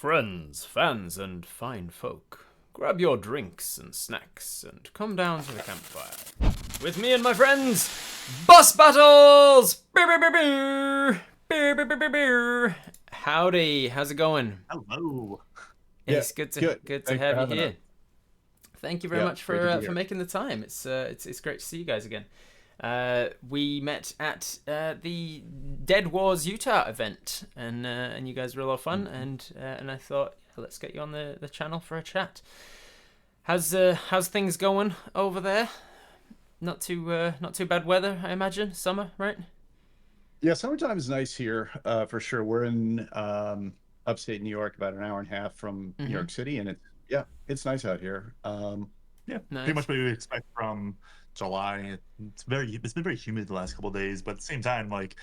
Friends, fans, and fine folk, grab your drinks and snacks and come down to the campfire. With me and my friends, Boss Battles! Beer, beer, beer, beer. Beer, beer, beer, beer, beer. Howdy, how's it going? Hello. It's good to Thanks have for you having here. us. Thank you very Yeah, much great to be for here. making the time. It's great to see you guys again. We met at the Dead Wars Utah event, and you guys were a lot of fun. And I thought, yeah, let's get you on the channel for a chat. How's things going over there? Not too bad weather, I imagine. Summer, right? Yeah, summertime is nice here, for sure. We're in upstate New York, about an hour and a half from New Mm-hmm. York City, and it's nice out here. Yeah, pretty Nice. much what you would expect from July. It's been very humid the last couple of days, but at the same time, like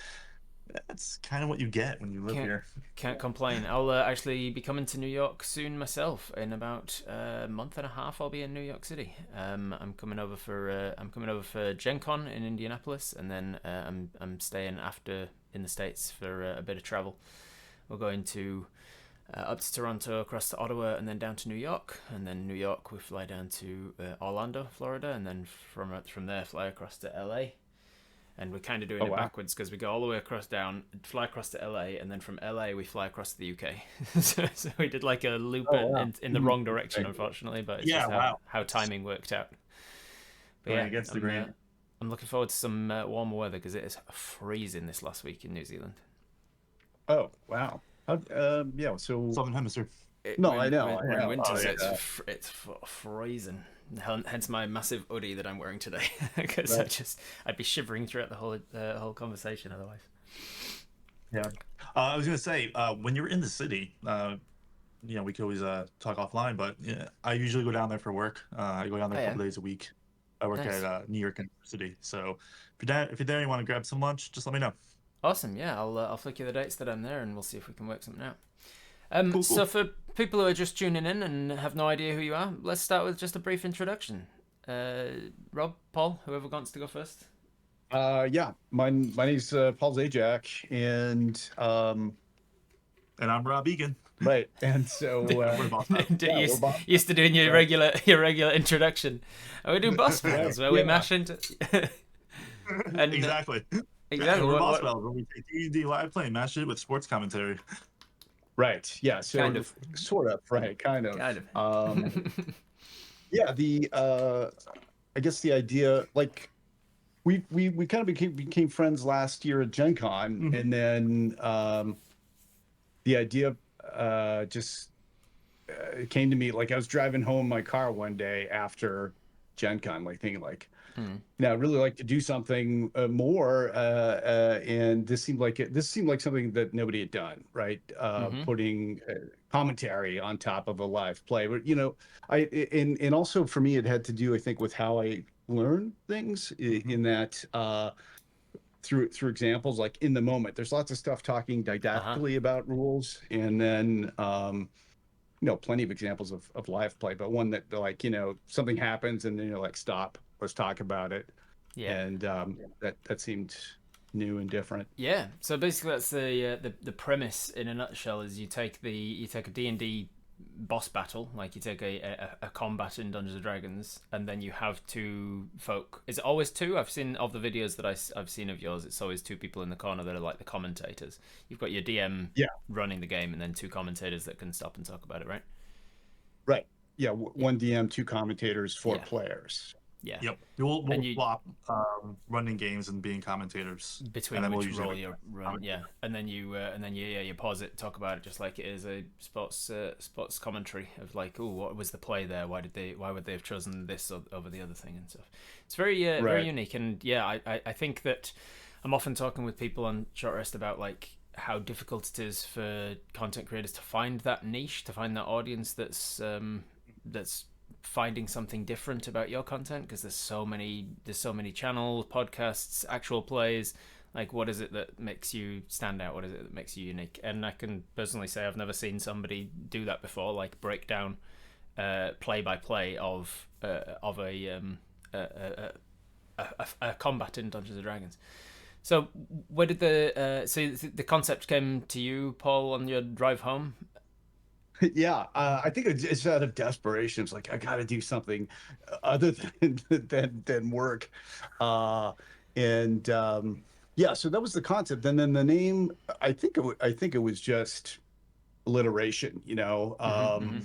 that's kind of what you get when you live Can't here. can't complain. I'll actually be coming to New York soon myself. In about a month and a half, I'll be in New York City. I'm coming over for Gen Con in Indianapolis, and then I'm staying after in the States for a bit of travel. We're going to up to Toronto, across to Ottawa, and then down to New York. And then New York, we fly down to Orlando, Florida, and then from there fly across to LA. And we're kind of doing Oh it wow. backwards because we go all the way across down, fly across to LA, and then from LA we fly across to the UK. so we did like a loop Oh wow. in the wrong direction, Interesting. unfortunately, but it's Yeah, just wow. how timing worked out. But Going yeah, against the grain. I'm looking forward to some warmer weather because it is freezing this last week in New Zealand. Oh wow. Yeah. So Southern Hemisphere. no, I know. We're in winter, Oh, so yeah. it's freezing. Hence my massive hoodie that I'm wearing today, because Right. I'd be shivering throughout the whole conversation otherwise. Yeah. I was gonna say, when you're in the city, we could always talk offline, but yeah, I usually go down there for work. I go down there Oh a yeah, couple days a week. I work nice, at New York University, so if you're there and you want to grab some lunch, just let me know. awesome. Yeah, I'll flick you the dates that I'm there, and we'll see if we can work something out. Cool, So cool. for people who are just tuning in and have no idea who you are, let's start with just a brief introduction. Rob, Paul, whoever wants to go first. Yeah. My name's Paul Zajac, and And I'm Rob Egan. right. And so We're Boss Battles. yeah, we're Bob. Used to doing Right. your regular introduction. And we do boss Right. battles where we Yeah. mash into and Exactly. exactly We're Boss what Battles, where we take D&D live play and mash it with sports commentary. Right. Yeah. kind So of sort of. Right. Kind of. kind of. Yeah. I guess the idea, like, we kind of became friends last year at Gen Con, Mhm. and then the idea just came to me. Like, I was driving home in my car one day after Gen Con, like thinking like, Mm. I'd really like to do something more, and this seemed like something that nobody had done, right? Mhm. Putting commentary on top of a live play, but and also for me, it had to do, I think, with how I learn things, Mhm. in that through examples, like in the moment. There's lots of stuff talking Uh-huh. didactically about rules, and then plenty of examples of live play, but one that, like, something happens and then you're like, stop, let's talk about it. Yeah. And that seemed new and different. Yeah. So basically that's the premise in a nutshell is you take a D&D boss battle, like you take a combat in Dungeons and Dragons, and then you have two folk. Is it always two? I've seen of the videos that I've seen of yours, it's always two people in the corner that are like the commentators. You've got your DM Yeah. running the game, and then two commentators that can stop and talk about it, right? Right. Yeah. Yeah. One DM, two commentators, four Yeah. players. Yeah. Yep. We'll And we'll you swap running games and being commentators, and between then we'll which usually role have you a run, yeah, commentator. and then you pause it, talk about it just like it is a sports commentary of like, oh, what was the play there? Why would they have chosen this over the other thing and stuff? It's very Right. unique, and yeah, I think that I'm often talking with people on Short Rest about like how difficult it is for content creators to find that niche, to find that audience that's finding something different about your content, because there's so many channels, podcasts, actual plays. Like, what is it that makes you stand out? What is it that makes you unique? And I can personally say I've never seen somebody do that before, like break down play by play of a combat in Dungeons and Dragons. So where did the concept came to you, Paul, on your drive home? Yeah, I think it's out of desperation. It's like I got to do something other than than work, uh, and yeah. So that was the concept, and then the name. I think it was just alliteration, you know, Mm-hmm.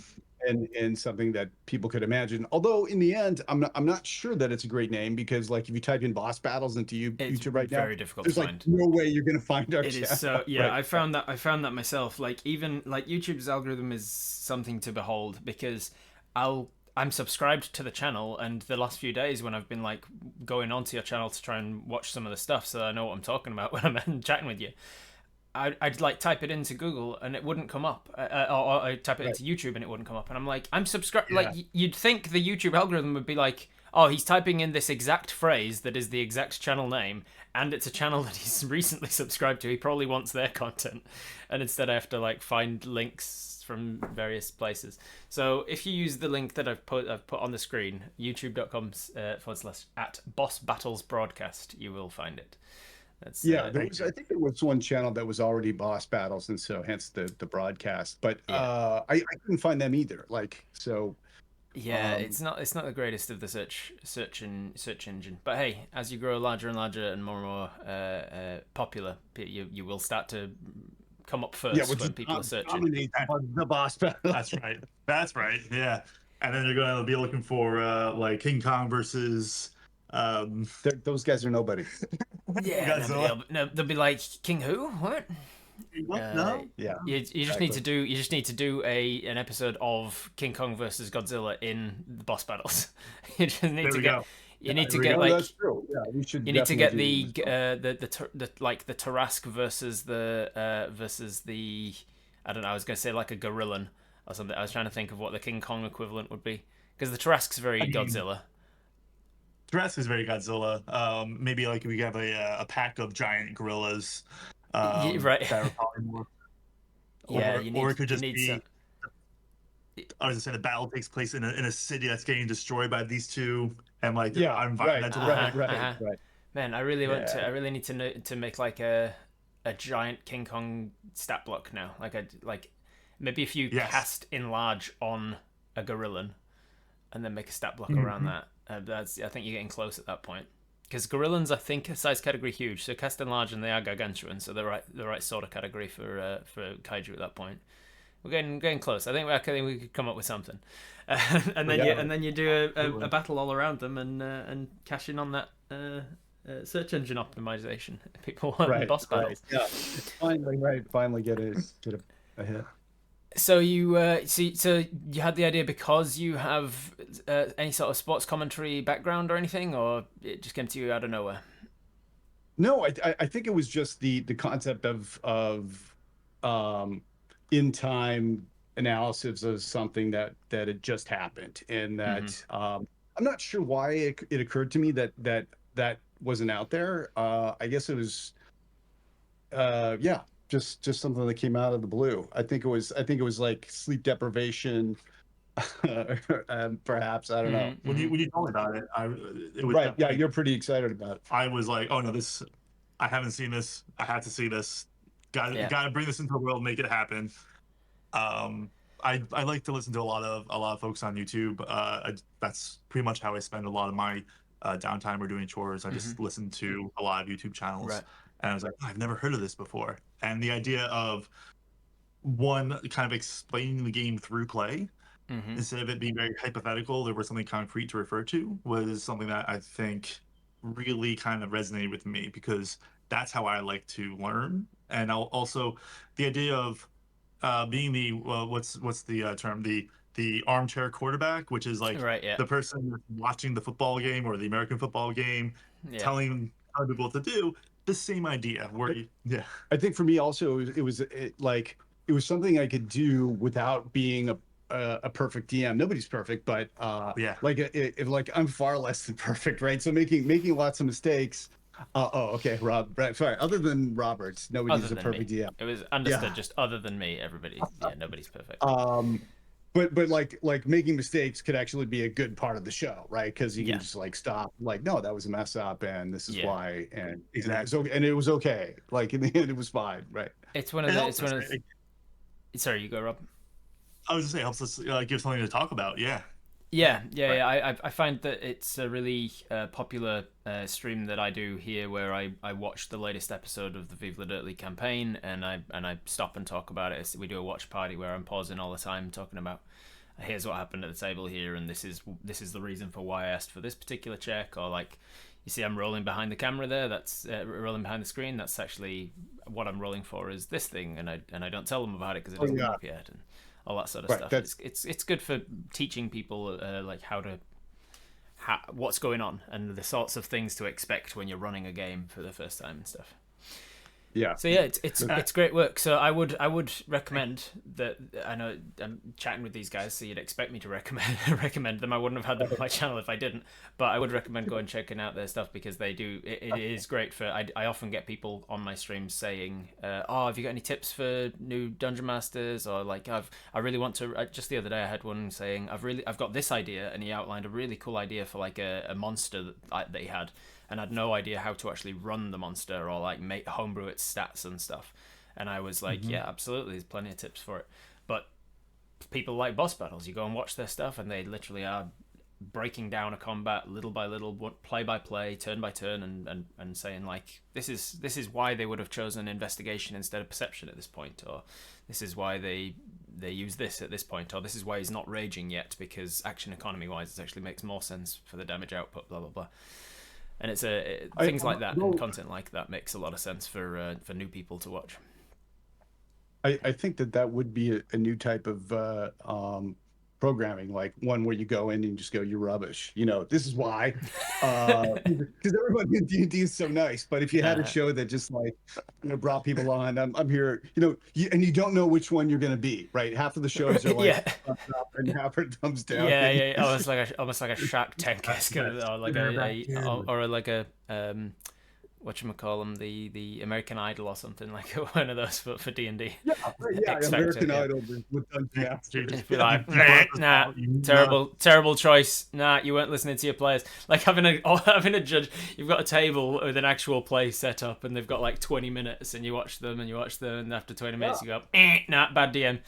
and something that people could imagine. Although in the end, I'm not sure that it's a great name because like if you type in Boss Battles into It's YouTube right now, very difficult to there's like find. no way you're gonna find our It is so, channel, yeah. right? I found that myself. Like even like YouTube's algorithm is something to behold because I'm subscribed to the channel, and the last few days when I've been like going onto your channel to try and watch some of the stuff so that I know what I'm talking about when I'm chatting with you, I'd like type it into Google and it wouldn't come up, or I type it Right. into YouTube and it wouldn't come up, and I'm like, I'm subscribed. Like Yeah. you'd think the YouTube algorithm would be like, oh, he's typing in this exact phrase that is the exact channel name, and it's a channel that he's recently subscribed to. He probably wants their content, and instead I have to like find links from various places. So if you use the link that I've put on the screen, youtube.com /at Boss Battles Broadcast, you will find it. That's Yeah, there was. I think there was one channel that was already Boss Battles, and so hence the broadcast. But yeah. I couldn't find them either. Like so, Yeah, it's not the greatest of the search engine, but hey, as you grow larger and larger and more popular, you will start to come up yeah, first when people are searching. dominate the Boss Battles. That's right. That's right. Yeah. And then you're going to be looking for like King Kong versus Those guys are nobody. Yeah, Godzilla. they'll be like, King who? What? What? No. Yeah, You just exactly. need to do an episode of King Kong versus Godzilla in the boss battles. You just need There to we get go. you need to there we get go. Oh, like that's true. Yeah, we should. you need to get definitely the do this. the Tarask versus the I don't know. I was gonna say like a gorillan or something. I was trying to think of what the King Kong equivalent would be because the Tarask's very I mean, Godzilla. Jurassic is very Godzilla. Maybe like we have a pack of giant gorillas. Right. That are probably more. Yeah, Or it could you just need be. some. I was gonna say the battle takes place in a city that's getting destroyed by these two, and like Yeah, right, environmental right, effect. right. Man, I really need to make like a giant King Kong stat block now. Like maybe if you Yes. cast enlarge on a gorillan and then make a stat block around Mhm. that. That's I think you're getting close at that point. Because gorillans, I think, are size category huge. So cast enlarge and they are gargantuan. So they're the right sort of category for kaiju at that point. We're getting close. I think we could come up with something, and then you do a battle all around them and cash in on that search engine optimization. People want boss battles. Yeah, finally get a hit. So you so you had the idea because you have any sort of sports commentary background or anything, or it just came to you out of nowhere? No, I think it was just the concept of in time analysis of something that had just happened, and that I'm not sure why it occurred to me that wasn't out there. I guess it was yeah, just something that came out of the blue. I think it was like sleep deprivation, perhaps. I don't know. When you told me about it, it was Right? Yeah, definitely- you're pretty excited about it. I was like, oh no, this I haven't seen this. I had to see this. Got to bring this into the world, make it happen. I like to listen to a lot of folks on YouTube. That's pretty much how I spend a lot of my downtime or doing chores. I just listen to a lot of YouTube channels, Right. and I was like, I've never heard of this before. And the idea of one kind of explaining the game through play instead of it being very hypothetical, there was something concrete to refer to, was something that I think really kind of resonated with me because that's how I like to learn. And also the idea of being the what's the term, the armchair quarterback, which is like Right, yeah. the person watching the football game or the American football game, Yeah. telling other people what to do. The same idea where yeah. I think for me also it was something I could do without being a perfect DM. Nobody's perfect, but Yeah. like if like I'm far less than perfect, right? So making lots of mistakes. Okay, Rob. Right, sorry. Other than Roberts, nobody's Other a than perfect me. DM. It was understood. Just other than me, everybody. Yeah, nobody's perfect. But like making mistakes could actually be a good part of the show, right? Because you Yeah. can just like stop, like, no, that was a mess up, and this is Yeah. why, and Exactly. and it was okay. Like in the end, it was fine, right? It's one of And the. also, Sorry, you go, Rob. I was just saying, helps us give something to talk about. Yeah. Yeah. I find that it's a really popular stream that I do here, where I watch the latest episode of the Vive la Dirtly campaign, and I stop and talk about it. We do a watch party where I'm pausing all the time, talking about here's what happened at the table here, and this is the reason for why I asked for this particular check, or like, you see I'm rolling behind the camera there, that's rolling behind the screen, that's actually what I'm rolling for is this thing, and I don't tell them about it because it doesn't come up yet, and all that sort of stuff. It's good for teaching people like what's going on and the sorts of things to expect when you're running a game for the first time and stuff. Yeah. So yeah, it's great work. So I would recommend that. I know I'm chatting with these guys, so you'd expect me to recommend them. I wouldn't have had them on my channel if I didn't. But I would recommend going checking out their stuff, because they do. It is great for. I often get people on my streams saying, "Oh, have you got any tips for new dungeon masters?" Or like, I really want to. Just the other day, I had one saying, "I've got this idea," and he outlined a really cool idea for like a monster that he had. And I had no idea how to actually run the monster or like make homebrew its stats and stuff. And I was like, yeah, absolutely, there's plenty of tips for it. But people like Boss Battles, you go and watch their stuff, and they literally are breaking down a combat little by little, play by play, turn by turn, and saying like, this is why they would have chosen investigation instead of perception at this point, or this is why they use this at this point, or this is why he's not raging yet, because action economy wise it actually makes more sense for the damage output, blah blah blah. And it's things like that and content like that makes a lot of sense for new people to watch. I think that would be a new type of programming, like one where you go in and just go, "You're rubbish." This is why. Because everybody in D&D is so nice. But if you had a show that just like brought people on, I'm here, and you don't know which one you're going to be, right? Half of the shows are like up and half are thumbs down. Yeah. Almost like a Shark Tank-esque, or like a whatchamacallem, the American Idol or something, like one of those for D&D. Yeah, American Idol with Dungeon Masters. Be like, nah, terrible choice. Nah, you weren't listening to your players. Like having a judge, you've got a table with an actual play set up, and they've got like 20 minutes, and you watch them, and after 20 minutes you go, nah, bad DM.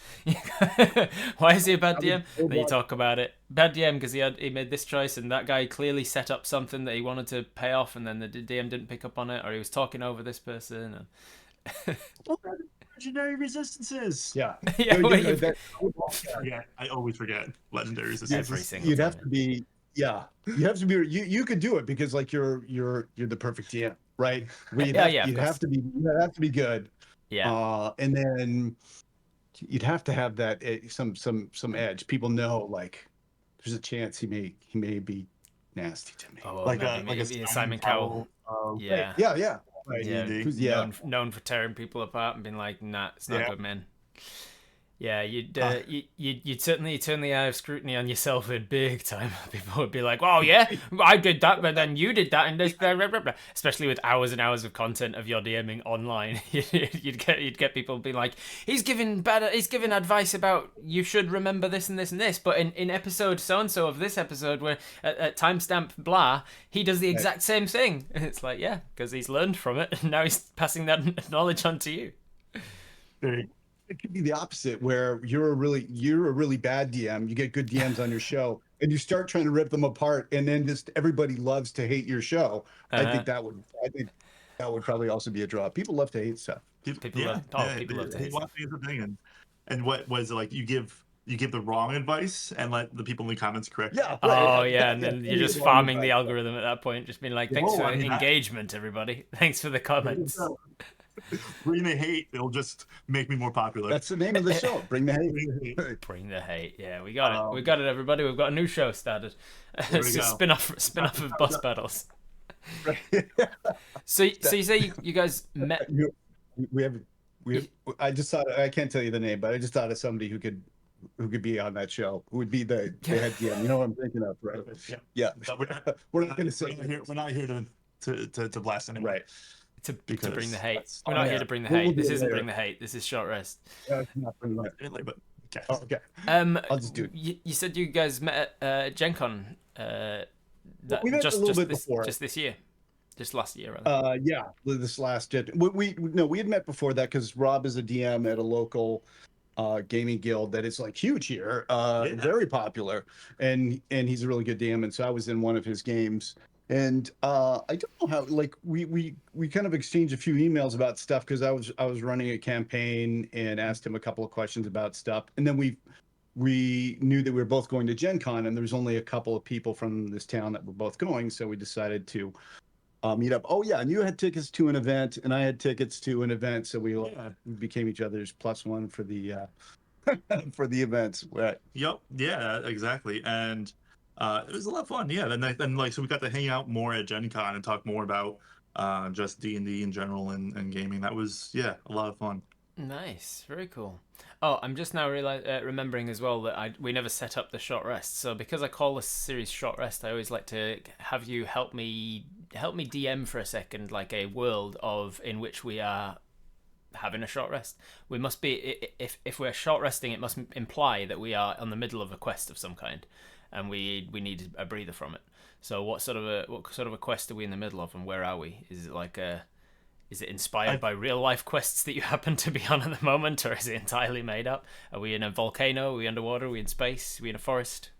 Why is he a bad DM? Then you talk about it. Bad DM because he made this choice, and that guy clearly set up something that he wanted to pay off, and then the DM didn't pick up on it, or he was talking over this person. And legendary resistances. Yeah. I always forget legendary resistances. Every single You'd time. have to be. Yeah, you have to be. You could do it because like you're the perfect DM, right? You'd have to be good. Yeah. And then you'd have to have that some edge. People know like there's a chance he may be nasty to me. Oh, like maybe a Simon Cowell. Yeah. Right. Yeah. Known for tearing people apart and being like, nah, it's not good, man. Yeah, you'd certainly turn the eye of scrutiny on yourself in big time. People would be like, "Oh yeah, I did that, but then you did that," and this, blah, blah, blah, blah. Especially with hours and hours of content of your DMing online, you'd get people being like, "He's giving advice about you should remember this and this and this," but in episode so and so of this episode, where at timestamp blah, he does the exact same thing, and it's like, yeah, because he's learned from it, and now he's passing that knowledge on to you. It could be the opposite, where you're a really bad DM. You get good DMs on your show, and you start trying to rip them apart, and then just everybody loves to hate your show. I think that would probably also be a draw. People love to hate stuff. People love to hate stuff. And what was it like? You give the wrong advice and let the people in the comments correct. Yeah. Oh yeah, and then you're just farming the algorithm at that point, just being like, "Thanks for the engagement, everybody. Thanks for the comments." Bring the hate. It'll just make me more popular. That's the name of the show. Bring the hate. Bring the hate. Yeah, we got it. We got it, everybody. We've got a new show started. It's a spin-off of Boss Battles. So you say you guys met? We have. I just thought, I can't tell you the name, but I just thought of somebody who could be on that show. Who would be the head DM? You know what I'm thinking of, right? Yeah. We're not going to say. We're not here to blast anyone. Right. To bring the hate. We're not here to bring the hate. This isn't bring the hate. This is short rest. Yeah, it's not bring the hate. But okay. Oh, okay. I'll just do it. You said you guys met at Gen Con. We met a little bit before. Just this year. Just last year, rather. Yeah, this last Gen. We had met before that because Rob is a DM at a local gaming guild that is like huge here, very popular, and he's a really good DM. And so I was in one of his games, and I don't know how, like we kind of exchanged a few emails about stuff because I was running a campaign and asked him a couple of questions about stuff, and then we knew that we were both going to Gen Con, and there was only a couple of people from this town that were both going, so we decided to meet up. Oh yeah, and you had tickets to an event, and I had tickets to an event, so we became each other's +1 for the for the events. Right. Yep. Yeah. Exactly. And it was a lot of fun. Yeah. Then like so we got to hang out more at Gen Con and talk more about just D&D in general and gaming. That was a lot of fun. Nice, very cool. Oh, I'm just now remembering as well that we never set up the short rest. So because I call this series short rest, I always like to have you help me DM for a second, like a world in which we are having a short rest. We must be, if we're short resting, it must imply that we are on the middle of a quest of some kind, and we need a breather from it. So what sort of a quest are we in the middle of, and where are we? Is it like is it inspired by real life quests that you happen to be on at the moment, or is it entirely made up? Are we in a volcano? Are we underwater? Are we in space? Are we in a forest?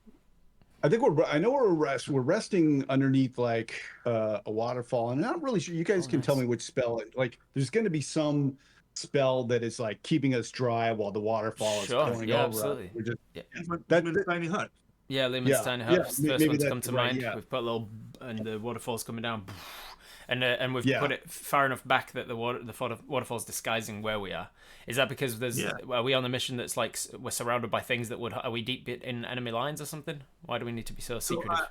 I think we're resting underneath like a waterfall, and I'm not really sure. You guys can tell me which spell. Like, there's going to be some spell that is like keeping us dry while the waterfall is pouring over. Absolutely. That's Tiny Hut. Yeah, Lehman's Tiny Hut. First one to come to mind. Yeah. We've put a little, and the waterfall's coming down. And we've put it far enough back that the waterfall's disguising where we are. Is that because are we on a mission that's like we're surrounded by things that are we deep in enemy lines or something? Why do we need to be so secretive?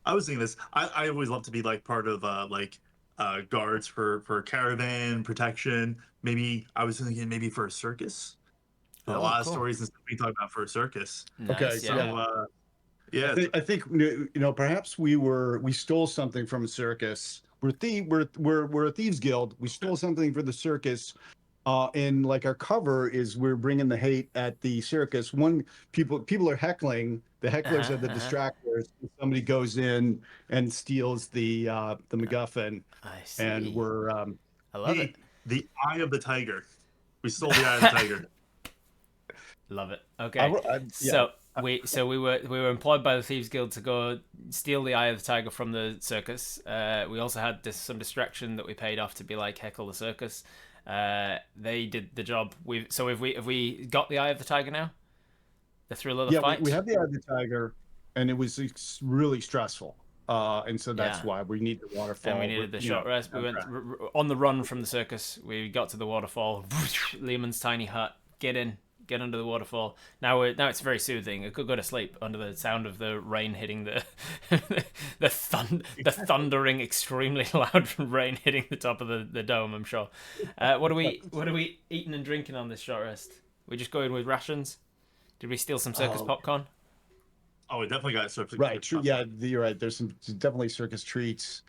I was thinking this. I always love to be like part of guards for caravan protection. Maybe I was thinking maybe for a circus. A lot of stories and stuff we talk about for a circus. Nice, okay, so I think perhaps we stole something from a circus. We're a thieves guild. We stole something for the circus, and like our cover is we're bringing the hate at the circus. People are heckling. The hecklers are the distractors. Somebody goes in and steals the MacGuffin. I see. And we're I love it. The eye of the tiger. We stole the eye of the tiger. Love it. Okay. So we were employed by the Thieves Guild to go steal the eye of the tiger from the circus. We also had some distraction that we paid off to be like heckle the circus. They did the job. Have we got the eye of the tiger now? The thrill of the fight. We have the eye of the tiger, and it was really stressful. And so that's why we need the waterfall. And we needed the short rest. We went on the run from the circus. We got to the waterfall. Lehman's Tiny Hut. Get under the waterfall. Now it's very soothing. I could go to sleep under the sound of the rain hitting the thundering, extremely loud rain hitting the top of the dome. I'm sure. What are we eating and drinking on this short rest? We just go in with rations. Did we steal some circus popcorn? Oh, we definitely got circus. Right. True. Yeah, you're right. There's definitely circus treats.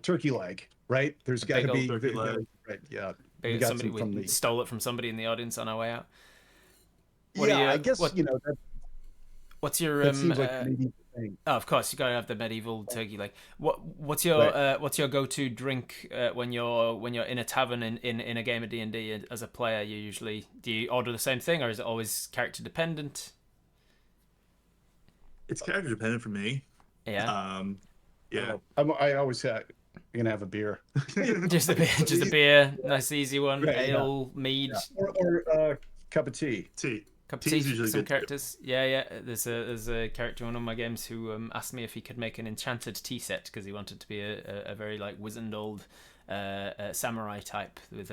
Turkey leg. Right. There's got to be turkey leg. Right. Yeah. We stole it from somebody in the audience on our way out. I guess what's your that seems like an medieval thing. Oh, of course, you gotta have the medieval turkey leg. What's your go-to drink when you're in a tavern in a game of D&D as a player? Do you order the same thing, or is it always character dependent? It's character dependent for me. Yeah. Yeah. I always say I'm gonna have a beer. just a beer, nice easy one. Right, ale, mead, or cup of tea. Cup of tea for some characters. Yeah. There's a character in one of my games who asked me if he could make an enchanted tea set because he wanted to be a very like wizened old samurai type with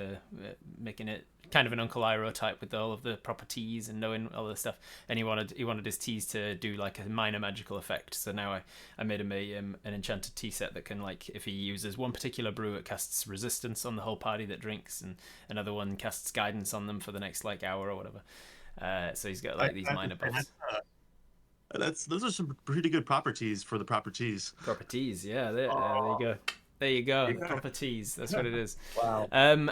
making it kind of an Uncle Iroh type with all of the proper teas and knowing all the stuff. And he wanted his teas to do like a minor magical effect. So now I made him an enchanted tea set that can, like, if he uses one particular brew, it casts resistance on the whole party that drinks, and another one casts guidance on them for the next like hour or whatever. So he's got like these minor buffs. Those are some pretty good properties for the properties. Properties, yeah. There you go. There you go. Yeah. Properties. That's what it is. Wow.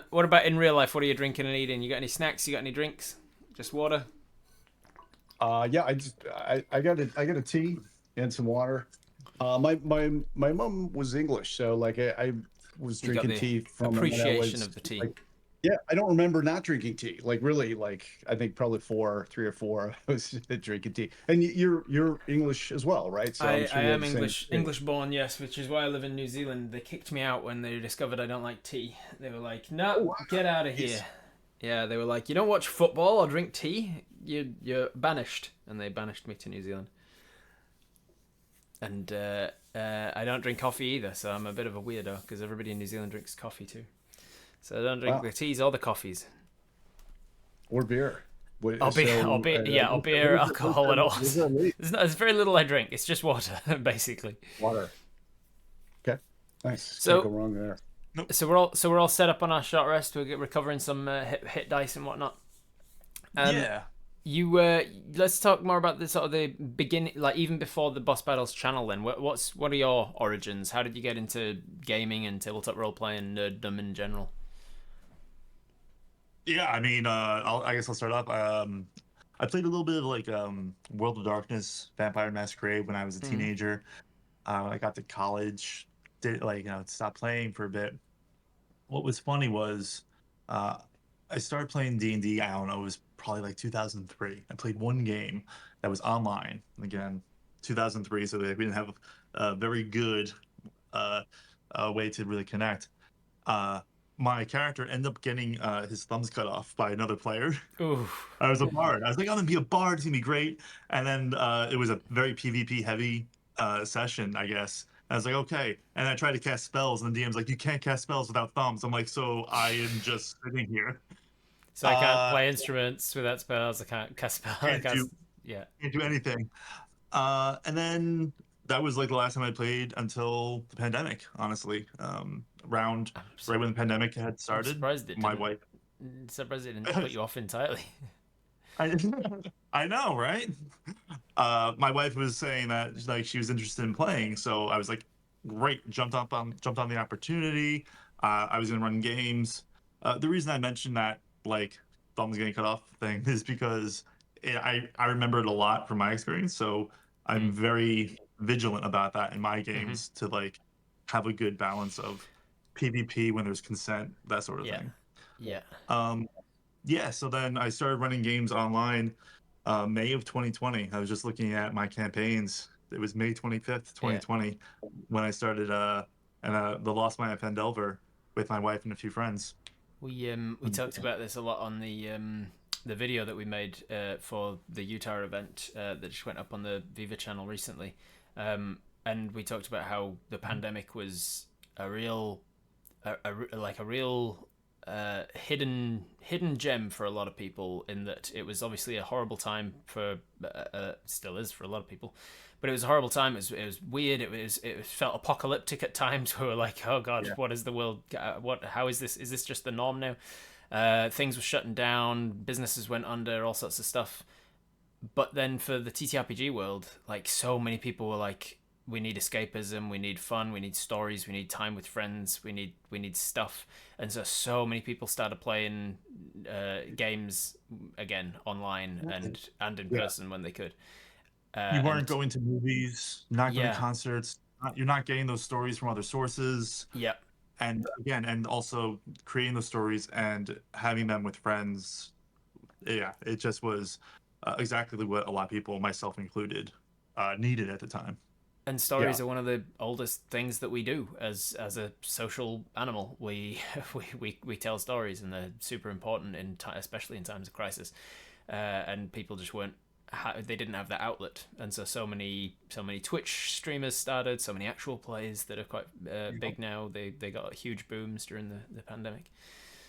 What about in real life? What are you drinking and eating? You got any snacks? You got any drinks? Just water? Yeah. I got a tea and some water. My mom was English, so like I was drinking tea from appreciation of the tea. Like, Yeah, I don't remember not drinking tea. Like really, like I think probably 3 or 4 I was drinking tea. And you're English as well, right? So I'm I sure you have am the same thing. English born, yes, which is why I live in New Zealand. They kicked me out when they discovered I don't like tea. They were like, "No, Oh, wow. get out of here." Yeah, they were like, "You don't watch football or drink tea. You're banished," and they banished me to New Zealand. And I don't drink coffee either, so I'm a bit of a weirdo because everybody in New Zealand drinks coffee too. So I don't drink Wow. the teas or the coffees. Or beer. Or beer, So yeah, or beer, alcohol at all. what does that mean? There's very little I drink. It's just water, basically. Water. Okay. Nice. So Can't go wrong there. So we're all set up on our short rest. We're recovering some hit dice and whatnot. Yeah. You let's talk more about the sort of the beginning, like even before the Boss Battles channel. Then what are your origins? How did you get into gaming and tabletop role playing, nerddom in general? Yeah, I mean, I guess I'll start off. I played a little bit of like World of Darkness, Vampire Masquerade when I was a teenager. I got to college, did like stopped playing for a bit. What was funny was, I started playing D&D. I don't know, it was probably like 2003. I played one game that was online. Again, 2003, so we didn't have a very good uh, way to really connect. Uh, my character ended up getting his thumbs cut off by another player. Ooh, I was a bard. I was like, I'm gonna be a bard. It's gonna be great. And then it was a very PvP heavy session, I guess. I was like, okay. And I tried to cast spells, and the DM's like, you can't cast spells without thumbs. I'm like, so I am just sitting here. so I can't play instruments without spells. I can't cast spells. Can't do Yeah. can't do anything. And then that was like the last time I played until the pandemic, honestly. Around right when the pandemic had started, surprised it my didn't. wife. Surprised it didn't put you off entirely. I, I know, right? My wife was saying that like she was interested in playing, so I was like, great, jumped on the opportunity. I was gonna run games. The reason I mentioned that like thumbs getting cut off thing is because I remember it a lot from my experience, so I'm very vigilant about that in my games to like have a good balance of PvP when there's consent, that sort of thing. Yeah. Um, yeah, so then I started running games online May of 2020. I was just looking at my campaigns. It was May 25th, 2020, when I started the Lost Mine at Pendelver with my wife and a few friends. We talked about this a lot on the video that we made for the Utah event that just went up on the Viva channel recently, and we talked about how the pandemic was a real hidden gem for a lot of people, in that it was obviously a horrible time for still is for a lot of people, but it was a horrible time. It was weird. It felt apocalyptic at times. We were like, oh god, what is the world? How is this? Is this just the norm now? Things were shutting down. Businesses went under. All sorts of stuff. But then for the TTRPG world, like so many people were like, we need escapism, we need fun, we need stories, we need time with friends, we need stuff. And so many people started playing games again online and in person when they could. You weren't going to movies, not going to Yeah. concerts. You're not getting those stories from other sources. Yep. And again, and also creating those stories and having them with friends. Yeah, it just was exactly what a lot of people, myself included, needed at the time. And stories are one of the oldest things that we do as a social animal. We we tell stories, and they're super important especially in times of crisis. And people just weren't they didn't have that outlet, and so many Twitch streamers started, so many actual plays that are quite big now. They got huge booms during the pandemic.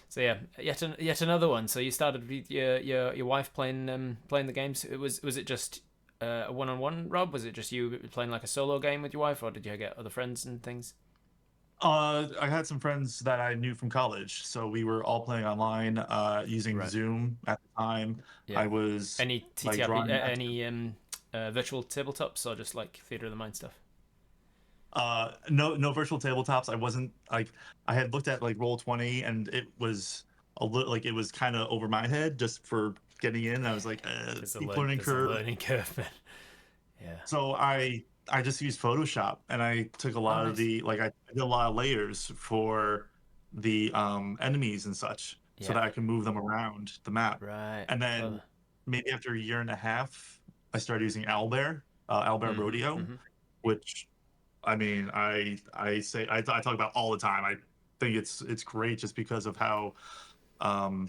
So yeah, yet another one. So you started with your wife playing the games. Was it just a one-on-one, Rob? Was it just you playing like a solo game with your wife, or did you get other friends and things? I had some friends that I knew from college, so we were all playing online using Zoom at the time. Yeah. I was any TTRP, any virtual tabletops, or just like Theater of the Mind stuff? No virtual tabletops. I wasn't like, I had looked at like Roll20, and it was a little like, it was kind of over my head just for getting in. I was like, steep learning curve. Yeah. So I just used Photoshop, and I took a lot of the like, I did a lot of layers for the enemies and such. so Yeah. that I can move them around the map. Right. And then maybe after a year and a half, I started using Owlbear, Owlbear Rodeo, Mm-hmm. which I mean, I talk about all the time. I think it's great just because of how um,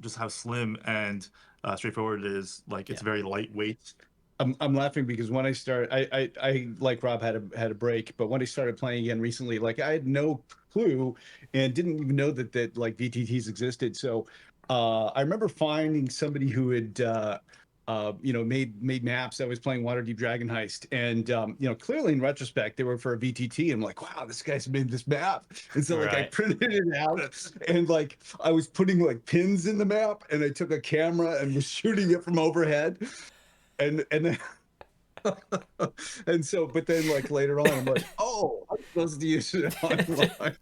just how slim and straightforward it is. Like it's Yeah. very lightweight. I'm laughing because when I started, I like Rob had a break, but when I started playing again recently, like I had no clue and didn't even know that like VTTs existed. So I remember finding somebody who had made maps that was playing Waterdeep Dragon Heist, and clearly in retrospect they were for a VTT. I'm like, wow, this guy's made this map, and so like I Right. printed it out, and like I was putting like pins in the map, and I took a camera and was shooting it from overhead. And then and so but then like later on I'm like, oh, I'm supposed to use it online.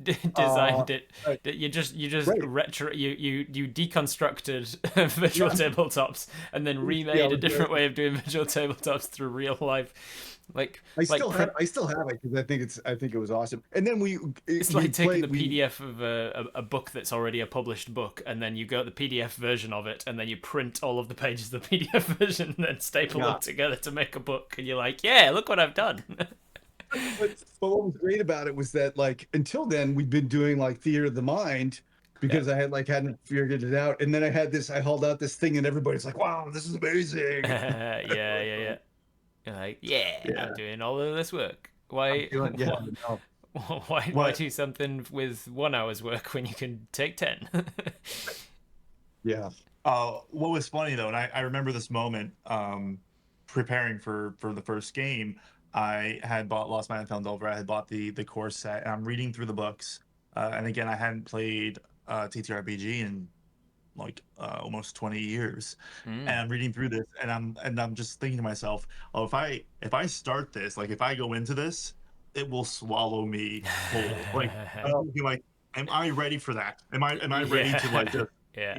Designed it. Right, You just right. retro. You deconstructed visual Yeah, tabletops and then yeah, I remade a was different way of doing visual tabletops through real life, like print. I still have it because I think it was awesome. And then It's we like taking the played we PDF of a book that's already a published book, and then you got the PDF version of it, and then you print all of the pages of the PDF version, and then staple yeah. them together to make a book. And you're like, yeah, look what I've done. But what was great about it was that like until then we'd been doing like theater of the mind Yeah. because I had like hadn't figured it out. And then I held out this thing and everybody's like, wow, this is amazing. Yeah. You're like, yeah, Yeah. I'm doing all of this work. I'm Why, feeling yeah. No. why What do something with 1 hour's work when you can take 10? Yeah. what was funny though, and I remember this moment preparing for the first game. I had bought Lost Man and Found Delver. I had bought the core set, and I'm reading through the books. And again, I hadn't played TTRPG in like almost 20 years, and Mm. I'm reading through this, and I'm just thinking to myself, oh, if I start this, like if I go into this, it will swallow me whole. Like I'm thinking, like, am I ready for that? Am I ready to like Yeah. just Yeah.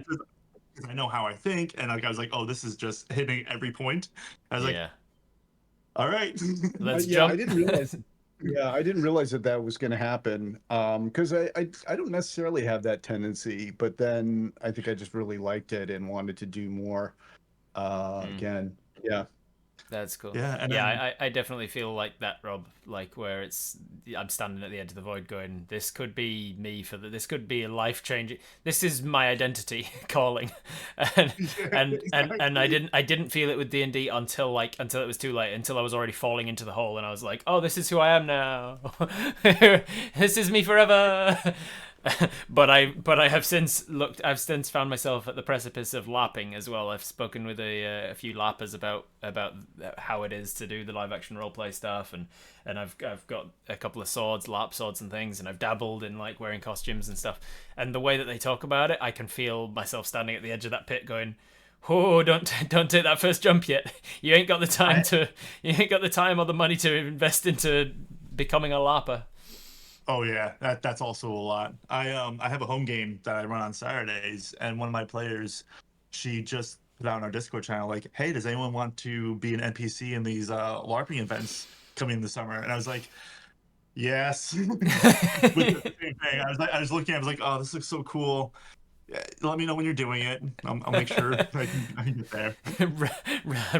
because I know how I think, and like I was like, oh, this is just hitting every point. I was like, Yeah. all right. Let's Yeah, I jump. didn't realize. Yeah, I didn't realize that was going to happen. Because I don't necessarily have that tendency, but then I think I just really liked it and wanted to do more. Mm. Again, yeah, That's cool. Yeah, and Yeah, then I definitely feel like that, Rob. Like where I'm standing at the edge of the void, going, "This could be me this could be a life changing. This is my identity calling," and yeah, and exactly. I didn't feel it with D&D until it was too late. Until I was already falling into the hole, and I was like, "Oh, this is who I am now. This is me forever." But I have since looked. I've since found myself at the precipice of lapping as well. I've spoken with a few lappers about how it is to do the live action roleplay stuff, and I've got a couple of lap swords and things, and I've dabbled in like wearing costumes and stuff. And the way that they talk about it, I can feel myself standing at the edge of that pit, going, "Oh, don't take that first jump yet. You ain't got the time I to. You ain't got the time or the money to invest into becoming a lapper." oh yeah, that's also a lot. I have a home game that I run on Saturdays, and one of my players, she just put out on our Discord channel like, hey, does anyone want to be an NPC in these LARPing events coming in the summer? And I was like, yes. With the same thing, I was looking, I was like, oh, this looks so cool. Yeah, let me know when you're doing it. I'll make sure I can get there.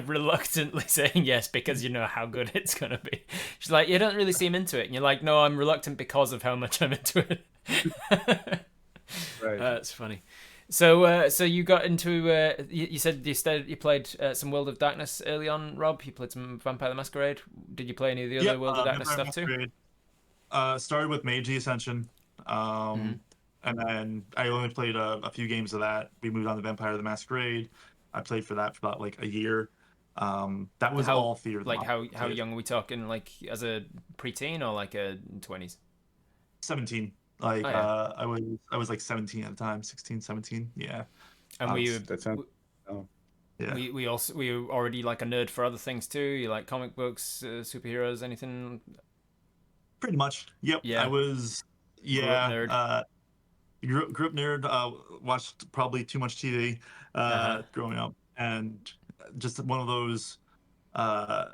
Reluctantly saying yes because you know how good it's gonna be. She's like, you don't really seem into it, and you're like, no, I'm reluctant because of how much I'm into it. Right. That's funny. So you got into you said you played some World of Darkness early on, Rob. You played some Vampire the Masquerade. Did you play any of the other Yep, World of Darkness Vampire stuff too? Masquerade. Started with Mage the Ascension. Mm-hmm. And then I only played a few games of that. We moved on to Vampire the Masquerade. I played for that for about like a year. That was How all theater of the like mind. how young are we talking? Like as a preteen or like a 20s? 17. Oh Like yeah. I was like 17 at the time, 16, 17. Yeah. And were you That sounds. Oh. Yeah. we were already like a nerd for other things too. You like comic books, superheroes, anything? Pretty much. Yep. I Yeah, was grew up yeah, nerd. grew up nerd, watched probably too much TV Uh huh. growing up, and just one of those uh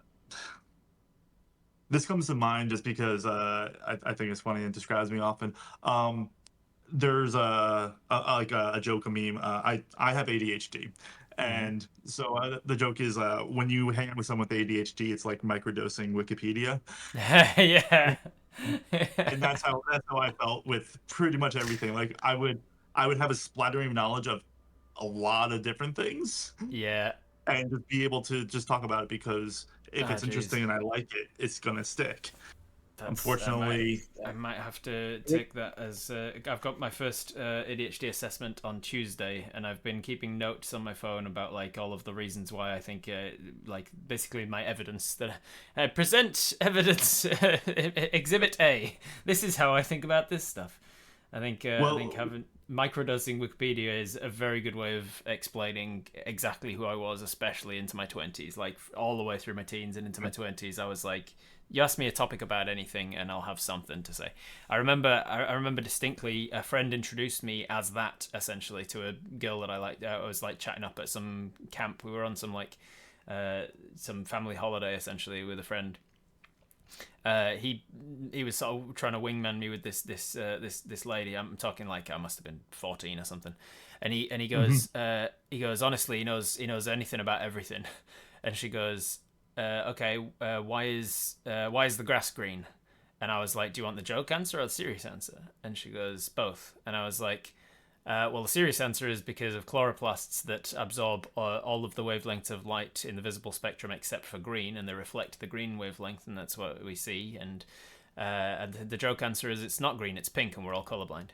this comes to mind just because I think it's funny and describes me often. Um, there's a joke, a meme. I have ADHD, and so the joke is when you hang out with someone with ADHD, it's like microdosing Wikipedia, Yeah. and that's how I felt with pretty much everything. Like I would have a splattering knowledge of a lot of different things, Yeah. and just be able to just talk about it because if Ah, it's jeez. interesting and I like it, it's gonna stick. That's Unfortunately, I might have to take that as I've got my first ADHD assessment on Tuesday, and I've been keeping notes on my phone about like all of the reasons why I think like basically my evidence that present evidence exhibit A. This is how I think about this stuff. I think well, having microdosing Wikipedia is a very good way of explaining exactly who I was, especially into my 20s, like all the way through my teens and into my 20s. I was like, you ask me a topic about anything and I'll have something to say. I remember distinctly a friend introduced me as that, essentially, to a girl that I liked. I was like chatting up at some camp. We were on some like some family holiday, essentially, with a friend. He was sort of trying to wingman me with this lady. I'm talking like I must have been 14 or something, and he mhm. goes honestly, he knows anything about everything. And she goes, okay, why is the grass green? And I was like, do you want the joke answer or the serious answer? And she goes, both. And I was like, well, the serious answer is because of chloroplasts that absorb all of the wavelengths of light in the visible spectrum except for green, and they reflect the green wavelength, and that's what we see. And the joke answer is it's not green, it's pink, and we're all colorblind.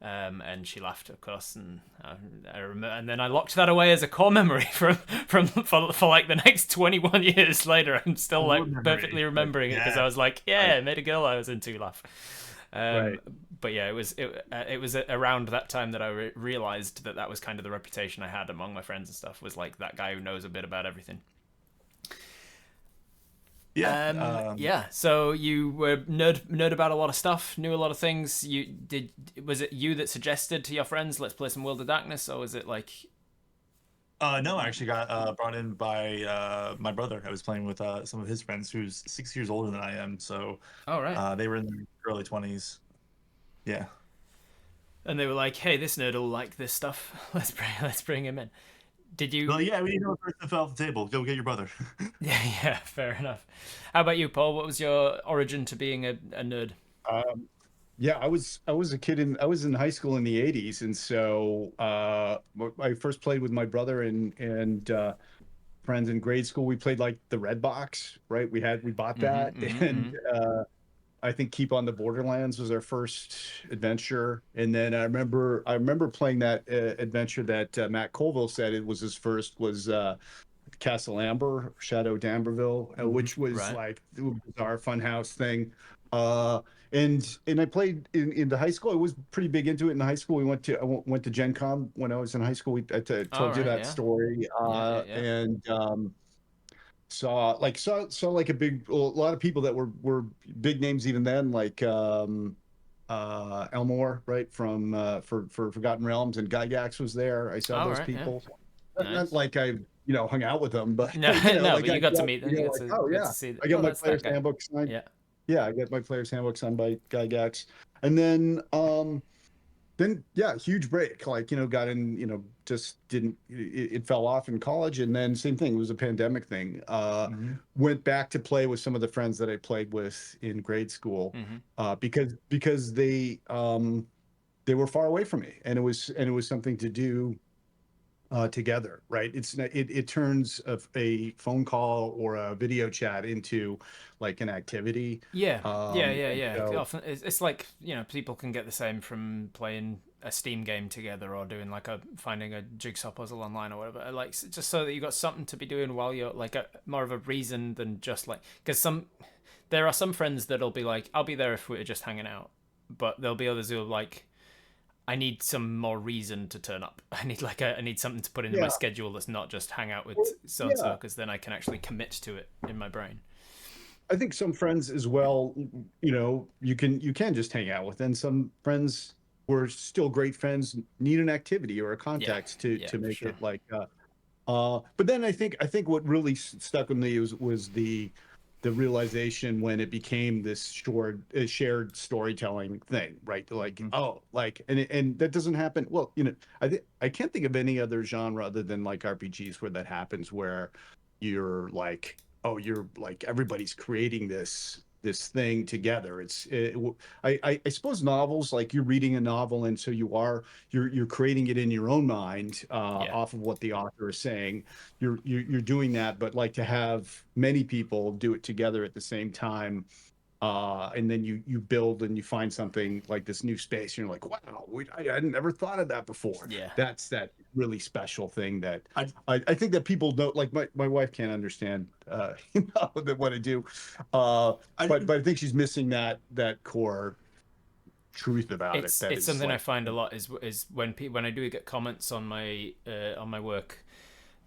And she laughed, of course, and I remember. And then I locked that away as a core memory for like the next 21 years later. I'm still Core like memory. perfectly remembering it because I Yes. was like, yeah, I made a girl I was into laugh. Right. But yeah, it was around that time that I realized that was kind of the reputation I had among my friends and stuff, was like that guy who knows a bit about everything. Yeah. Yeah. So you were nerd about a lot of stuff, knew a lot of things. Was it you that suggested to your friends, let's play some World of Darkness, or was it like? No, I actually got brought in by my brother. I was playing with some of his friends who's 6 years older than I am. So Oh, right. they were in their early 20s. Yeah. And they were like, hey, this nerd will like this stuff. Let's bring him in. Did Well, you? yeah, we know first to fell off the table. Go get your brother. Yeah, yeah, fair enough. How about you, Paul? What was your origin to being a nerd? Um, yeah, I was a kid I was in high school in the 80s, and so I first played with my brother and friends in grade school. We played like the Red Box, right? We bought Mm-hmm, that, mm-hmm, and mm-hmm. I think Keep on the Borderlands was our first adventure. And then I remember playing that adventure that Matt Colville said it was his first, was Castle Amber, Shadow d'Amberville, which was Right. like a bizarre funhouse thing. Uh, and I played in the high school. I was pretty big into it in high school. I went to Gen Con when I was in high school. All Told you right. that Yeah. story. Yeah. Yeah. Yeah. And saw like a lot of people that were big names even then, like Elmore, right, from for Forgotten Realms, and Gygax was there. I saw All those right. Yeah. people. Not Nice. like I hung out with them, but No, no, like but you got to meet them. You like, oh got yeah, to see. I got Oh, my that's that player's guy. handbook signed. Yeah. Yeah, I got my player's handbook signed by Gygax. And then yeah, huge break, like got in, just didn't, it fell off in college. And then same thing, it was a pandemic thing. Mhm. Went back to play with some of the friends that I played with in grade school, Mm-hmm. because they were far away from me, and it was something to do together, right? It turns a phone call or a video chat into like an activity. Yeah. Yeah. Yeah. And Yeah. so Often it's like people can get the same from playing a Steam game together or doing like finding a jigsaw puzzle online or whatever. Like just so that you got something to be doing while you're like more of a reason than just like, because there are some friends that'll be like, I'll be there if we're just hanging out, but there'll be others who are like, I need some more reason to turn up. I need something to put into my yeah, schedule that's not just hang out with well, so and so, yeah, because then I can actually commit to it in my brain. I think some friends as well, you can just hang out with, and some friends who are still great friends need an activity or a Yeah, context to yeah, for make sure. it like but then I think what really stuck with me was the the realization when it became this shared storytelling thing, right? Like, oh, like, and that doesn't happen. Well, I can't think of any other genre other than like RPGs where that happens, where you're like, oh, you're like, everybody's creating this thing together. I suppose novels, like you're reading a novel, and so you're creating it in your own mind, off of what the author is saying. You're doing that, but like to have many people do it together at the same time, and then you build and you find something like this new space, and you're like, wow, I had never thought of that before. Yeah, that's that really special thing that I think that people don't like. My wife can't understand what I do, but I think she's missing that core truth about it. It's something I find a lot is when I do get comments on my work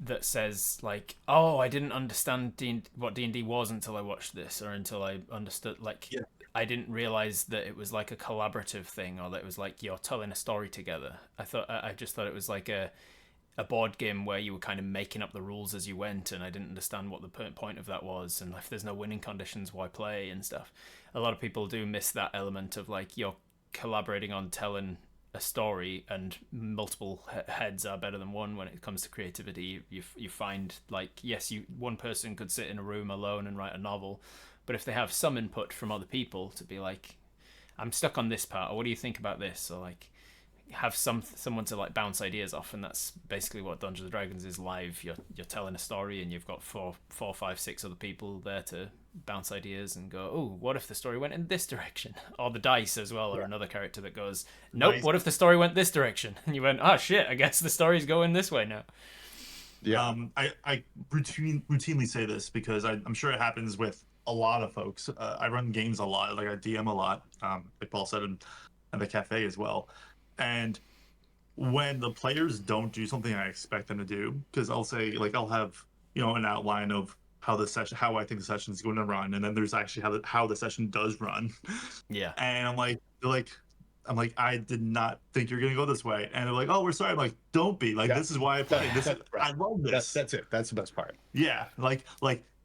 that says like, oh, I didn't understand what D&D was until I watched this, or until I understood, like, I didn't realize that it was like a collaborative thing, or that it was like you're telling a story together. I just thought it was like a board game where you were kind of making up the rules as you went, and I didn't understand what the point of that was, and if there's no winning conditions, why play and stuff. A lot of people do miss that element of like you're collaborating on telling a story, and multiple heads are better than one when it comes to creativity. You find like, yes, one person could sit in a room alone and write a novel, but if they have some input from other people to be like, I'm stuck on this part, or what do you think about this, or like have someone to like bounce ideas off. And that's basically what Dungeons and Dragons is live. You're telling a story, and you've got four, five, six other people there to bounce ideas and go, oh, what if the story went in this direction? Or the dice as well, or another character that goes, nope, what if the story went this direction? And you went, oh shit, I guess the story's going this way now. Yeah. I routinely say this because I'm sure it happens with a lot of folks. I run games a lot, like I DM a lot, like Paul said, at the cafe as well. And when the players don't do something I expect them to do, because I'll say, like, I'll have, an outline of how I think the session is going to run, and then there's actually how the session does run. Yeah. And I'm like, I did not think you're gonna go this way, and they're like, oh, we're sorry. I'm like, don't be like, this is why I play. I love this. That's it. That's the best part. Yeah, like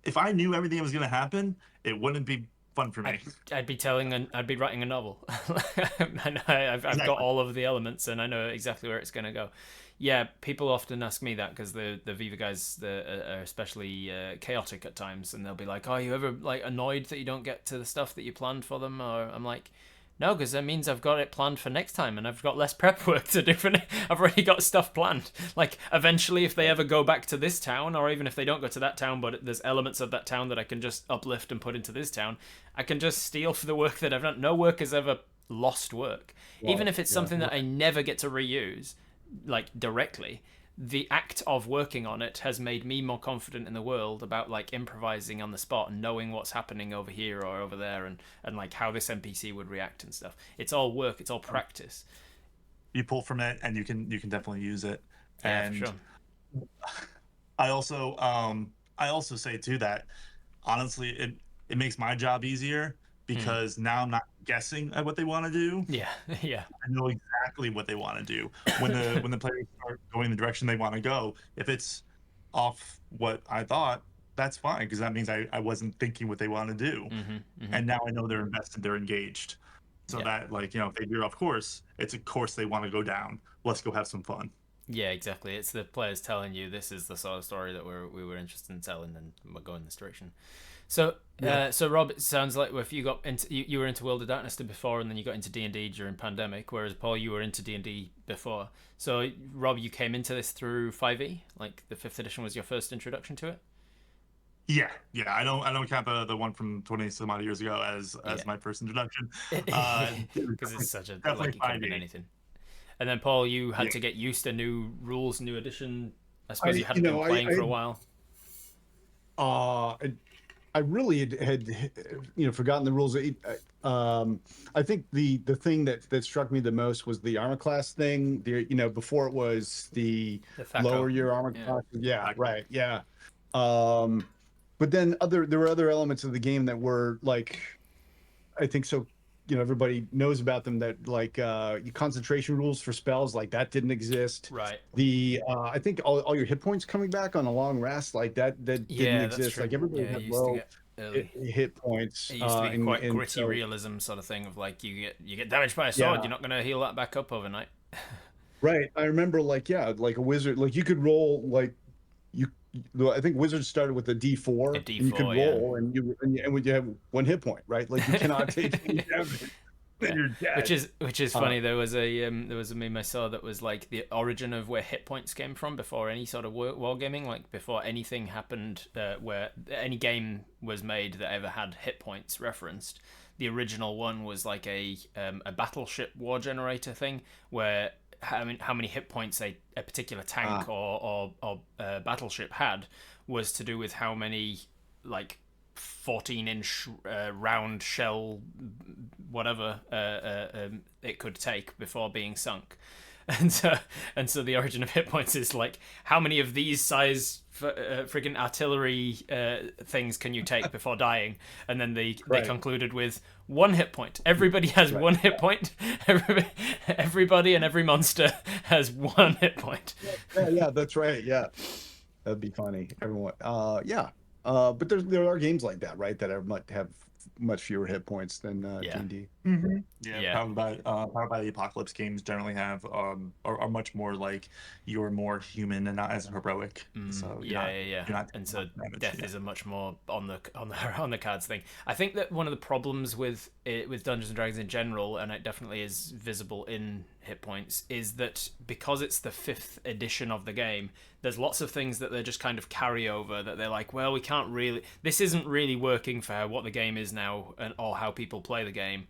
if I knew everything was gonna happen, it wouldn't be fun for me. I'd be writing a novel. And I've got all of the elements, and I know exactly where it's going to go. Yeah, people often ask me that because the Viva guys are especially chaotic at times, and they'll be like, "Oh, you ever like annoyed that you don't get to the stuff that you planned for them?" Or I'm like, no, because that means I've got it planned for next time, and I've got less prep work to do. I've already got stuff planned. Like, eventually, if they ever go back to this town, or even if they don't go to that town, but there's elements of that town that I can just uplift and put into this town, I can just steal for the work that I've done. No work is ever lost work. Well, even if it's something that I never get to reuse, like, directly, the act of working on it has made me more confident in the world about like improvising on the spot and knowing what's happening over here or over there, and like how this NPC would react and stuff. It's all work, it's all practice. You pull from it, and you can definitely use it. Yeah, and for sure. I also say too that honestly it makes my job easier, because now I'm not guessing at what they want to do. Yeah. I know exactly what they want to do. When the players start going the direction they want to go, if it's off what I thought, that's fine, because that means I wasn't thinking what they want to do. And now I know they're invested, they're engaged. So that, like, if they veer off course, it's a course they want to go down. Let's go have some fun. Yeah, exactly. It's the players telling you this is the sort of story that we were interested in telling, and we're going this direction. So, so Rob, it sounds like if you got into you were into World of Darkness before, and then you got into D&D during pandemic, whereas Paul, you were into D&D before. So, Rob, you came into this through 5e, like the 5th edition was your first introduction to it. Yeah. I don't count the one from 20 some odd years ago as my first introduction, because it's such a like it could have been anything. And then Paul, you had to get used to new rules, new edition. I suppose you hadn't been playing for a while. I really had forgotten the rules. I think the thing that struck me the most was the armor class thing. Before it was the lower your armor class. Yeah, right. Yeah. But then there were other elements of the game that were like, I think so. Everybody knows about them, that like concentration rules for spells, like that didn't exist. Right. I think all your hit points coming back on a long rest, like that didn't exist. True. Like everybody had low early. hit points. It used to be quite and gritty so, realism sort of thing of like you get damaged by a sword, yeah, you're not going to heal that back up overnight. right. I remember like, yeah, like a wizard, like you could roll like you. I think wizards started with a A D4, and you could D4, yeah. roll, and when you have one hit point, right? Like you cannot take any damage, then Yeah, you're dead. which is funny. There was a meme I saw that was like the origin of where hit points came from before any sort of wargaming, like before anything happened, where any game was made that ever had hit points referenced. The original one was like a battleship war generator thing where how many hit points a particular tank or battleship had was to do with how many like 14-inch round shell whatever it could take before being sunk. And so the origin of hit points is like how many of these size friggin' artillery things can you take before dying, and then they concluded with 1 hit point. Everybody has 1 hit point. Everybody and every monster has 1 hit point. Yeah, that's right. Yeah, that'd be funny. Everyone, yeah. But there are games like that, right? That have much fewer hit points than D&D. Mm-hmm. Yeah. Powered by the Apocalypse games generally have are much more like you're more human and not as heroic. So yeah. And so death is a much more on the cards thing. I think that one of the problems with Dungeons and Dragons in general, and it definitely is visible in hit points, is that because it's the 5th edition of the game, there's lots of things that they're just kind of carry over that they're like, well, we can't really, this isn't really working for what the game is now or how people play the game,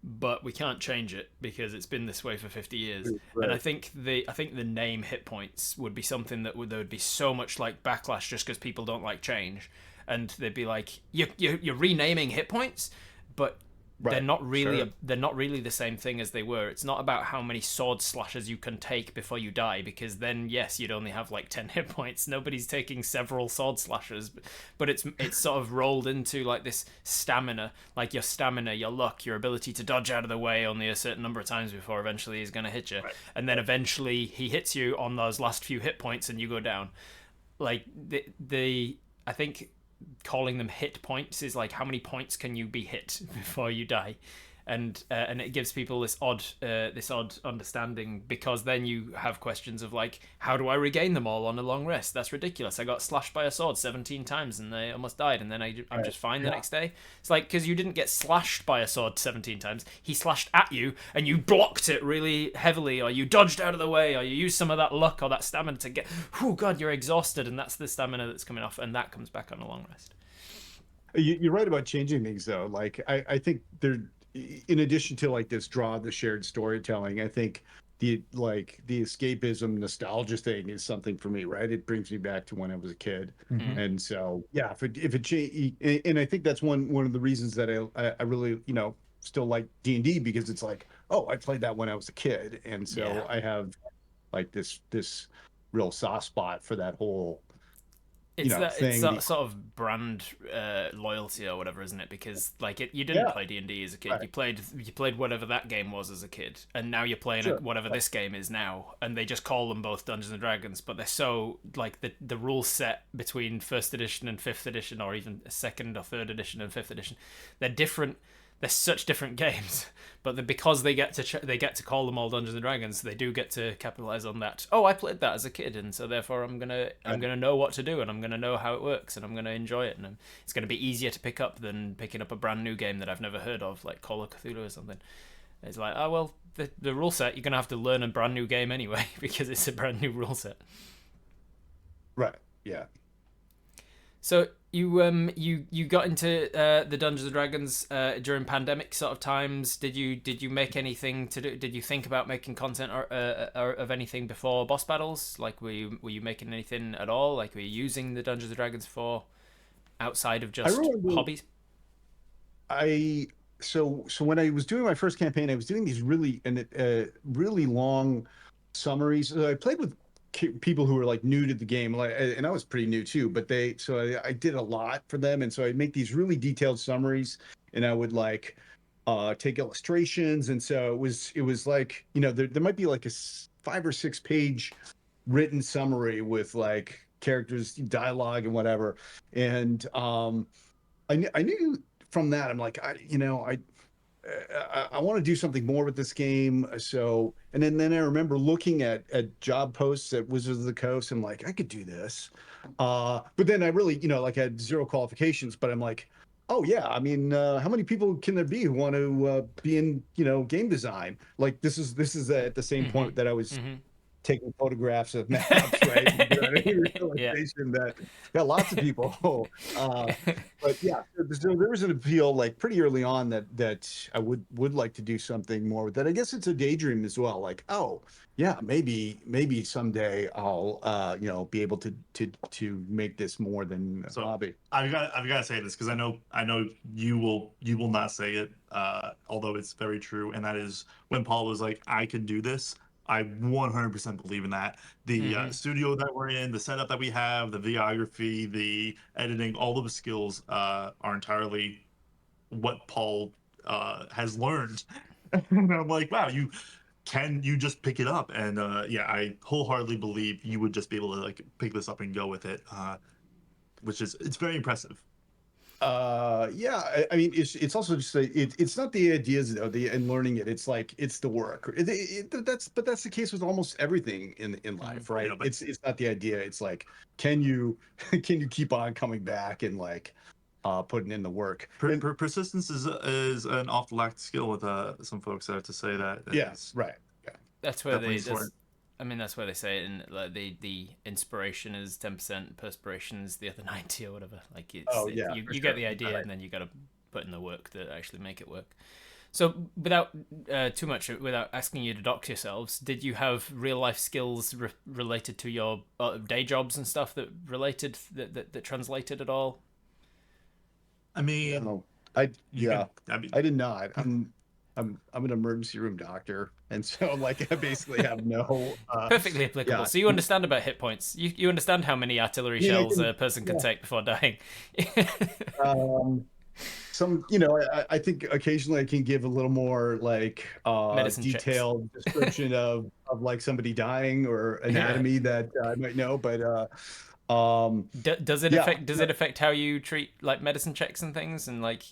but we can't change it because it's been this way for 50 years. Right. And I think the name hit points would be something that there would be so much like backlash just because people don't like change, and they'd be like, you're renaming hit points, but they're not really they're not really the same thing as they were. It's not about how many sword slashes you can take before you die, because then yes, you'd only have like 10 hit points. Nobody's taking several sword slashes, but it's sort of rolled into like this stamina, like your stamina, your luck, your ability to dodge out of the way only a certain number of times before eventually he's going to hit you, and then eventually he hits you on those last few hit points and you go down. Like I think calling them hit points is like how many points can you be hit before you die, and it gives people this odd understanding, because then you have questions of like, how do I regain them all on a long rest? That's ridiculous. I got slashed by a sword 17 times and I almost died, and then I'm just fine the next day. It's like, because you didn't get slashed by a sword 17 times, he slashed at you and you blocked it really heavily, or you dodged out of the way, or you used some of that luck or that stamina to get, oh god, you're exhausted, and that's the stamina that's coming off, and that comes back on a long rest. You're right about changing things though. Like I think there, in addition to like this the shared storytelling, I think the escapism nostalgia thing is something for me, right? It brings me back to when I was a kid. Mm-hmm. And so yeah, if it change, and I think that's one of the reasons that I really still like D&D, because it's like, oh, I played that when I was a kid, and so I have like this real soft spot for that whole it's that sort of brand loyalty or whatever, isn't it? Because like you didn't play D&D as a kid. Right. You played whatever that game was as a kid, and now you're playing whatever this game is now, and they just call them both Dungeons and Dragons, but they're so like the rule set between 1st edition and 5th edition, or even 2nd or 3rd edition and 5th edition, they're different. They're such different games, but because they get to call them all Dungeons and Dragons, they do get to capitalize on that. Oh, I played that as a kid, and so therefore I'm gonna know what to do, and I'm gonna know how it works, and I'm gonna enjoy it, and it's gonna be easier to pick up than picking up a brand new game that I've never heard of, like Call of Cthulhu or something. It's like, oh well, the rule set, you're gonna have to learn a brand new game anyway because it's a brand new rule set. Right. Yeah. So you got into the Dungeons and Dragons during pandemic sort of times. Did you make anything to do? Did you think about making content or of anything before Boss Battles? Like were you making anything at all? Like were you using the Dungeons and Dragons for outside of just hobbies? So when I was doing my first campaign, I was doing these really long summaries. I played with people who were like new to the game, and I was pretty new too, but I did a lot for them, and so I'd make these really detailed summaries, and I would like take illustrations, and so it was like, there might be like a 5 or 6 page written summary with like characters, dialogue, and whatever, and I knew from that. I'm like, I want to do something more with this game. So, and then I remember looking at job posts at Wizards of the Coast. I'm like, I could do this. But then I really, like had zero qualifications, but I'm like, oh yeah, I mean, how many people can there be who want to be in, game design? Like this is at the same point that I was taking photographs of maps, right? And Yeah. realization that lots of people. But yeah, so there was an appeal like pretty early on that I would like to do something more with that. I guess it's a daydream as well. Like, oh yeah, maybe someday I'll be able to make this more than a hobby. I've got to say this because I know you will not say it, although it's very true, and that is when Paul was like, I can do this. I 100% believe in that. The studio that we're in, the setup that we have, the videography, the editing, all of the skills are entirely what Paul has learned. And I'm like, wow, you just pick it up? And yeah, I wholeheartedly believe you would just be able to like pick this up and go with it, which is it's very impressive. Yeah, I mean, it's also just it's not the ideas though, and learning it. It's like it's the work. That's the case with almost everything in life, right? Yeah, it's not the idea. It's like, can you keep on coming back and like putting in the work? Persistence is an oft lacked skill with some folks. I have to say that. Yes, right. Yeah, that's where that's where they say it in like the inspiration is 10%, perspiration is the other 90 or whatever. Like you get the idea and then you got to put in the work to actually make it work. So without too much, without asking you to dox yourselves, did you have real life skills related to your day jobs and stuff that translated at all? I mean, I did not. I'm an emergency room doctor, and so like I basically have no perfectly applicable. Yeah. So you understand about hit points. You understand how many artillery shells a person can take before dying. I think occasionally I can give a little more like detailed description of like somebody dying or anatomy that I might know, but does it affect how you treat like medicine checks and things and like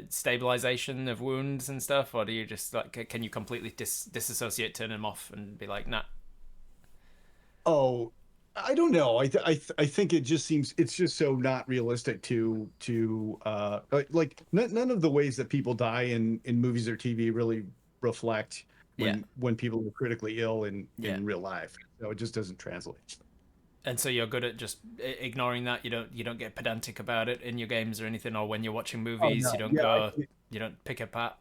stabilization of wounds and stuff, or do you just like can you completely disassociate, turn them off, and be like, nah? Oh, I don't know. I think it just seems it's just so not realistic to like none of the ways that people die in movies or TV really reflect when people are critically ill in real life. So it just doesn't translate. And so you're good at just ignoring that. You don't get pedantic about it in your games or anything, or when you're watching movies, you don't pick apart.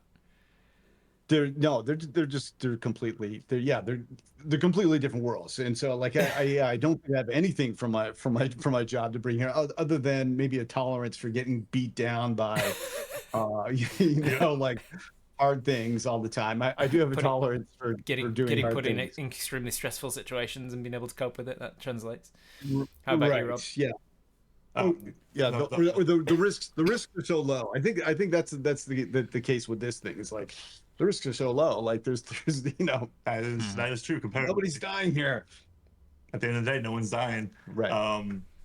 They're completely different worlds, and so like I don't have anything from my job to bring here other than maybe a tolerance for getting beat down by like hard things all the time. I do have a tolerance for getting put in extremely stressful situations and being able to cope with it. That translates. How about you, Rob? Yeah. The risks are so low. I think that's the case with this thing. It's like the risks are so low. Like there's that is true. Nobody's dying here. At the end of the day, no one's dying. Right.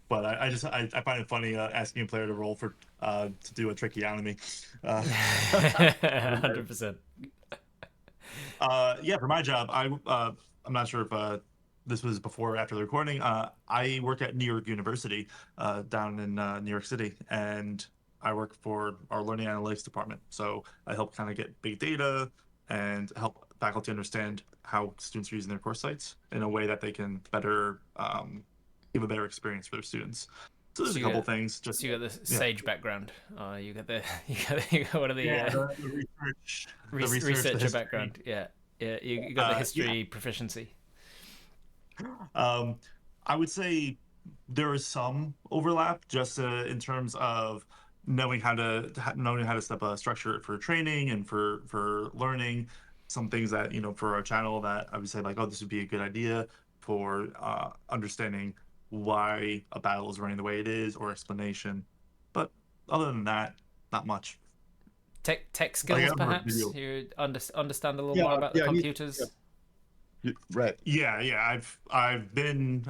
But I find it funny asking a player to roll for to do a tricky enemy. 100%. Yeah, for my job, I'm not sure if this was before or after the recording. I work at New York University down in New York City, and I work for our learning analytics department. So I help kind of get big data and help faculty understand how students are using their course sites in a way that they can better give a better experience for their students. So there's a couple things. So you got the Sage background. You got one of the researcher background. Yeah. You got the history proficiency. I would say there is some overlap just in terms of knowing how to step a structure for training and for learning. Some things that for our channel that I would say like, oh, this would be a good idea for understanding why a battle is running the way it is, or explanation. But other than that, not much. Tech skills, perhaps? You understand a little more about the computers? Right. Yeah. I've been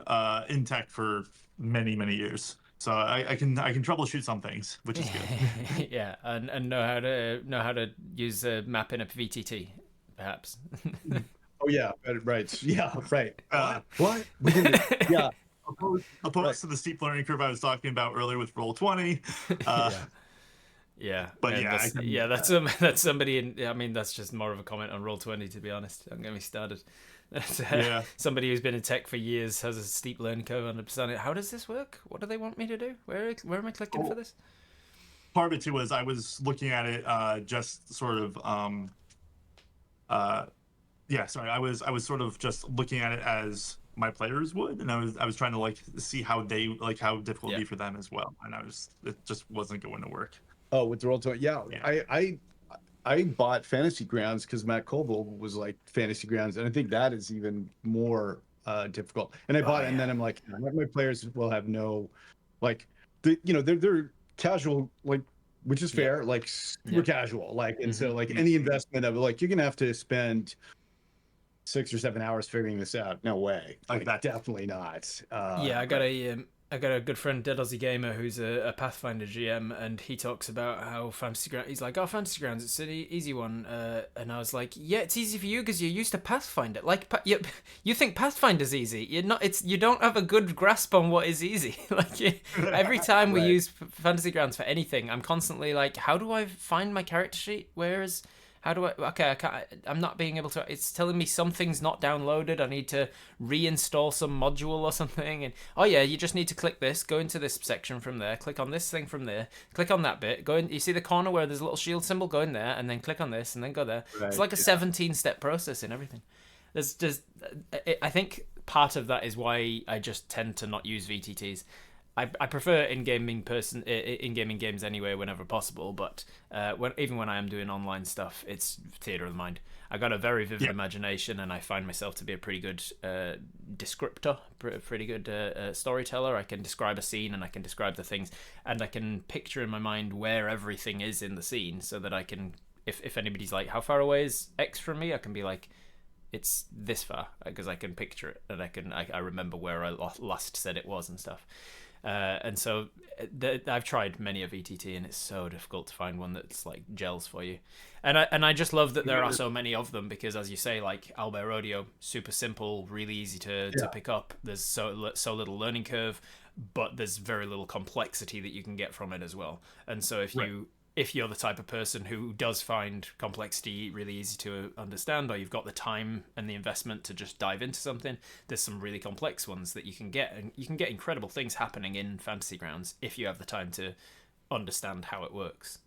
in tech for many years. So I can troubleshoot some things, which is good. Yeah, and know how to use a map in a VTT, perhaps. Oh yeah, right. Yeah, right. What? We didn't. Yeah, Opposed right. to the steep learning curve I was talking about earlier with Roll20. Yeah. Yeah, But and yeah, I that's, can, yeah, that's somebody in. I mean, that's just more of a comment on Roll20, to be honest. Don't get me started. That's, yeah. Somebody who's been in tech for years has a steep learning curve on understanding. How does this work? What do they want me to do? Where am I clicking for this? Part of it too was I was looking at it just sort of yeah, sorry, I was sort of just looking at it as my players would, and I was trying to like see how they like how difficult it'd be for them as well, and it just wasn't going to work. Oh, with the Roll20, yeah. Yeah. I bought Fantasy Grounds because Matt Colville was like Fantasy Grounds, and I think that is even more difficult. And I bought it, and then I'm like, my players will have no, like, they're casual, like, which is fair, like super casual, like, and so like any investment of like you're gonna have to spend 6 or 7 hours figuring this out. No way, like that, definitely not. Yeah, I got a good friend, Dead Aussie Gamer, who's a Pathfinder GM, and he talks about how Fantasy Grounds. He's like, "Oh, Fantasy Grounds, it's an easy one," and I was like, "Yeah, it's easy for you because you're used to Pathfinder. Like, you think Pathfinder's easy? You're not. You don't have a good grasp on what is easy. Like, every time we use Fantasy Grounds for anything, I'm constantly like, how do I find my character sheet? Where is How do I? Okay, I'm not being able to. It's telling me something's not downloaded. I need to reinstall some module or something. And oh yeah, you just need to click this. Go into this section from there. Click on this thing from there. Click on that bit. Go in. You see the corner where there's a little shield symbol. Go in there, and then click on this, and then go there. Right, it's like a 17-step process in everything. There's just. I think part of that is why I just tend to not use VTTs. I prefer in gaming games anyway whenever possible, but even when I am doing online stuff, it's theater of the mind. I got a very vivid imagination, and I find myself to be a pretty good descriptor, pretty good storyteller. I can describe a scene, and I can describe the things, and I can picture in my mind where everything is in the scene, so that I can, if anybody's like, how far away is X from me, I can be like, it's this far, because I can picture it, and I remember where I last said it was and stuff. And so I've tried many a VTT, and it's so difficult to find one that's like gels for you. And I just love that there are so many of them, because as you say, like Owlbear Rodeo, super simple, really easy to pick up. There's so little learning curve, but there's very little complexity that you can get from it as well. And so if you're the type of person who does find complexity really easy to understand, or you've got the time and the investment to just dive into something, there's some really complex ones that you can get, and you can get incredible things happening in Fantasy Grounds if you have the time to understand how it works.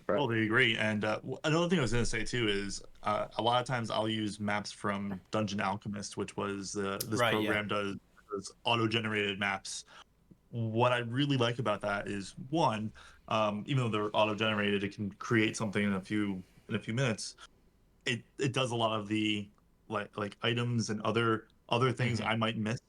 Totally agree. And another thing I was going to say too is a lot of times I'll use maps from Dungeon Alchemist, which was this program does auto-generated maps. What I really like about that is one, even though they're auto-generated, it can create something in a few minutes. It does a lot of the like items and other things I might miss,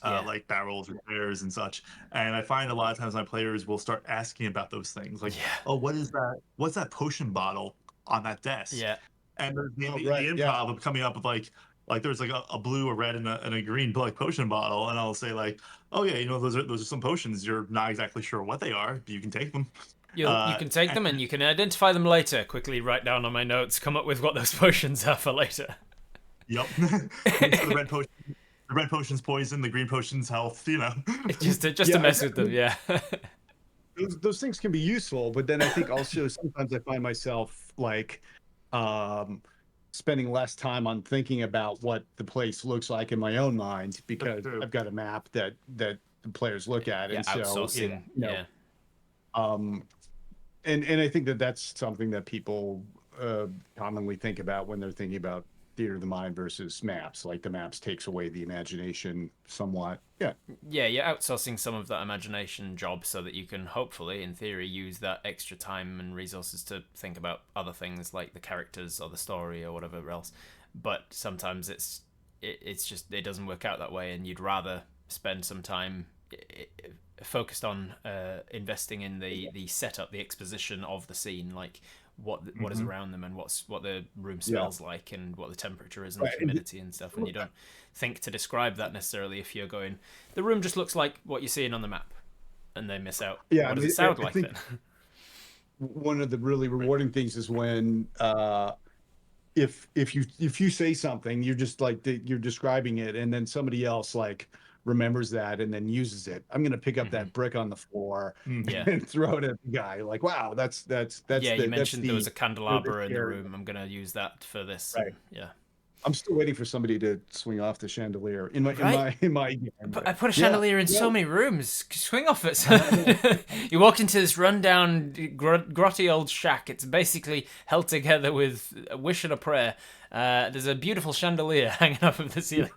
like barrels, repairs, and such. And I find a lot of times my players will start asking about those things, like, oh, what is that? What's that potion bottle on that desk? Yeah, and there's the improv of coming up with like there's like a blue, a red, and a green like potion bottle, and I'll say like, oh yeah, those are some potions. You're not exactly sure what they are, but you can take them. You can take them, and you can identify them later. Quickly write down on my notes, come up with what those potions are for later. Yep. The red potion's poison, the green potion's health. Just to mess with them. Yeah. Those things can be useful, but then I think also sometimes I find myself like. Spending less time on thinking about what the place looks like in my own mind, because I've got a map that the players look at, and so and I think that's something that people commonly think about when they're thinking about theater of the mind versus maps. Like the maps takes away the imagination somewhat. Yeah, you're outsourcing some of that imagination job so that you can hopefully, in theory, use that extra time and resources to think about other things like the characters or the story or whatever else. But sometimes it's just, it doesn't work out that way, and you'd rather spend some time focused on investing in the setup, the exposition of the scene. Like, what is around them and what the room smells like and what the temperature is and the humidity and stuff. And you don't think to describe that necessarily if you're going, the room just looks like what you're seeing on the map, and they miss out. What does it sound like then? One of the really rewarding things is when if you say something, you're just like you're describing it, and then somebody else like remembers that and then uses it. I'm gonna pick up that brick on the floor and throw it at the guy. Like, wow, that's you mentioned there was a candelabra in the room. I'm gonna use that for this. Right. Yeah. I'm still waiting for somebody to swing off the chandelier in my game. I put a chandelier in so many rooms. Swing off it. You walked into this rundown, grotty old shack. It's basically held together with a wish and a prayer. There's a beautiful chandelier hanging off of the ceiling.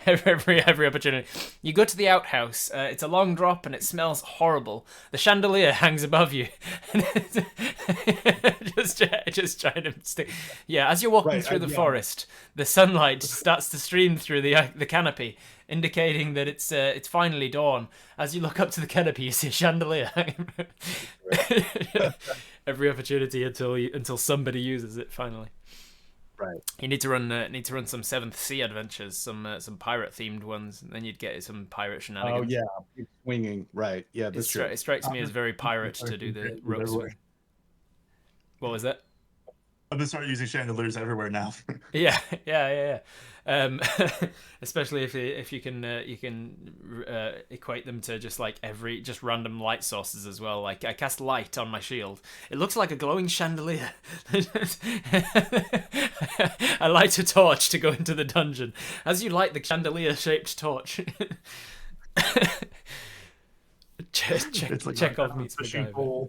every opportunity. You go to the outhouse. It's a long drop and it smells horrible. The chandelier hangs above you. just trying to stick. Yeah, as you're walking through the forest, the sunlight starts to stream through the canopy, indicating that it's finally dawn. As you look up to the canopy, you see a chandelier hanging. Every opportunity until somebody uses it finally. Right. You need to run some Seventh Sea adventures, some pirate themed ones, and then you'd get some pirate shenanigans. Oh yeah, swinging. Right. Yeah, that's true. It strikes me as very pirate to do the rope swing. What was that? I'm gonna start using chandeliers everywhere now. Yeah. Especially if you can equate them to just like just random light sources as well. Like I cast light on my shield. It looks like a glowing chandelier. I light a torch to go into the dungeon. As you light the chandelier-shaped torch. Chekhov meets MacGyver.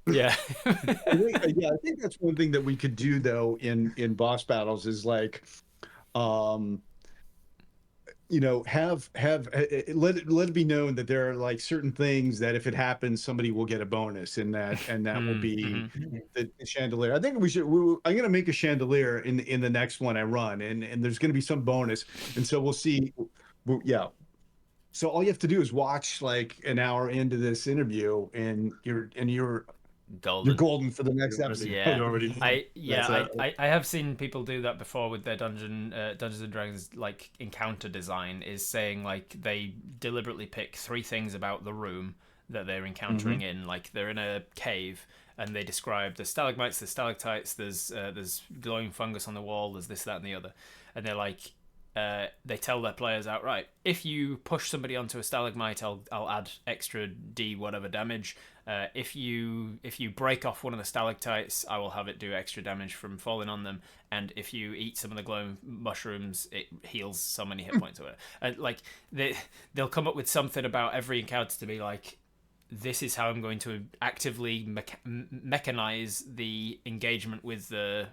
Yeah. I think that's one thing that we could do though in boss battles is like have let it be known that there are like certain things that if it happens somebody will get a bonus and that will be the chandelier. I think I'm gonna make a chandelier in the next one I run and there's gonna be some bonus, and so we'll see. So all you have to do is watch like an hour into this interview and you're golden. You're golden for the next episode. I have seen people do that before with their Dungeons and Dragons like encounter design, is saying like they deliberately pick 3 things about the room that they're encountering in. Like they're in a cave and they describe the stalagmites, the stalactites, there's glowing fungus on the wall, there's this, that, and the other, and they're like. They tell their players outright, if you push somebody onto a stalagmite, I'll add extra D whatever damage. If you break off one of the stalactites, I will have it do extra damage from falling on them. And if you eat some of the glowing mushrooms, it heals so many hit points of it. And like they'll come up with something about every encounter to be like, this is how I'm going to actively mechanize the engagement with the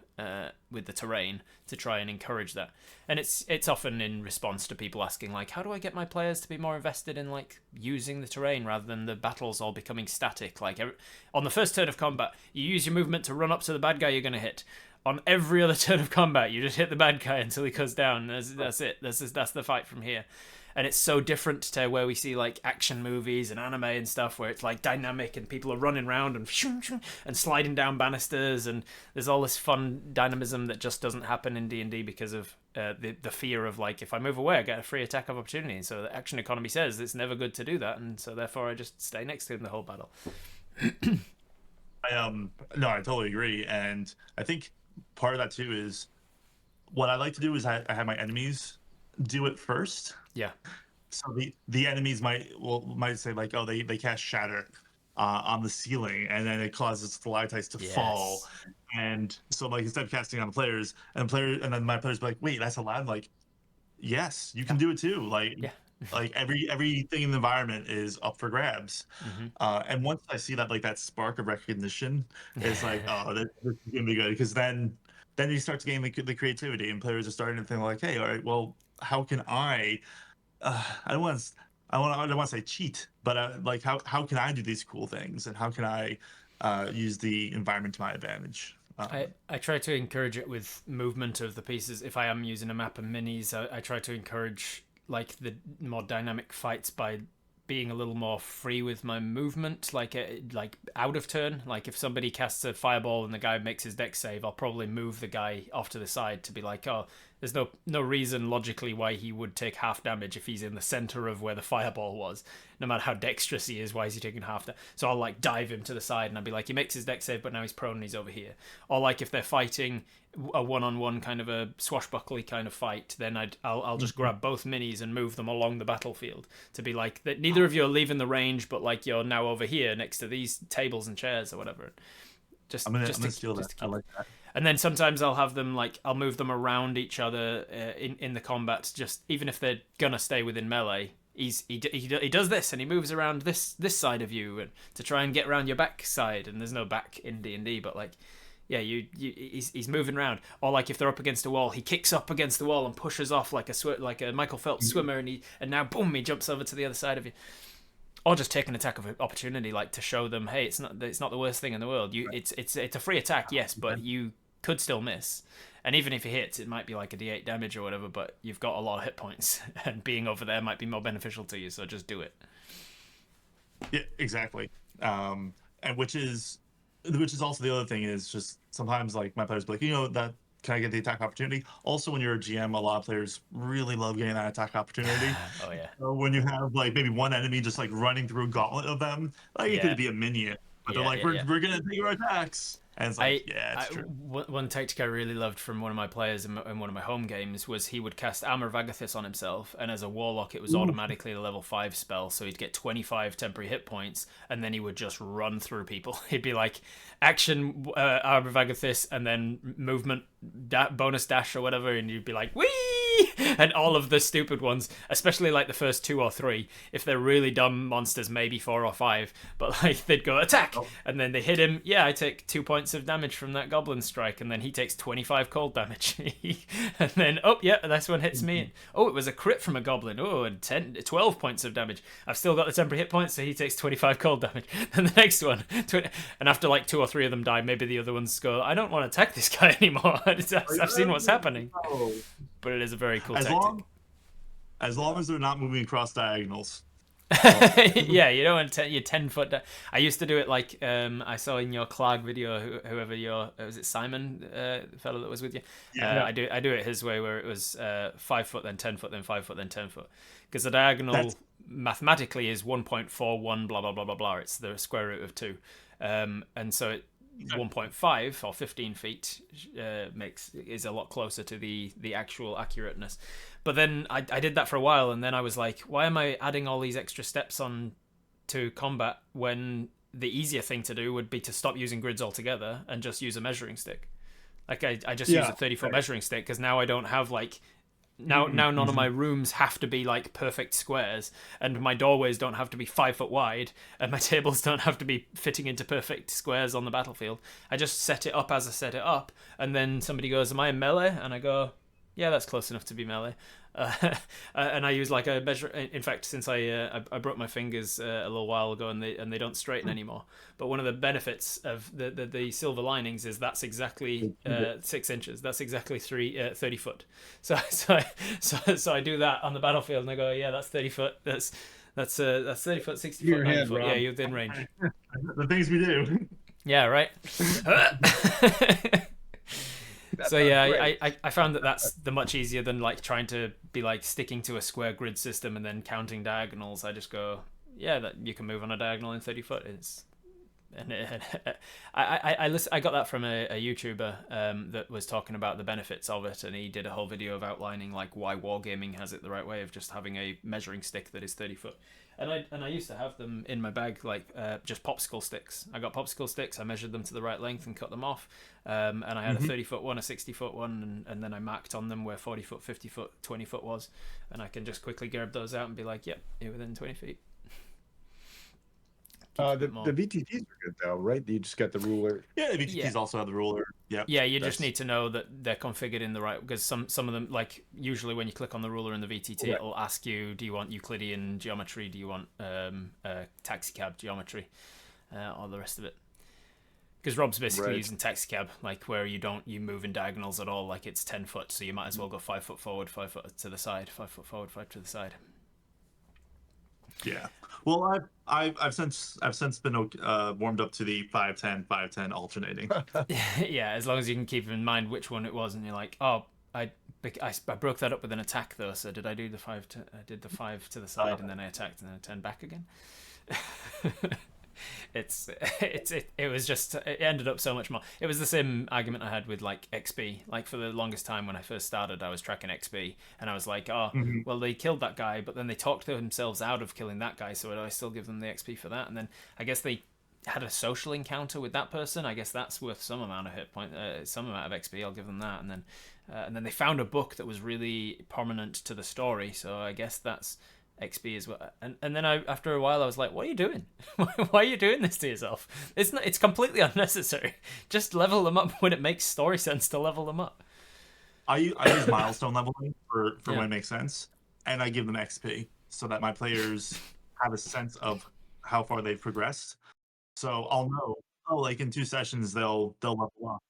terrain to try and encourage that. And it's often in response to people asking like, how do I get my players to be more invested in like using the terrain rather than the battles all becoming static? Like on the first turn of combat, you use your movement to run up to the bad guy you're going to hit. On every other turn of combat, you just hit the bad guy until he goes down. That's it. That's the fight from here. And it's so different to where we see like action movies and anime and stuff where it's like dynamic and people are running around and sliding down banisters, and there's all this fun dynamism that just doesn't happen in D&D because of the fear of like, if I move away I get a free attack of opportunity. So the action economy says it's never good to do that, and so therefore I just stay next to him the whole battle. I totally agree, and I think part of that too is what I like to do is I have my enemies do it first. Yeah. So the enemies might say like, oh, they cast shatter on the ceiling, and then it causes stalactites to fall. And so like instead of casting on players and then my players be like, wait, that's allowed? Like, yes, you can do it too. Like like everything in the environment is up for grabs. And once I see that like that spark of recognition, it's like, oh, this is gonna be good, because then you start to gain the creativity, and players are starting to think like, hey, all right, well, how can I don't want to say cheat, but like how can I do these cool things, and how can I use the environment to my advantage? I try to encourage it with movement of the pieces. If I am using a map and minis, I try to encourage like the more dynamic fights by being a little more free with my movement, like out of turn. Like if somebody casts a fireball and the guy makes his dex save, I'll probably move the guy off to the side to be like, oh, there's no reason logically why he would take half damage if he's in the center of where the fireball was. No matter how dexterous he is, why is he taking half damage? So I'll like dive him to the side and I'll be like, he makes his dex save, but now he's prone and he's over here. Or like if they're fighting a one-on-one kind of a swashbuckly kind of fight, then I'll just grab both minis and move them along the battlefield to be like that. Neither of you are leaving the range, but like you're now over here next to these tables and chairs or whatever. I'm gonna steal that. I like that. And then sometimes I'll have them like I'll move them around each other in the combat. Just even if they're gonna stay within melee, he does this and he moves around this side of you to try and get around your back side. And there's no back in D&D, but like. Yeah, he's moving around, or like if they're up against a wall, he kicks up against the wall and pushes off like a Michael Phelps swimmer, and now boom, he jumps over to the other side of you, or just take an attack of opportunity, like to show them, hey, it's not the worst thing in the world. It's a free attack, yes, but you could still miss, and even if it hits, it might be like a D8 damage or whatever, but you've got a lot of hit points, and being over there might be more beneficial to you, so just do it. Yeah, exactly, and which is also the other thing is just sometimes like my players be like, that can I get the attack opportunity? Also, when you're a GM, a lot of players really love getting that attack opportunity. Oh yeah. So when you have like maybe one enemy just like running through a gauntlet of them, like it could be a minion, but they're like, we're gonna take our attacks. And it's like, it's true. One tactic I really loved from one of my players in one of my home games was he would cast Armor of Agathis on himself, and as a warlock it was automatically a level 5 spell, so he'd get 25 temporary hit points, and then he would just run through people. He'd be like, action Armor of Agathis, and then movement bonus dash or whatever, and you'd be like, whee! And all of the stupid ones, especially like the first 2 or 3, if they're really dumb monsters, maybe 4 or 5, but like they'd go attack, and then they hit him. Yeah, I take 2 points of damage from that goblin strike, and then he takes 25 cold damage. And then this one hits me. Oh, it was a crit from a goblin. Oh, and 12 points of damage. I've still got the temporary hit points, so he takes 25 cold damage. And the next one, and after like 2 or 3 of them die, maybe the other ones go, I don't want to attack this guy anymore. I've seen what's happening. But it is a very cool tactic. As long as they're not moving across diagonals. Yeah, you don't want your 10-foot. I used to do it like I saw in your Clark video. Whoever was it Simon, the fellow that was with you? Yeah. I do it his way, where it was 5 foot, then 10 foot, then 5 foot, then 10 foot. Because the diagonal mathematically is 1.41 blah blah blah blah blah. It's the square root of 2, and so 1.5 or 15 feet is a lot closer to the actual accurateness. But then I did that for a while, and then I was like, why am I adding all these extra steps on to combat when the easier thing to do would be to stop using grids altogether and just use a measuring stick? Like I just use a 30-foot measuring stick, because now I don't have like now none of my rooms have to be like perfect squares, and my doorways don't have to be 5 foot wide, and my tables don't have to be fitting into perfect squares on the battlefield. I just set it up as I set it up, and then somebody goes, am I in melee? And I go, yeah, that's close enough to be melee. And I use like a measure. In fact, since I broke my fingers a little while ago, and they don't straighten anymore. But one of the benefits of the silver linings is that's exactly 6 inches. That's exactly 30 foot. So I do that on the battlefield, and I go, yeah, that's 30 foot. That's 30 foot, 60 foot, 90 foot. Yeah, you're within range. The things we do. Yeah, right. So yeah, I found that's the much easier than like trying to be like sticking to a square grid system and then counting diagonals. I just go, yeah, that you can move on a diagonal in 30 foot. I got that from a YouTuber that was talking about the benefits of it, and he did a whole video of outlining like why wargaming has it the right way of just having a measuring stick that is 30 foot. And I used to have them in my bag, like just popsicle sticks. I got popsicle sticks. I measured them to the right length and cut them off. And I had a 30-foot one, a 60-foot one, and then I marked on them where 40-foot, 50-foot, 20-foot was. And I can just quickly grab those out and be like, yep, you're within 20 feet. The VTTs are good though, right? You just got the ruler. Yeah, the VTTs also have the ruler. Yeah, you just need to know that they're configured in the right, because some of them, like usually when you click on the ruler in the VTT, it'll ask you, do you want Euclidean geometry? Do you want taxicab geometry? All the rest of it. Because Rob's basically using taxicab, like where you move in diagonals at all, like it's 10 foot, so you might as well go 5 foot forward, 5 foot to the side, 5 foot forward, 5 to the side. Yeah. Well, I've since been warmed up to the 5-10, 5-10 alternating. Yeah, as long as you can keep in mind which one it was, and you're like, oh, I broke that up with an attack though. So did I do the 5 to? I did the 5 to the side, and then I attacked, and then I turned back again. It was just, it ended up so much more. It was the same argument I had with like XP. Like for the longest time when I first started, I was tracking XP, and I was like, oh, well, they killed that guy, but then they talked themselves out of killing that guy, so do I still give them the XP for that? And then I guess they had a social encounter with that person. I guess that's worth some amount of hit point, some amount of XP. I'll give them that, and then they found a book that was really prominent to the story, so I guess that's XP as well. And then after a while I was like, what are you doing? Why are you doing this to yourself? It's completely unnecessary. Just level them up when it makes story sense to level them up. I use milestone leveling for when it makes sense, and I give them XP so that my players have a sense of how far they've progressed. So I'll know, oh, like in 2 sessions they'll level up.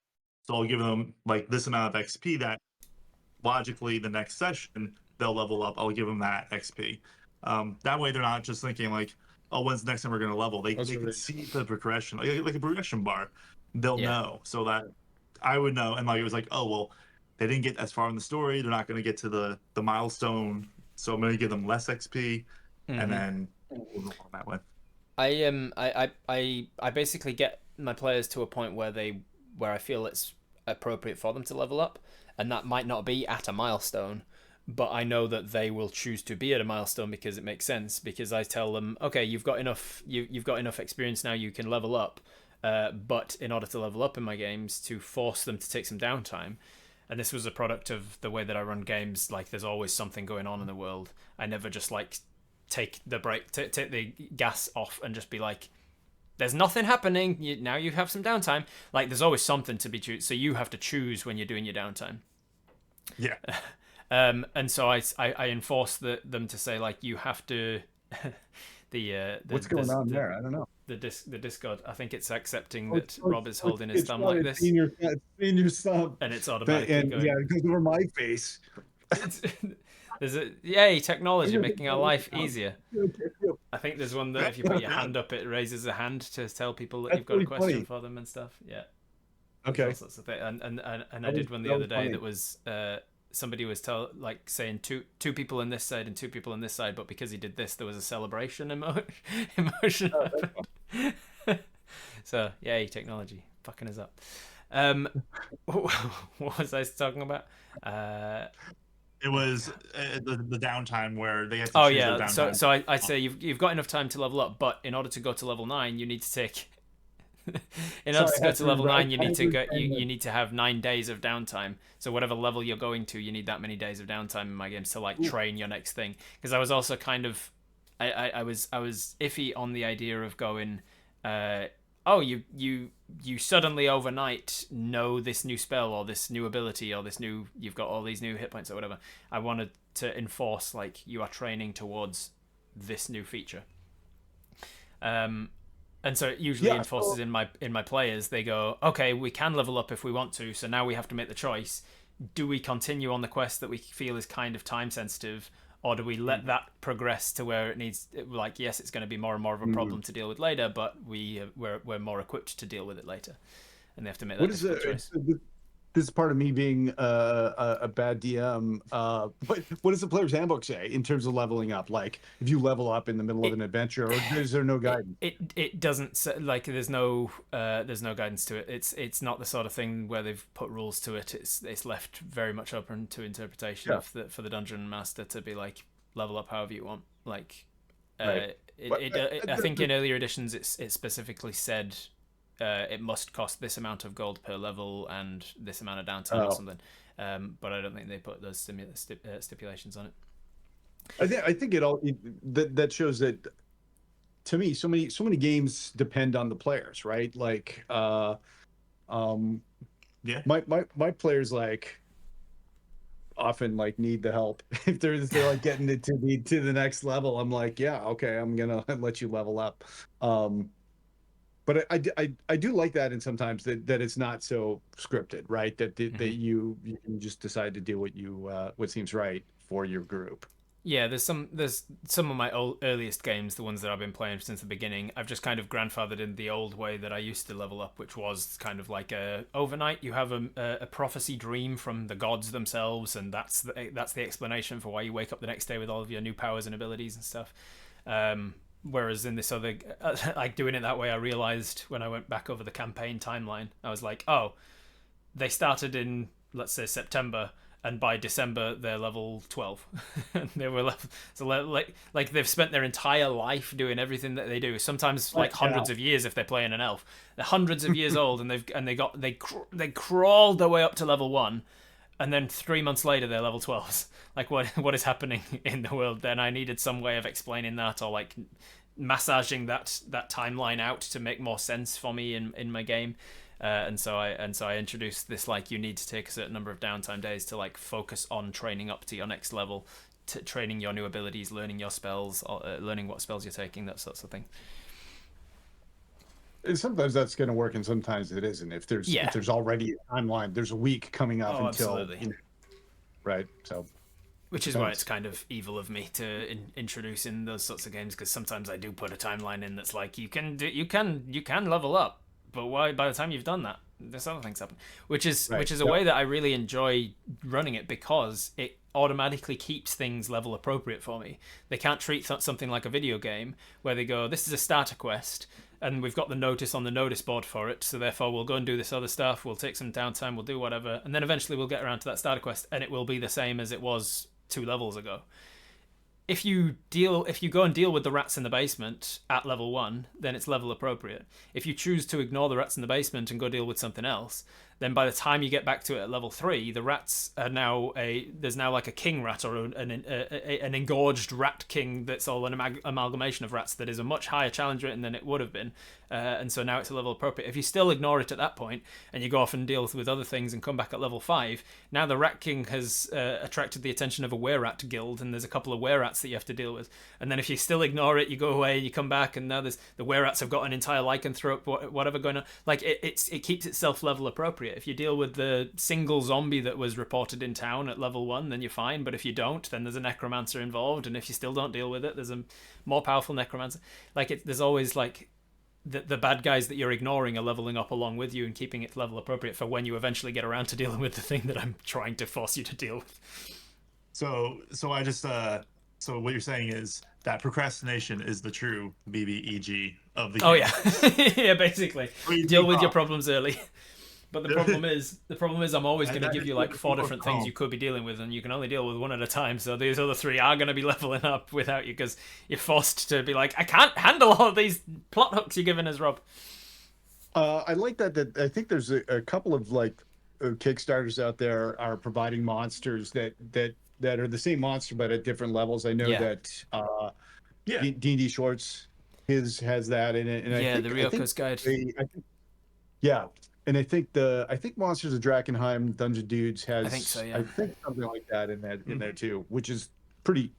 So I'll give them like this amount of XP that logically the next session they'll level up. I'll give them that XP. That way they're not just thinking like, oh, when's the next time we're going to level? They can see the progression, like a progression bar. They'll know, so that I would know. And like it was like, oh well, they didn't get as far in the story. They're not going to get to the milestone, so I'm going to give them less XP, and then we'll go on that way. I basically get my players to a point where I feel it's appropriate for them to level up, and that might not be at a milestone, but I know that they will choose to be at a milestone because it makes sense, because I tell them, okay, you've got enough experience now, you can level up, but in order to level up in my games, to force them to take some downtime. And this was a product of the way that I run games. Like, there's always something going on in the world. I never just like take the gas off and just be like, there's nothing happening, now you have some downtime. Like, there's always something to be choose, so you have to choose when you're doing your downtime. Yeah. And so I enforce them to say, like, you have to what's going on there? I don't know. The Discord, I think it's accepting that Rob is holding his thumb like this. Senior thumb. And it's automatically going. Yeah, it goes over my face. There's yay, technology making our life easier. I think there's one that if you put your hand up, it raises a hand to tell people that you've got a question for them and stuff. Yeah. Okay. All sorts of things. And I did one the other day that was somebody was saying two people on this side and 2 people on this side, but because he did this, there was a celebration emotion. So yay, technology fucking us up. What was I talking about? It was the downtime where they had to choose their downtime. So I say you've got enough time to level up, but in order to go to level 9, you need to take. In order to go to level 9, you need to have 9 days of downtime. So whatever level you're going to, you need that many days of downtime in my games to like train your next thing. Because I was also kind of, I was iffy on the idea of going, oh, you suddenly overnight know this new spell or this new ability or you've got all these new hit points or whatever. I wanted to enforce like you are training towards this new feature. And so it usually enforces in my players. They go, okay, we can level up if we want to, so now we have to make the choice. Do we continue on the quest that we feel is kind of time sensitive, or do we let that progress to where it needs, like, yes, it's going to be more and more of a problem to deal with later, but we're more equipped to deal with it later, and they have to make that difficult choice. This is part of me being a bad DM. What does the player's handbook say in terms of leveling up? Like, if you level up in the middle of an adventure, or is there no guidance? It doesn't say, like, there's no guidance to it. It's not the sort of thing where they've put rules to it. It's left very much open to interpretation for the dungeon master to be like, level up however you want. Like, right. I think in earlier editions it specifically said. It must cost this amount of gold per level and this amount of downtime or something, but I don't think they put those stipulations on it. I think that shows that, to me, so many games depend on the players, right? Like, my players like often like need the help if they're like getting it to the next level. I'm like, yeah, okay, I'm gonna let you level up. But I do like that, and sometimes that it's not so scripted, right? That you can just decide to do what seems right for your group. Yeah, there's some of my earliest games, the ones that I've been playing since the beginning. I've just kind of grandfathered in the old way that I used to level up, which was kind of like overnight you have a prophecy dream from the gods themselves, and that's the explanation for why you wake up the next day with all of your new powers and abilities and stuff. Whereas in this other, like doing it that way, I realized when I went back over the campaign timeline, I was like, oh, they started in, let's say, September, and by December they're level 12. And they were level, so like they've spent their entire life doing everything that they do, sometimes like hundreds of years if they're playing an elf. They're hundreds of years old, and they crawled their way up to level 1, and then 3 months later they're level 12s. Like what is happening in the world? Then I needed some way of explaining that, or like massaging that timeline out to make more sense for me in my game. And so I introduced this, like, you need to take a certain number of downtime days to like focus on training up to your next level, to training your new abilities, learning your spells, or, learning what spells you're taking, that sorts of thing. And sometimes that's going to work, and sometimes it isn't. If there's already a timeline, there's a week coming up until absolutely. Right. So, which is why it's kind of evil of me to introduce in those sorts of games, because sometimes I do put a timeline in that's like, you can level up, but why? By the time you've done that, there's other things happen, which is a way that I really enjoy running it, because it automatically keeps things level appropriate for me. They can't treat something like a video game where they go, this is a starter quest, and we've got the notice on the notice board for it, so therefore we'll go and do this other stuff, we'll take some downtime, we'll do whatever, and then eventually we'll get around to that starter quest, and it will be the same as it was 2 levels ago. If you go and deal with the rats in the basement at level 1, then it's level appropriate. If you choose to ignore the rats in the basement and go deal with something else, then by the time you get back to it at level 3, the rats are there's now like a king rat, or an engorged rat king that's all an amalgamation of rats that is a much higher challenge rating than it would have been, and so now it's a level appropriate. If you still ignore it at that point and you go off and deal with other things and come back at level 5, now the rat king has attracted the attention of a were-rat guild, and there's a couple of were-rats that you have to deal with. And then if you still ignore it, you go away, you come back, and now the were-rats have got an entire lycanthrope, whatever going on. Like it keeps itself level appropriate. If you deal with the single zombie that was reported in town at level 1, then you're fine. But if you don't, then there's a necromancer involved, and if you still don't deal with it, there's a more powerful necromancer. Like there's always like the bad guys that you're ignoring are leveling up along with you and keeping it level appropriate for when you eventually get around to dealing with the thing that I'm trying to force you to deal with. So I just so what you're saying is that procrastination is the true BBEG of the game. Oh yeah. Yeah, basically. Deal with your problems early. But the problem is I'm always going to give you like 4 different things you could be dealing with, and you can only deal with 1 at a time. So these other 3 are going to be leveling up without you, because you're forced to be like, I can't handle all of these plot hooks you're giving us, Rob. I like that I think there's a couple of like Kickstarters out there are providing monsters that are the same monster but at different levels. I know that D&D Shorts has that in it, and the Ryoko's Guide. And I think Monsters of Drakkenheim Dungeon Dudes has, I think so, yeah. I think something like that in there too, which is pretty,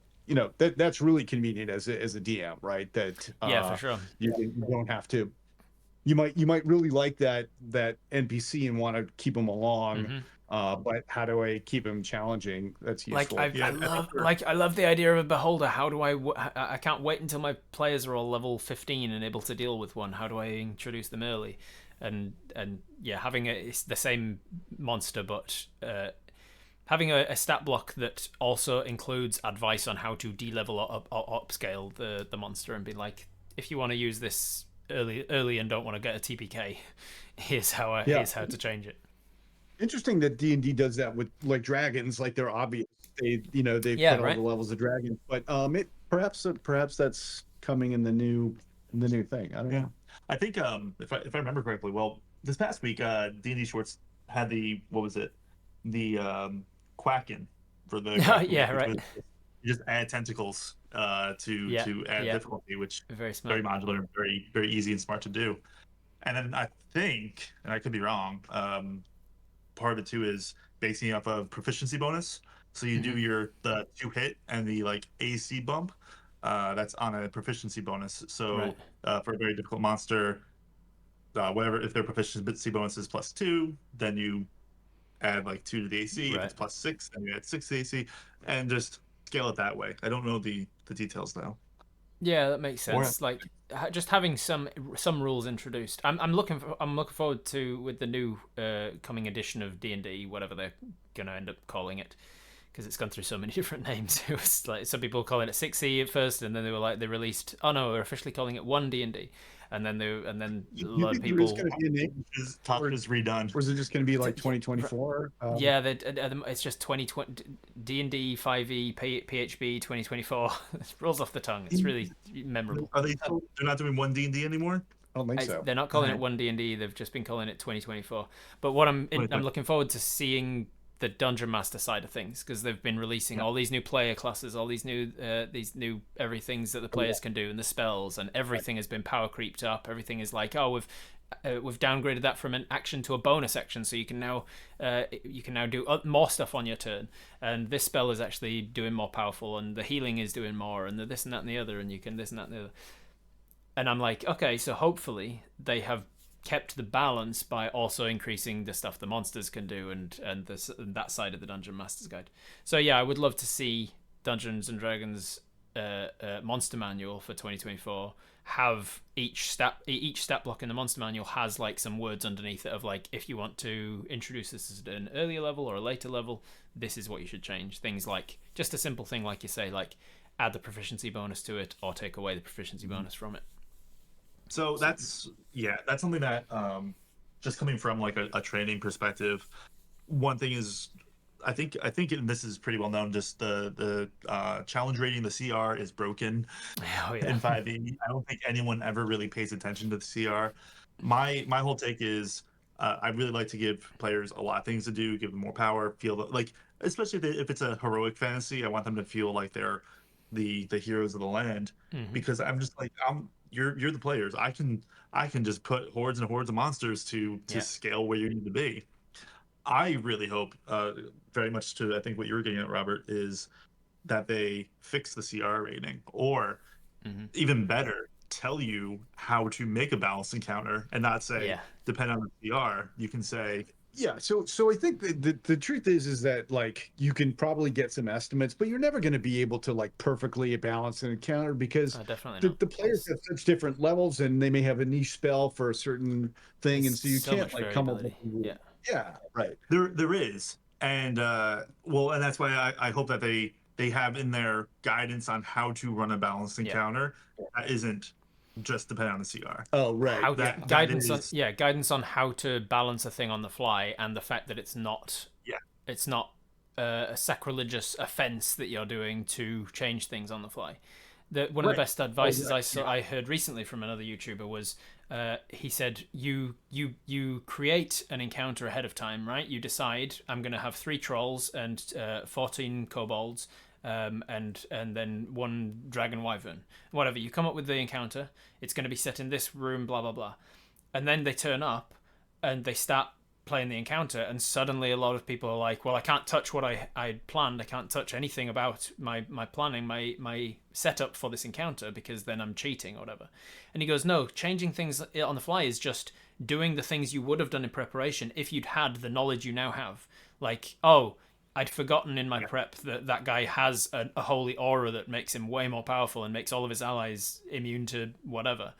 that's really convenient as a DM, right? That for sure. You don't have to. You might really like that NPC and want to keep them along, but how do I keep them challenging? That's useful. I love the idea of a beholder. How do I can't wait until my players are all level 15 and able to deal with one. How do I introduce them early? And having it's the same monster, but having a stat block that also includes advice on how to de-level or upscale the monster, and be like, if you want to use this early and don't want to get a TPK, here's how to change it. Interesting that D&D does that with like dragons, like they're obvious. They've put all the levels of dragons, but perhaps that's coming in the new thing. I don't know. I think if I remember correctly, well, this past week D&D Shorts had the Quacken for the right. You just add tentacles to add difficulty, which very smart, very modular, very very easy and smart to do. And then I think, and I could be wrong, part of it too is basing it off of proficiency bonus. So you do the 2 hit and the like AC bump. That's on a proficiency bonus. So for a very difficult monster, whatever, if their proficiency bonus is +2, then you add like 2 to the AC. If it's +6, then you add 6 to the AC, and just scale it that way. I don't know the details though. Yeah, that makes sense. Like just having some rules introduced. I'm looking forward to with the new coming edition of D&D, whatever they're gonna end up calling it, because it's gone through so many different names. It was like some people calling it 6e at first, and then they released, oh no, we're officially calling it 1D&D, and then a lot of people. Top is redone. Or is it just going to be like 2024? Yeah, it's just 2020 D&D 5e PHB 2024. It rolls off the tongue. It's really memorable. Are they're not doing 1D&D anymore? I don't think so. They're not calling it 1D&D. They've just been calling it 2024. But what I'm looking forward to seeing the Dungeon Master side of things, because they've been releasing all these new player classes, all these new everything's that the players can do, and the spells, and everything has been power creeped up. Everything is like, oh, we've downgraded that from an action to a bonus action, so you can now do more stuff on your turn, and this spell is actually doing more powerful, and the healing is doing more, and the this and that and the other, and you can this and that and the other. And I'm like, okay, so hopefully they have kept the balance by also increasing the stuff the monsters can do, and that side of the Dungeon Master's Guide. So yeah, I would love to see Dungeons and Dragons monster manual for 2024 have each stat block in the monster manual has like some words underneath it of like, if you want to introduce this at an earlier level or a later level, this is what you should change. Things like just a simple thing like you say, like add the proficiency bonus to it or take away the proficiency bonus from it. So that's something that just coming from like a training perspective, one thing is I think this is pretty well known, just the challenge rating, the CR is broken in 5e. I don't think anyone ever really pays attention to the CR. My whole take is I really like to give players a lot of things to do, give them more power, feel like, especially if it's a heroic fantasy, I want them to feel like they're the heroes of the land, because I'm just like, you're the players. I can just put hordes and hordes of monsters to scale where you need to be. I really hope, very much to I think what you were getting at, Robert, is that they fix the CR rating, or even better, tell you how to make a balanced encounter and not say depend on the CR. You can say so I think the truth is that like you can probably get some estimates, but you're never going to be able to like perfectly balance an encounter, because the players have such different levels, and they may have a niche spell for a certain thing, and so you can't like come up with right. There is, and and that's why I hope that they have in their guidance on how to run a balanced encounter that isn't just depend on the CR. Oh, right. Guidance on how to balance a thing on the fly, and the fact that it's not a sacrilegious offense that you're doing to change things on the fly. One of the best advices I heard recently from another YouTuber was he said you create an encounter ahead of time, right? You decide, I'm going to have 3 trolls and 14 kobolds, and then 1 dragon wyvern, whatever. You come up with the encounter, it's going to be set in this room, blah blah blah, and then they turn up and they start playing the encounter, and suddenly a lot of people are like, well, I can't touch what I planned, I can't touch anything about my planning, my setup for this encounter, because then I'm cheating or whatever. And he goes, no, changing things on the fly is just doing the things you would have done in preparation if you'd had the knowledge you now have. Like, oh, I'd forgotten in my prep that guy has a holy aura that makes him way more powerful and makes all of his allies immune to whatever.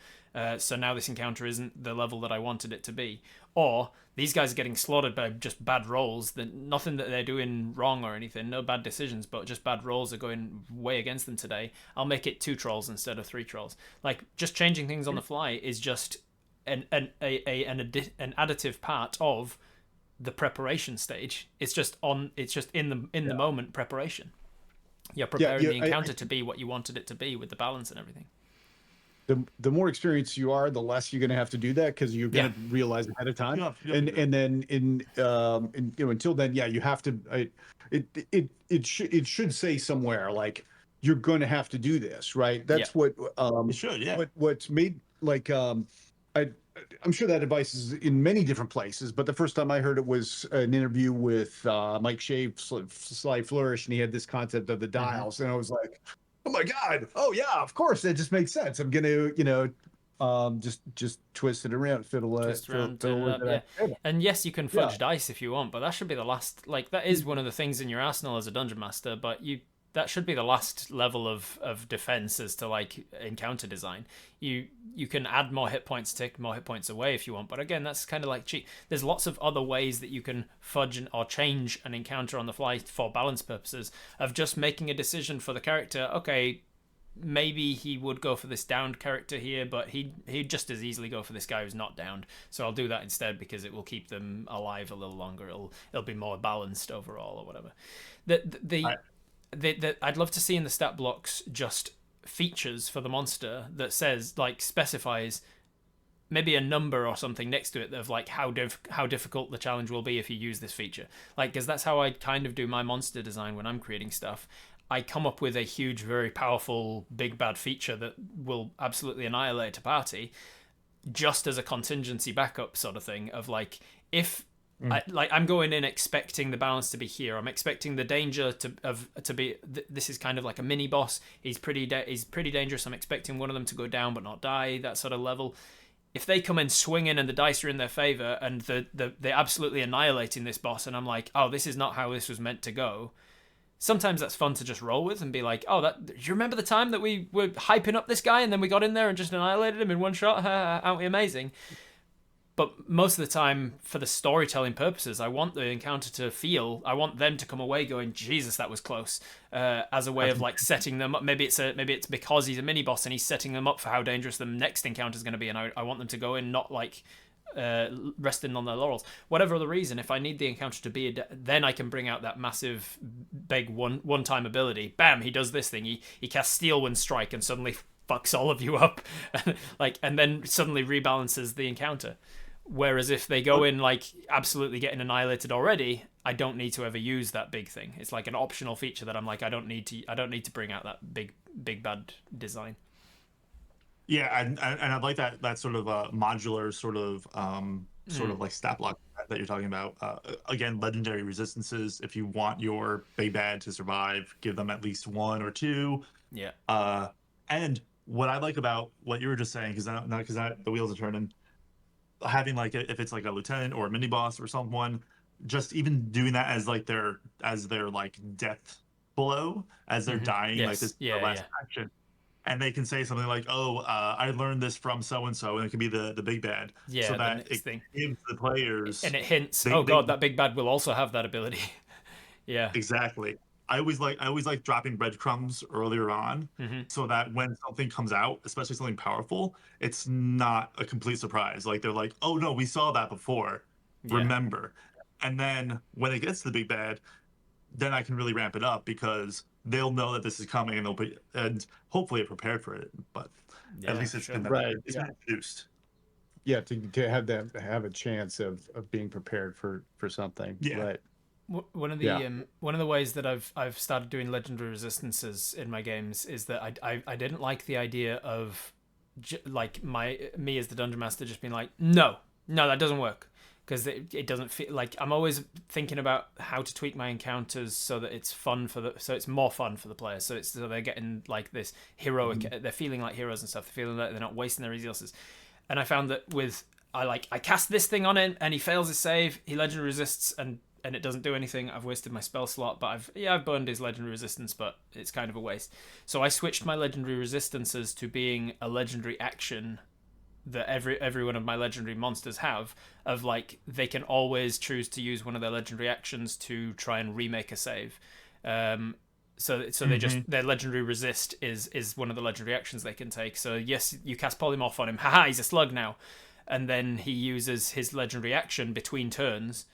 So now this encounter isn't the level that I wanted it to be. Or these guys are getting slaughtered by just bad rolls. Nothing that they're doing wrong or anything. No bad decisions, but just bad rolls are going way against them today. I'll make it 2 trolls instead of 3 trolls. Like, just changing things on the fly is just an additive part of the preparation stage. It's just in the moment preparation. You're preparing the encounter to be what you wanted it to be, with the balance and everything. The more experienced you are, the less you're going to have to do that, because you're going to realize ahead of time. And then until then, you have to. It should say somewhere like you're going to have to do this, right? That's what it should. What's made like I'm sure that advice is in many different places, but the first time I heard it was an interview with Mike Shave, Sly Flourish, and he had this concept of the dials, and I was like, oh my God, oh yeah, of course, that just makes sense. I'm gonna, just twist it around, fiddle it. And yes, you can fudge dice if you want, but that should be the last. Like, that is one of the things in your arsenal as a dungeon master, but that should be the last level of defense as to like encounter design. You can add more hit points, take more hit points away if you want, but again, that's kind of like cheat. There's lots of other ways that you can fudge or change an encounter on the fly for balance purposes, of just making a decision for the character. Okay, maybe he would go for this downed character here, but he'd just as easily go for this guy who's not downed. So I'll do that instead because it will keep them alive a little longer. It'll be more balanced overall or whatever. I'd love to see in the stat blocks just features for the monster that says, like, specifies maybe a number or something next to it of like how difficult the challenge will be if you use this feature. Like, because that's how I kind of do my monster design when I'm creating stuff. I come up with a huge, very powerful, big bad feature that will absolutely annihilate a party, just as a contingency backup sort of thing. Of like, if I'm going in expecting the balance to be here. I'm expecting the danger to be. This is kind of like a mini boss. He's pretty dangerous. I'm expecting one of them to go down but not die. That sort of level. If they come in swinging and the dice are in their favor and they're absolutely annihilating this boss, and I'm like, oh, this is not how this was meant to go. Sometimes that's fun to just roll with and be like, oh, do you remember the time that we were hyping up this guy and then we got in there and just annihilated him in one shot? Aren't we amazing? But most of the time, for the storytelling purposes, I want the encounter to feel, I want them to come away going, Jesus, that was close, as a way of like setting them up. Maybe it's because he's a mini boss and he's setting them up for how dangerous the next encounter is going to be, and I want them to go in not like resting on their laurels. Whatever the reason, if I need the encounter to be then I can bring out that massive big one-time ability. Bam, he does this thing. He casts Steel Wind Strike and suddenly fucks all of you up, and then suddenly rebalances the encounter. Whereas if they go in like absolutely getting annihilated already, I don't need to ever use that big thing. It's like an optional feature that I'm like, I don't need to bring out that big bad design. Yeah, and I like that sort of modular sort of like stat block that you're talking about. Again, legendary resistances. If you want your big bad to survive, give them at least one or two. Yeah. And what I like about what you were just saying, because the wheels are turning, having like if it's like a lieutenant or a mini boss or someone, just even doing that as their like death blow, as they're dying, yes. like this last action. And they can say something like, "Oh, I learned this from so and so," and it can be the big bad. Yeah, so that it gives the players, and it hints, God, that big bad will also have that ability. Yeah, exactly. I always like dropping breadcrumbs earlier on, so that when something comes out, especially something powerful, it's not a complete surprise. Like they're like, "Oh no, we saw that before. Remember." And then when it gets to the big bad, then I can really ramp it up because they'll know that this is coming and hopefully prepared for it. But at least it's been introduced. Yeah, to have a chance of being prepared for something. Yeah. Right. One of the ways that I've started doing legendary resistances in my games is that I didn't like the idea of like me as the dungeon master just being like, no, that doesn't work. Because it doesn't feel like I'm always thinking about how to tweak my encounters so that it's more fun for the players. So they're getting like this heroic, they're feeling like heroes and stuff. They're feeling like they're not wasting their resources. And I found that I cast this thing on him and he fails his save. He legendary resists and it doesn't do anything. I've wasted my spell slot, but I've burned his legendary resistance, but it's kind of a waste. So I switched my legendary resistances to being a legendary action that every one of my legendary monsters have, of like they can always choose to use one of their legendary actions to try and remake a save. So they just, their legendary resist is one of the legendary actions they can take. So yes, you cast polymorph on him. Haha, he's a slug now. And then he uses his legendary action between turns,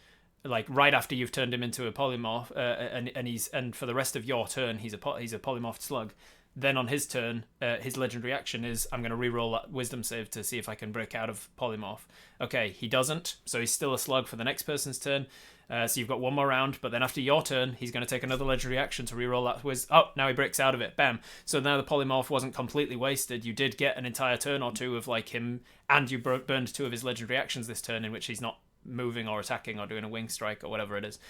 like right after you've turned him into a polymorph, and for the rest of your turn he's a polymorphed slug. Then on his turn, his legendary action is, I'm going to reroll that wisdom save to see if I can break out of polymorph. Okay, he doesn't, so he's still a slug for the next person's turn. So you've got one more round, but then after your turn, he's going to take another legendary action to reroll that wisdom. Oh, now he breaks out of it. Bam. So now the polymorph wasn't completely wasted. You did get an entire turn or two of like him, and you burned two of his legendary actions this turn in which he's not moving or attacking or doing a wing strike or whatever it is.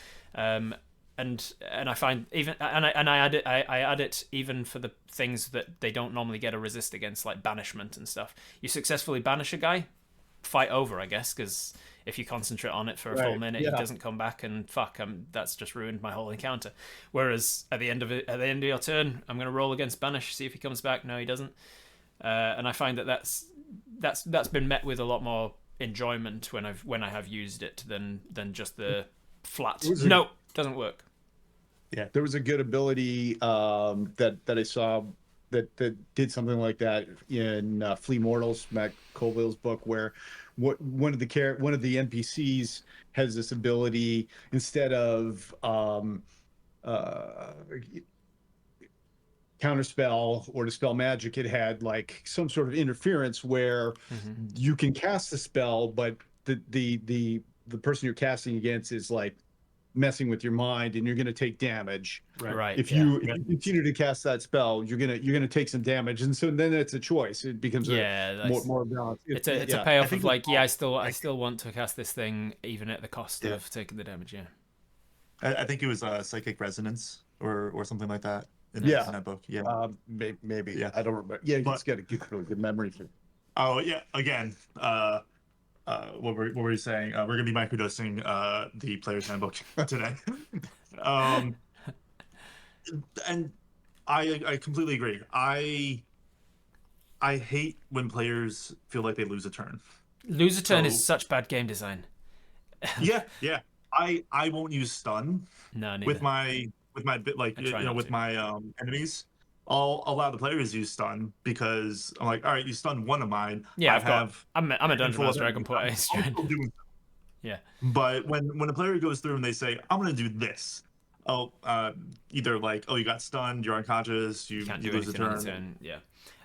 And I find even I add it even for the things that they don't normally get a resist against, like banishment and stuff. You successfully banish a guy, fight over, I guess, because if you concentrate on it for a Right, full minute, he yeah. doesn't come back, and fuck, that's just ruined my whole encounter. Whereas at the end of your turn, I'm going to roll against Banish, see if he comes back. No, he doesn't. And I find that's been met with a lot more enjoyment when I have used it than just the flat. No, doesn't work. Yeah, there was a good ability that I saw that did something like that in Flea Mortals, Matt Colville's book, where one of the NPCs has this ability, instead of counterspell or dispel magic, it had like some sort of interference where you can cast the spell, but the person you're casting against is like messing with your mind, and you're going to take damage. Right. If you continue to cast that spell, you're gonna take some damage, and so then it's a choice. It becomes more balanced. It's a payoff of like, I still want to cast this thing even at the cost of taking the damage. Yeah. I think it was psychic resonance or something like that. In that book. Yeah. Maybe. Yeah. I don't remember. Yeah, it's got a really good memory for. Oh yeah. Again, what were you saying? We're gonna be microdosing the player's handbook today. And I completely agree. I hate when players feel like they lose a turn. Lose a turn is such bad game design. Yeah. I won't use stun. No, neither. with my with my enemies. I'll allow the players to use stun, because I'm like, all right, you stun one of mine. Yeah, I'm a Dungeon Master. I can put Ice. Yeah. But when a player goes through and they say, I'm going to do this, either like, you got stunned, you're unconscious, you can't do lose a anything on your turn. Yeah.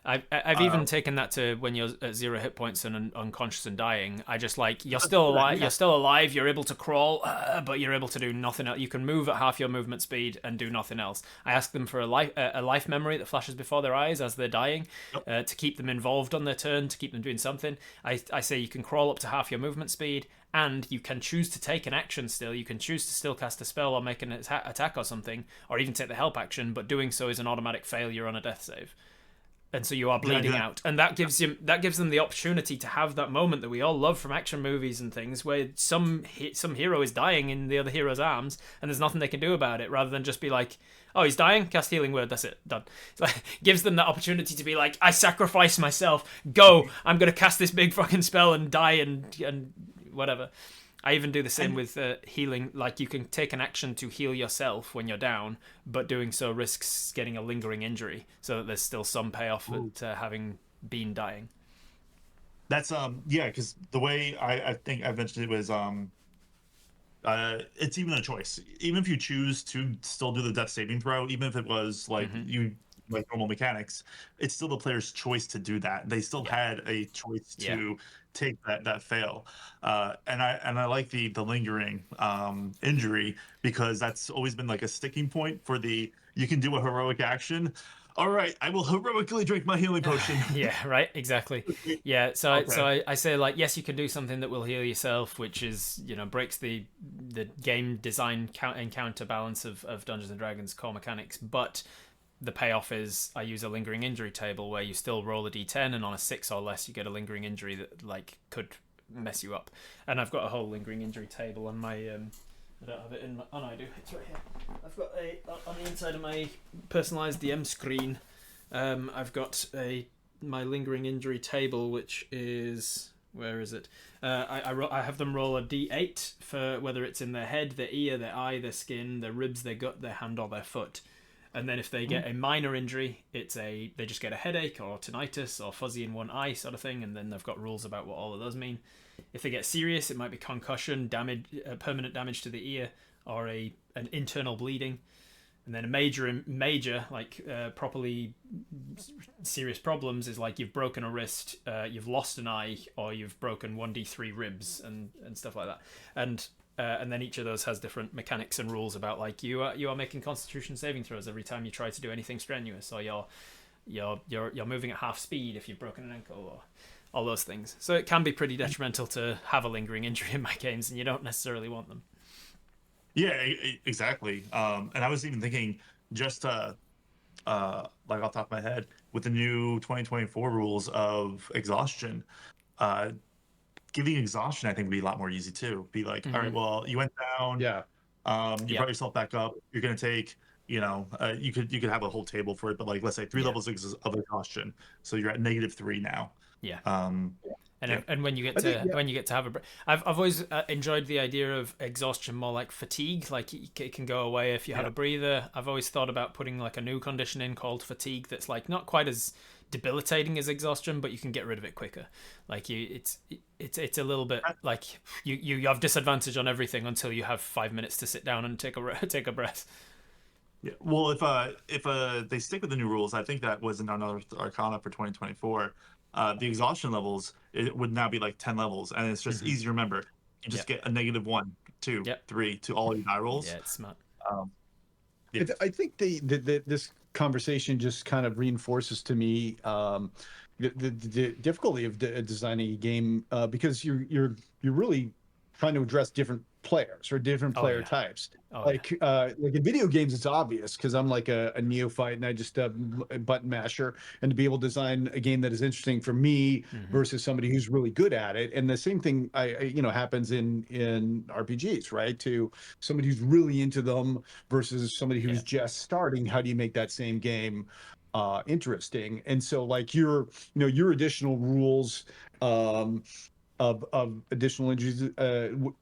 I've even taken that to when you're at 0 hit points and unconscious and dying. I just like, you're still alive. You're still alive. You're able to crawl, but you're able to do nothing else. You can move at half your movement speed and do nothing else. I ask them for a life memory that flashes before their eyes as they're dying, to keep them involved on their turn, to keep them doing something. I say you can crawl up to half your movement speed, and you can choose to take an action still. You can choose to still cast a spell or make an attack or something, or even take the help action, but doing so is an automatic failure on a death save. And so you are bleeding out, and that gives them the opportunity to have that moment that we all love from action movies and things, where some hero is dying in the other hero's arms, and there's nothing they can do about it, rather than just be like, oh, he's dying, cast healing word, that's it, done. It's like, gives them that opportunity to be like, I sacrifice myself, go, I'm gonna cast this big fucking spell and die and whatever. I even do the same with healing. Like, you can take an action to heal yourself when you're down, but doing so risks getting a lingering injury, so that there's still some payoff to having been dying. That's because the way I think I mentioned it was it's even a choice. Even if you choose to still do the death saving throw, even if it was like like normal mechanics, it's still the player's choice to do that. They still had a choice to take that fail, and I like the lingering injury, because that's always been like a sticking point for you can do a heroic action. All right, I will heroically drink my healing potion. Yeah, right, exactly. Yeah, so I say, like, yes, you can do something that will heal yourself, which is, breaks the game design and counterbalance of Dungeons and Dragons core mechanics, but the payoff is I use a lingering injury table where you still roll a d10, and on a 6 or less you get a lingering injury that like could mess you up. And I've got a whole lingering injury table on my I don't have it in my... Oh no, I do. It's right here. I've got on the inside of my personalised DM screen, I've got my lingering injury table, which is... Where is it? I have them roll a d8 for whether it's in their head, their ear, their eye, their skin, their ribs, their gut, their hand, or their foot. And then if they get a minor injury, they just get a headache or tinnitus or fuzzy in one eye sort of thing, and then they've got rules about what all of those mean. If they get serious, it might be concussion, damage, permanent damage to the ear, or an internal bleeding. And then a major like properly serious problems is like you've broken a wrist, you've lost an eye, or you've broken 1d3 ribs and stuff like that. And then each of those has different mechanics and rules about like you are making Constitution saving throws every time you try to do anything strenuous, or you're moving at half speed if you've broken an ankle, or all those things. So it can be pretty detrimental to have a lingering injury in my games, and you don't necessarily want them. Yeah, exactly. And I was even thinking, just like off the top of my head, with the new 2024 rules of exhaustion, giving exhaustion, I think, would be a lot more easy too. Be like, all right, well, you went down. Yeah. You brought yourself back up. You're gonna take, you could have a whole table for it, but like let's say 3 levels of exhaustion, so you're at -3 now. Yeah. Um, And when you get to have a break, I've always enjoyed the idea of exhaustion more like fatigue. Like it can go away if you have a breather. I've always thought about putting like a new condition in called fatigue that's like not quite as debilitating as exhaustion, but you can get rid of it quicker. Like it's a little bit like you have disadvantage on everything until you have 5 minutes to sit down and take a breath. Yeah. Well, if they stick with the new rules, I think that was in another Arcana for 2024. The exhaustion levels, it would now be like 10 levels, and it's just easy to remember. You just get a -1, 2, 3 to all your die rolls. Yeah, it's smart. I think this conversation just kind of reinforces to me the difficulty of designing a game because you're really trying to address different players or different player types. Like in video games, it's obvious because I'm like a neophyte and I just a button masher, and to be able to design a game that is interesting for me versus somebody who's really good at it. And the same thing happens in RPGs, right? To somebody who's really into them versus somebody who's just starting. How do you make that same game interesting? And so like your additional rules of additional injuries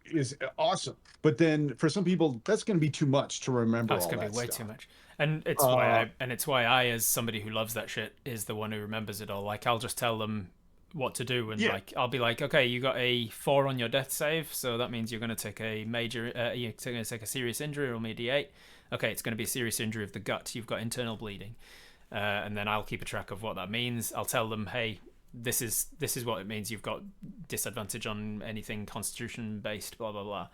is awesome, but then for some people that's going to be too much to remember. That's going to be way too much, and it's why I, as somebody who loves that shit, is the one who remembers it all. Like I'll just tell them what to do, and like I'll be like, okay, you got a 4 on your death save, so that means you're going to take a major, you're going to take a serious injury, roll me a d8. Okay, it's going to be a serious injury of the gut. You've got internal bleeding, and then I'll keep a track of what that means. I'll tell them, hey, this is what it means. You've got disadvantage on anything constitution based, blah blah blah,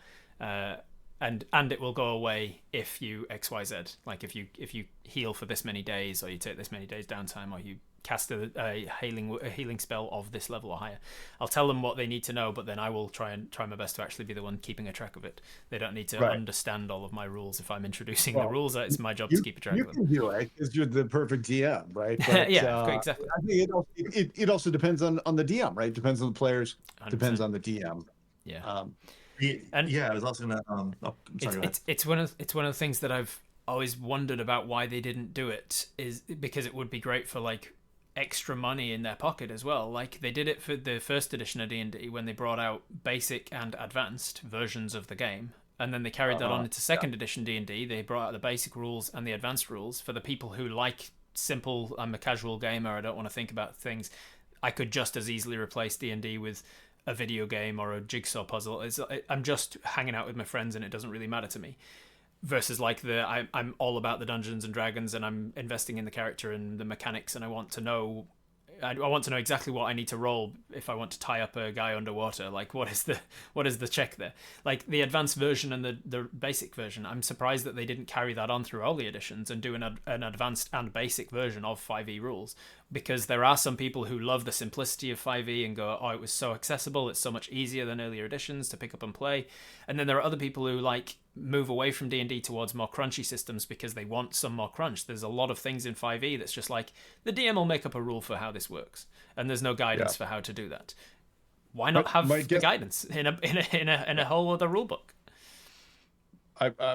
and it will go away if you XYZ. Like if you heal for this many days, or you take this many days downtime, or you cast a healing spell of this level or higher. I'll tell them what they need to know, but then I will try my best to actually be the one keeping a track of it. They don't need to understand all of my rules if I'm introducing the rules. It's my job to keep a track of them. You can do it because you're the perfect DM, right? But, exactly. I think it also depends on the DM, right? Depends on the players. 100%. Depends on the DM. Yeah. I was also gonna. It's one of the things that I've always wondered about why they didn't do it, is because it would be great for like extra money in their pocket as well. Like they did it for the first edition of D&D when they brought out basic and advanced versions of the game, and then they carried that on into second edition D&D. They brought out the basic rules and the advanced rules for the people who like simple. I'm a casual gamer, I don't want to think about things. I could just as easily replace D&D with a video game or a jigsaw puzzle. I'm just hanging out with my friends and it doesn't really matter to me. Versus like I'm all about the Dungeons and Dragons, and I'm investing in the character and the mechanics, and I want to know exactly what I need to roll if I want to tie up a guy underwater. Like what is the check there? Like the advanced version and the basic version, I'm surprised that they didn't carry that on through all the editions and do an advanced and basic version of 5e rules, because there are some people who love the simplicity of 5e and go, oh, it was so accessible, it's so much easier than earlier editions to pick up and play. And then there are other people who like move away from D&D towards more crunchy systems because they want some more crunch. There's a lot of things in 5e that's just like the DM will make up a rule for how this works, and there's no guidance for how to do that. Why not have the guidance in a whole other rule book?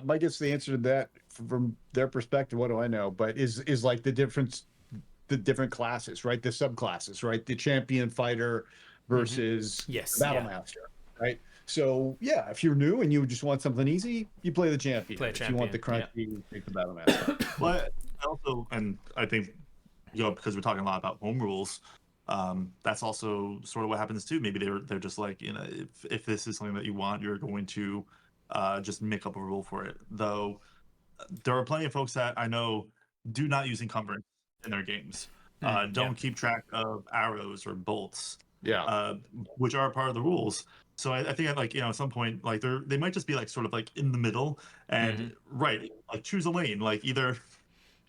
My guess the answer to that from their perspective, what do I know? But is like the different classes, right? The subclasses, right? The champion fighter versus battle master, right? So yeah, if you're new and you just want something easy, you play the champion. If you want the crunchy, you take the battle master. But also, and I think because we're talking a lot about home rules, that's also sort of what happens too. Maybe they're just like, if this is something that you want, you're going to just make up a rule for it. Though there are plenty of folks that I know do not use encumbrance in their games. Don't keep track of arrows or bolts, which are part of the rules. So I think like at some point like they might just be like sort of like in the middle and like choose a lane, like either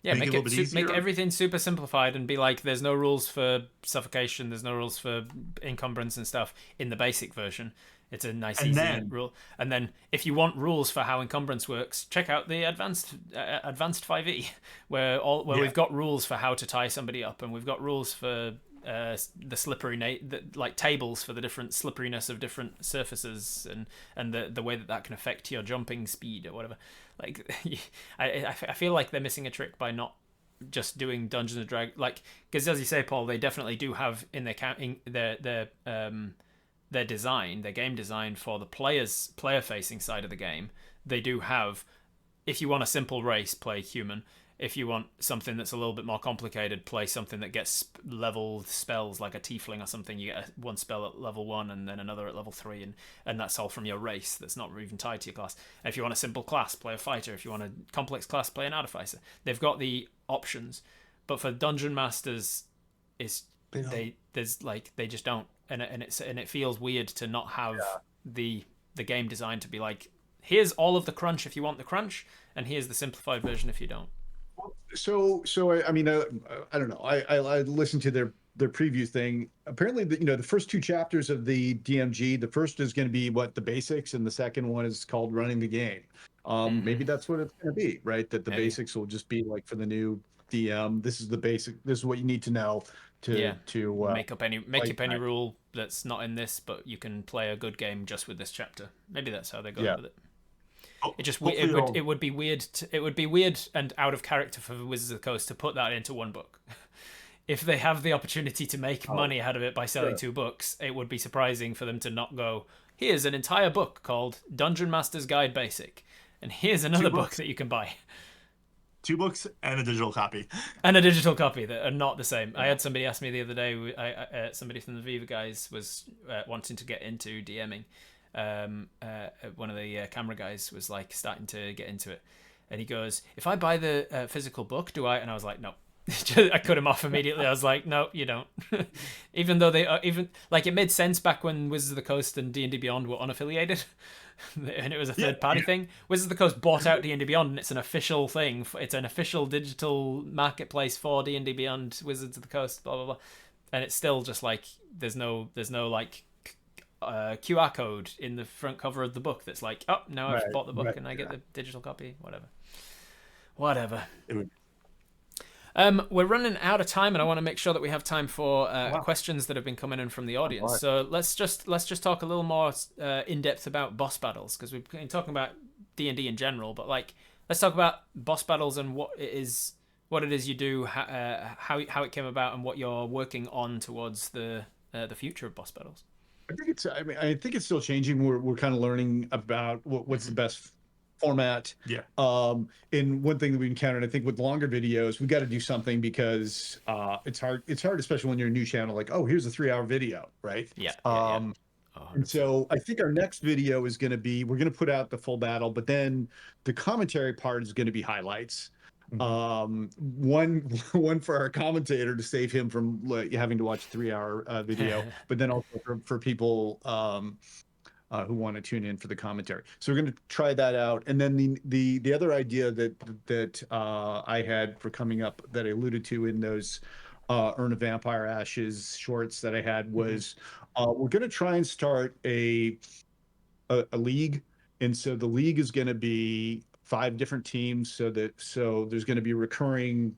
make everything super simplified and be like there's no rules for suffocation, there's no rules for encumbrance and stuff in the basic version. It's a nice easy rule. And then if you want rules for how encumbrance works, check out the advanced 5e where we've got rules for how to tie somebody up, and we've got rules for the slippery like tables for the different slipperiness of different surfaces, and the way that can affect your jumping speed or whatever. Like, I feel like they're missing a trick by not just doing Dungeons and Dragons, like, because as you say, Paul, they definitely do have in their design, their game design for the player facing side of the game. They do have, if you want a simple race, play human. If you want something that's a little bit more complicated, play something that gets level spells like a tiefling or something. You get one spell at level 1 and then another at level 3, and that's all from your race. That's not even tied to your class. And if you want a simple class, play a fighter. If you want a complex class, play an artificer. They've got the options, but for dungeon masters, they just don't, and it feels weird to not have the game designed to be like, here's all of the crunch if you want the crunch, and here's the simplified version if you don't. So I mean, I don't know. I listened to their preview thing. Apparently, the first 2 chapters of the DMG, the first is going to be the basics, and the second one is called running the game. Maybe that's what it's going to be, right? That the basics will just be like for the new DM. This is the basic. This is what you need to know to make up any rule that's not in this, but you can play a good game just with this chapter. Maybe that's how they go with it. It would be weird. It would be weird and out of character for Wizards of the Coast to put that into one book. If they have the opportunity to make money out of it by selling 2 books, it would be surprising for them to not go, here's an entire book called Dungeon Master's Guide Basic, and here's another book that you can buy. 2 books and a digital copy. And a digital copy that are not the same. I had somebody ask me the other day, somebody from the Viva guys was wanting to get into DMing. One of the camera guys was like starting to get into it, and he goes, if I buy the physical book, do I? And I was like, no. I cut him off immediately. I was like, no, you don't. Even though they even like, it made sense back when Wizards of the Coast and D&D Beyond were unaffiliated and it was a third party thing. Wizards of the Coast bought out D&D Beyond, and it's an official thing. It's an official digital marketplace for D&D Beyond, Wizards of the Coast, blah blah blah. And it's still just like there's no like QR code in the front cover of the book that's like, oh, now I've bought the book and I get the digital copy, whatever. We're running out of time, and I want to make sure that we have time for questions that have been coming in from the audience. Right. So let's just talk a little more in depth about boss battles, because we've been talking about D&D in general, but like let's talk about boss battles and what it is you do, how it came about, and what you're working on towards the future of boss battles. I think it's still changing. We're kind of learning about what's the best format. Yeah. And one thing that we encountered, I think, with longer videos, we got to do something because it's hard, especially when you're a new channel, like, oh, here's a 3-hour video, right? Yeah. And so I think our next video is going to be, we're going to put out the full battle, but then the commentary part is going to be highlights. One for our commentator to save him from having to watch a 3-hour video, but then also for people who want to tune in for the commentary. So we're going to try that out. And then the other idea that I had for coming up that I alluded to in those Earn a Vampire Ashes shorts that I had was we're going to try and start a league. And so the league is going to be 5 different teams, so there's going to be recurring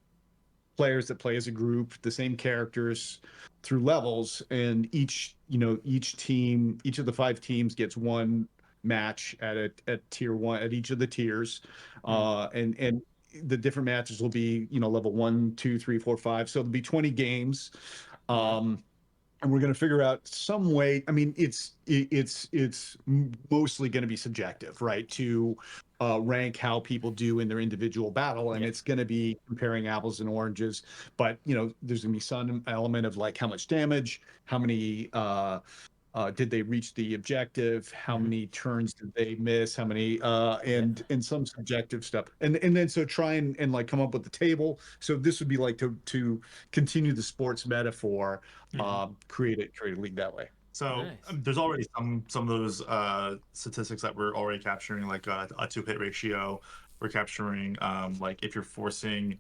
players that play as a group, the same characters through levels, and each of the 5 teams gets one match at tier 1 at each of the tiers, and the different matches will be level 1, 2, 3, 4, 5. So there'll be 20 games. And we're going to figure out some way. I mean, it's mostly going to be subjective, right? To rank how people do in their individual battle, and it's going to be comparing apples and oranges. But there's going to be some element of like how much damage, how many did they reach the objective, how many turns did they miss, how many and some subjective stuff, and then so try and like come up with the table. So this would be like to continue the sports metaphor, create a league that way. So there's already some of those statistics that we're already capturing, like a 2-hit ratio. We're capturing like if you're forcing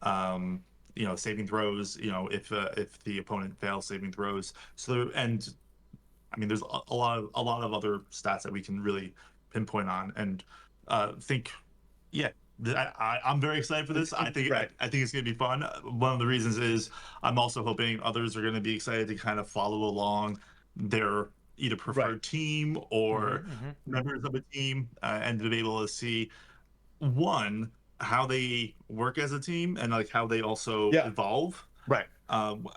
saving throws, if the opponent fails saving throws. So I mean, there's a lot of other stats that we can really pinpoint on and think, I'm very excited for this. Right. I think it's going to be fun. One of the reasons is I'm also hoping others are going to be excited to kind of follow along their either preferred team or members of a team, and to be able to see one, how they work as a team, and like how they also evolve Right.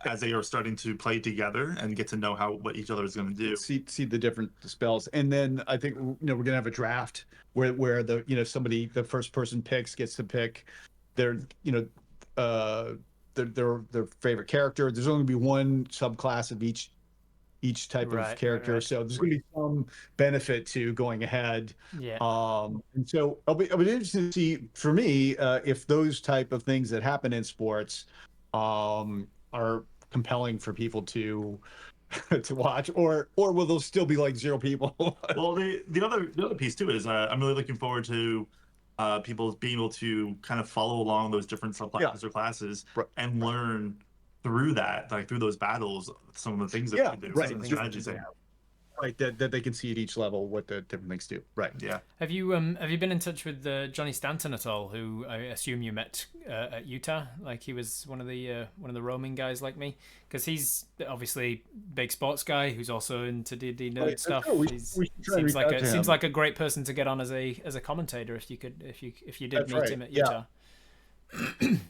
as they are starting to play together and get to know what each other is going to do. See the different spells, and then I think we're gonna have a draft where the the first person gets to pick their their favorite character. There's only gonna be one subclass of each type of character, so there's gonna be some benefit to going ahead. And so I'll be interested to see, for me, if those type of things that happen in sports are compelling for people to watch, or will there still be like zero people? Well, the other piece too is I'm really looking forward to people being able to kind of follow along those different subclasses or classes and learn through that, like through those battles, some of the things that they do, some of the strategies they have. Right, that they can see at each level what the different things do. Right. Yeah. Have you been in touch with Johnny Stanton at all? Who I assume you met at Utah? Like he was one of the roaming guys like me, because he's obviously big sports guy who's also into D&D nerd stuff. Seems like a great person to get on as a commentator if you did meet him at Utah.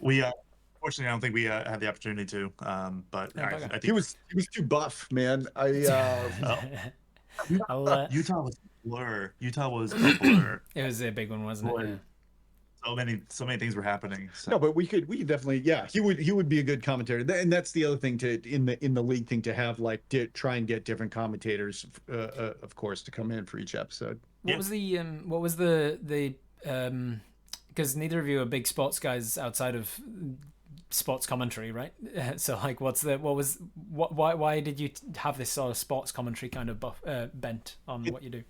We fortunately, I don't think we had the opportunity to. But I think he was too buff, man. Utah was a blur. Utah was a blur. It was a big one, wasn't it? Yeah. So many things were happening. So. No, but we could definitely, he would be a good commentator, and that's the other thing in the league thing, to have like try and get different commentators, of course, to come in for each episode. What was the because neither of you are big sports guys outside of sports commentary, right? So like why did you have this sort of sports commentary kind of bent on what you do?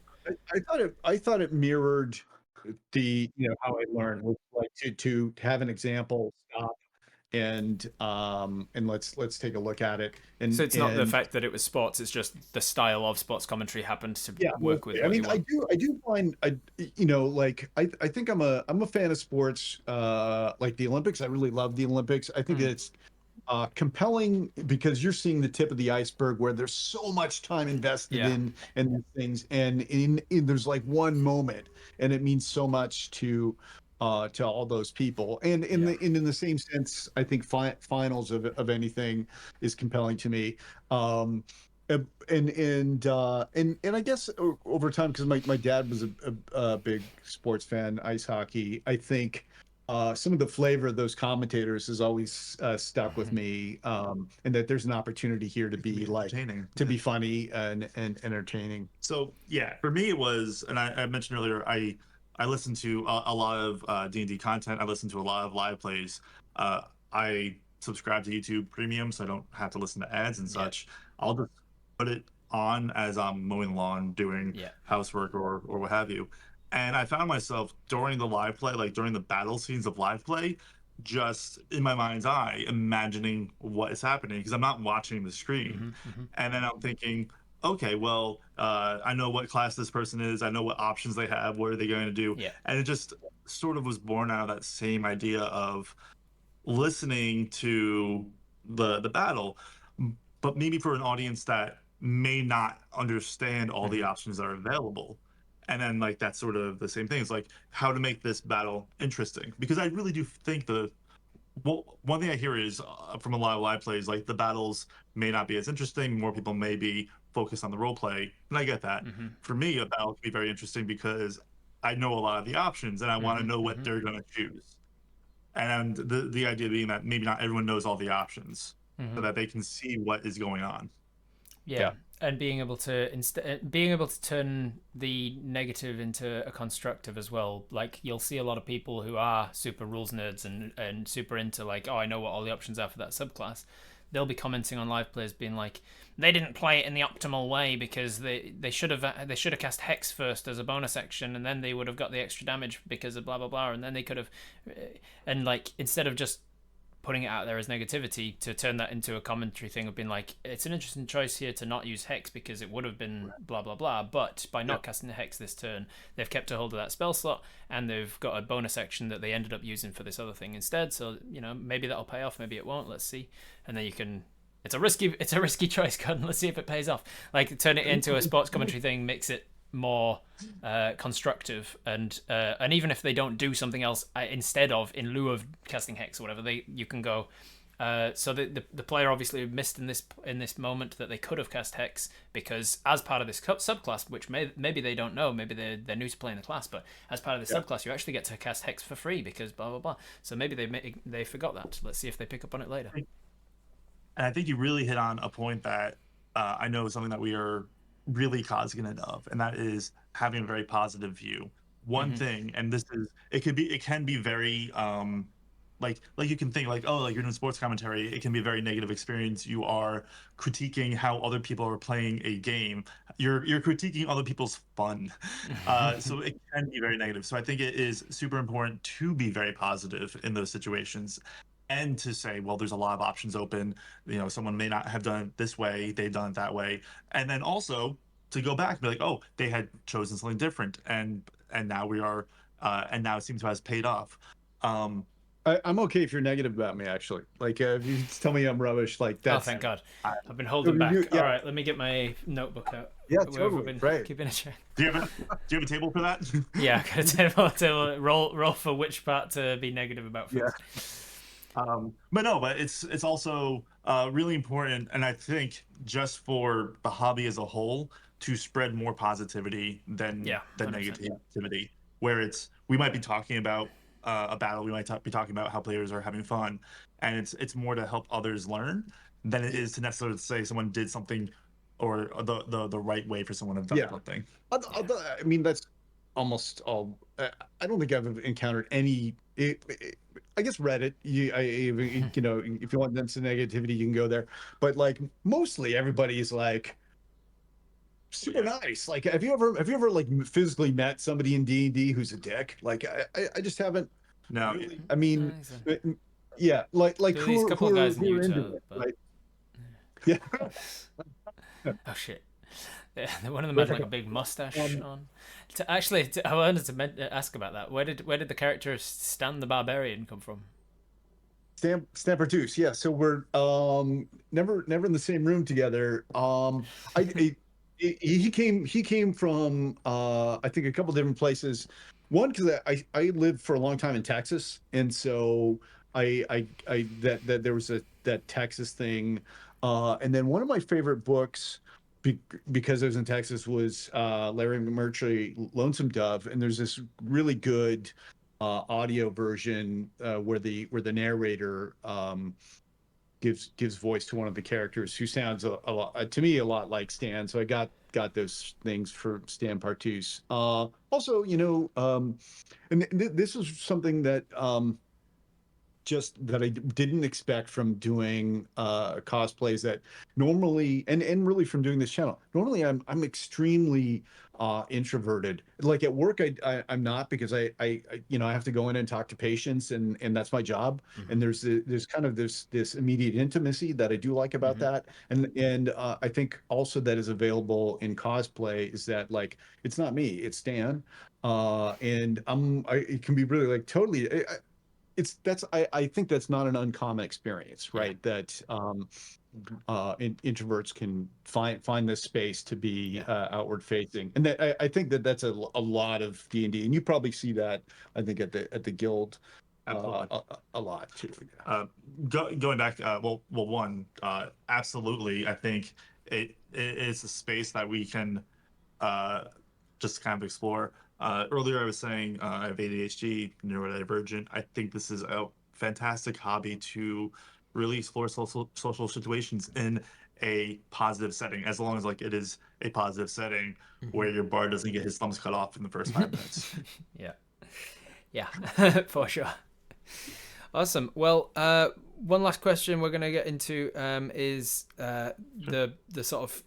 I thought it mirrored the how I learned, was like to have an example, stop, and let's take a look at it. And so it's not the fact that it was sports, it's just the style of sports commentary happened to work with. I mean, I do find like I think I'm a fan of sports, like the Olympics. I really love the Olympics. I think it's compelling because you're seeing the tip of the iceberg, where there's so much time invested in these things, and in there's like one moment, and it means so much to all those people. And in the same sense, I think finals of anything is compelling to me. And I guess over time, because my dad was a big sports fan, ice hockey, I think some of the flavor of those commentators has always stuck with me, and that there's an opportunity here to be like be funny and entertaining. So for me it was, and I mentioned earlier, I listen to a lot of D&D content. I listen to a lot of live plays. I subscribe to YouTube Premium, so I don't have to listen to ads and such. I'll just put it on as I'm mowing the lawn, doing housework or what have you. And I found myself during the live play, like during the battle scenes of live play, just in my mind's eye, imagining what is happening, because I'm not watching the screen. And then I'm thinking, okay, well, I know what class this person is. I know what options they have. What are they going to do? And it just sort of was born out of that same idea of listening to the battle, but maybe for an audience that may not understand all the options that are available. And then like that's sort of the same thing. It's like how to make this battle interesting, because I really do think one thing I hear is from a lot of live plays, like the battles may not be as interesting. More people may be focused on the role play, and I get that. For me, a battle can be very interesting because I know a lot of the options, and I want to know what they're going to choose. And the idea being that maybe not everyone knows all the options, so that they can see what is going on. Yeah. And being able to turn the negative into a constructive as well. Like you'll see a lot of people who are super rules nerds and super into like, oh, I know what all the options are for that subclass. They'll be commenting on live plays being like, they didn't play it in the optimal way because they should have cast Hex first as a bonus action, and then they would have got the extra damage because of blah blah blah, and then they could have, and like instead of just putting it out there as negativity to turn that into a commentary thing of being like, it's an interesting choice here to not use Hex because it would have been blah blah blah, but by not casting the Hex this turn, they've kept a hold of that spell slot and they've got a bonus action that they ended up using for this other thing instead. So maybe that'll pay off, maybe it won't. Let's see. And then you can. It's a risky choice, Gordon. Let's see if it pays off. Like, turn it into a sports commentary thing, makes it more constructive, and even if they don't do something else instead of, in lieu of casting Hex or whatever, you can go. So the player obviously missed in this moment that they could have cast Hex because as part of this subclass, which maybe they don't know, maybe they're new to playing the class, but as part of the subclass, you actually get to cast Hex for free because blah blah blah. So maybe they forgot that. Let's see if they pick up on it later. And I think you really hit on a point that I know is something that we are really cognizant of, and that is having a very positive view. One thing, and it can be very like you can think like, oh, like you're doing sports commentary, it can be a very negative experience. You are critiquing how other people are playing a game. You're critiquing other people's fun. So it can be very negative. So I think it is super important to be very positive in those situations. And to say, well, there's a lot of options open. Someone may not have done it this way, they've done it that way. And then also to go back and be like, oh, they had chosen something different, and now we are, and now it seems to have paid off. I'm okay if you're negative about me, actually. Like, if you tell me I'm rubbish, like that's. Oh, thank God! I've been holding back. All right, let me get my notebook out. Yeah, totally. Right. Keeping a check. Do you have a table for that? Yeah, I got a table. Roll for which part to be negative about first. Yeah. But it's also really important, and I think just for the hobby as a whole, to spread more positivity than negativity. Where we might be talking about a battle, we might be talking about how players are having fun, and it's more to help others learn than it is to necessarily say someone did something or the right way for someone to have done something. I mean, that's almost all. I don't think I've encountered any. I guess Reddit. If you want them some negativity, you can go there. But like mostly, everybody is like super nice. Like, have you ever like physically met somebody in D&D who's a dick? Like, I just haven't. No. Really, I mean, yeah, like these couple of guys in Utah, right? Yeah. Oh shit. Yeah, one of them had like a big mustache on. I wanted to ask about that. Where did the character Stan the Barbarian come from? Stan Produce, yeah. So we're never in the same room together. He came from I think a couple different places. One, because I lived for a long time in Texas, and so that there was that Texas thing, and then one of my favorite books. Because I was in Texas, was Larry McMurtry, Lonesome Dove, and there's this really good audio version where the narrator gives voice to one of the characters who sounds a lot to me a lot like Stan. So I got those things for Stan Partus. Also, and this was something that just that I didn't expect from doing cosplays that normally, and really from doing this channel. Normally I'm extremely introverted. Like at work, I'm not, because I have to go in and talk to patients, and that's my job. And there's kind of this immediate intimacy that I do like about that. And I think also that is available in cosplay is that, like, it's not me, it's Stan. And it can be really like totally, I think that's not an uncommon experience, right? That introverts can find this space to be outward facing, and that I think that's a lot of D&D, and you probably see that, I think, at the guild a lot too. Going back, absolutely. I think it is a space that we can just kind of explore. Earlier I was saying I have ADHD, neurodivergent. I think this is a fantastic hobby to really explore social situations in a positive setting, as long as like it is a positive setting where your bard doesn't get his thumbs cut off in the first 5 minutes. Yeah, for sure. Awesome. Well, one last question we're going to get into is the sort of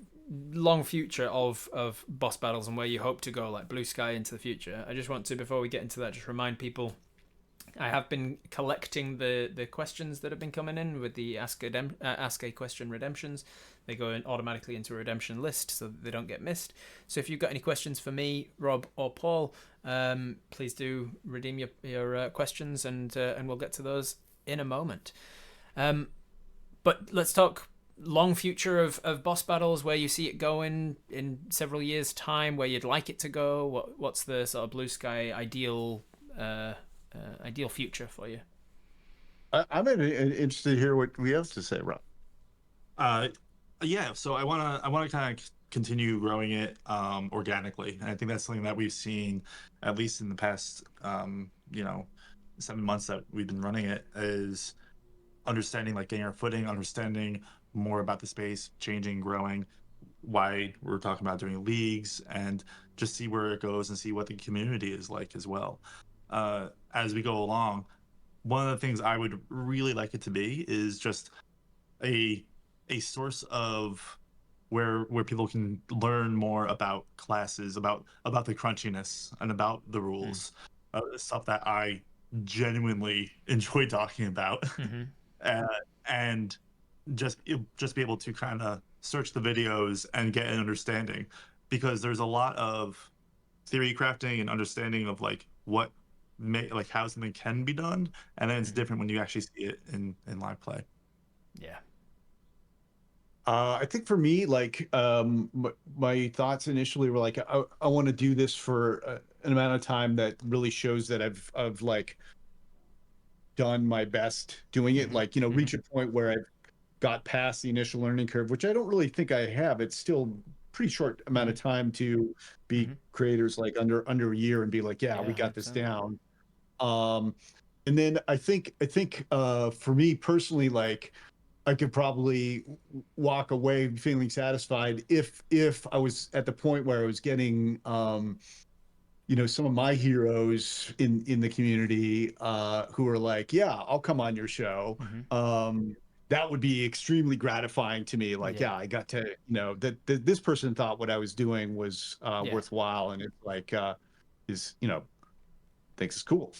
long future of boss battles and where you hope to go, like blue sky into the future. I just want to, before we get into that, just remind people I have been collecting the questions that have been coming in with the Ask a Question redemptions. They go in automatically into a redemption list so that they don't get missed. So if you've got any questions for me, Rob, or Paul, please do redeem your questions, and we'll get to those in a moment. But let's talk long future of Boss Battles, where you see it going in several years' time, where you'd like it to go. What's the sort of blue sky ideal future for you? I'm interested to hear what we have to say, Rob. Yeah, so I wanna kind of continue growing it organically, and I think that's something that we've seen, at least in the past 7 months that we've been running it, is understanding, like, getting our footing, understanding more about the space, changing, growing, why we're talking about doing leagues, and just see where it goes and see what the community is like as well. As we go along, one of the things I would really like it to be is just a source of where people can learn more about classes, about the crunchiness and about the rules, stuff that I genuinely enjoy talking about. And just be able to kind of search the videos and get an understanding, because there's a lot of theory crafting and understanding of like how something can be done, and then it's different when you actually see it in live play. Yeah. I think for me, like, my thoughts initially were like, I want to do this for an amount of time that really shows that I've like done my best doing it. Like, reach a point where I've got past the initial learning curve, which I don't really think I have. It's still pretty short amount of time to be creators, like under a year, and be like, yeah, we got this down. And then I think for me personally, like, I could probably walk away feeling satisfied if I was at the point where I was getting some of my heroes in the community who are like, yeah, I'll come on your show. That would be extremely gratifying to me. Like, yeah, I got to, that this person thought what I was doing was worthwhile, and it's like thinks it's cool.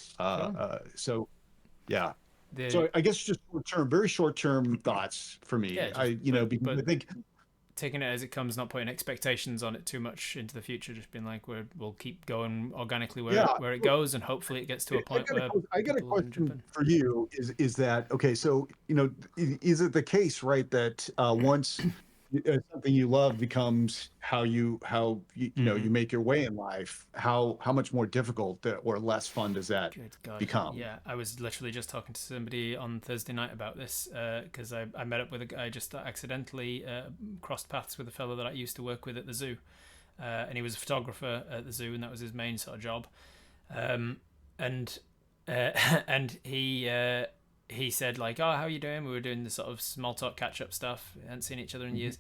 So yeah. So I guess just very short-term thoughts for me. Yeah, because I think taking it as it comes, not putting expectations on it too much into the future, just being like, we'll keep going organically where it goes, and hopefully it gets to a point where I got a question for you. Is that okay? So is it the case, right, that once something you love becomes how you make your way in life, how much more difficult or less fun does that become? Yeah, I was literally just talking to somebody on Thursday night about this, because I met up with a guy, just accidentally crossed paths with a fellow that I used to work with at the zoo, and he was a photographer at the zoo, and that was his main sort of job, and he said, like, oh, how are you doing? We were doing the sort of small talk catch up stuff. We hadn't seen each other in years.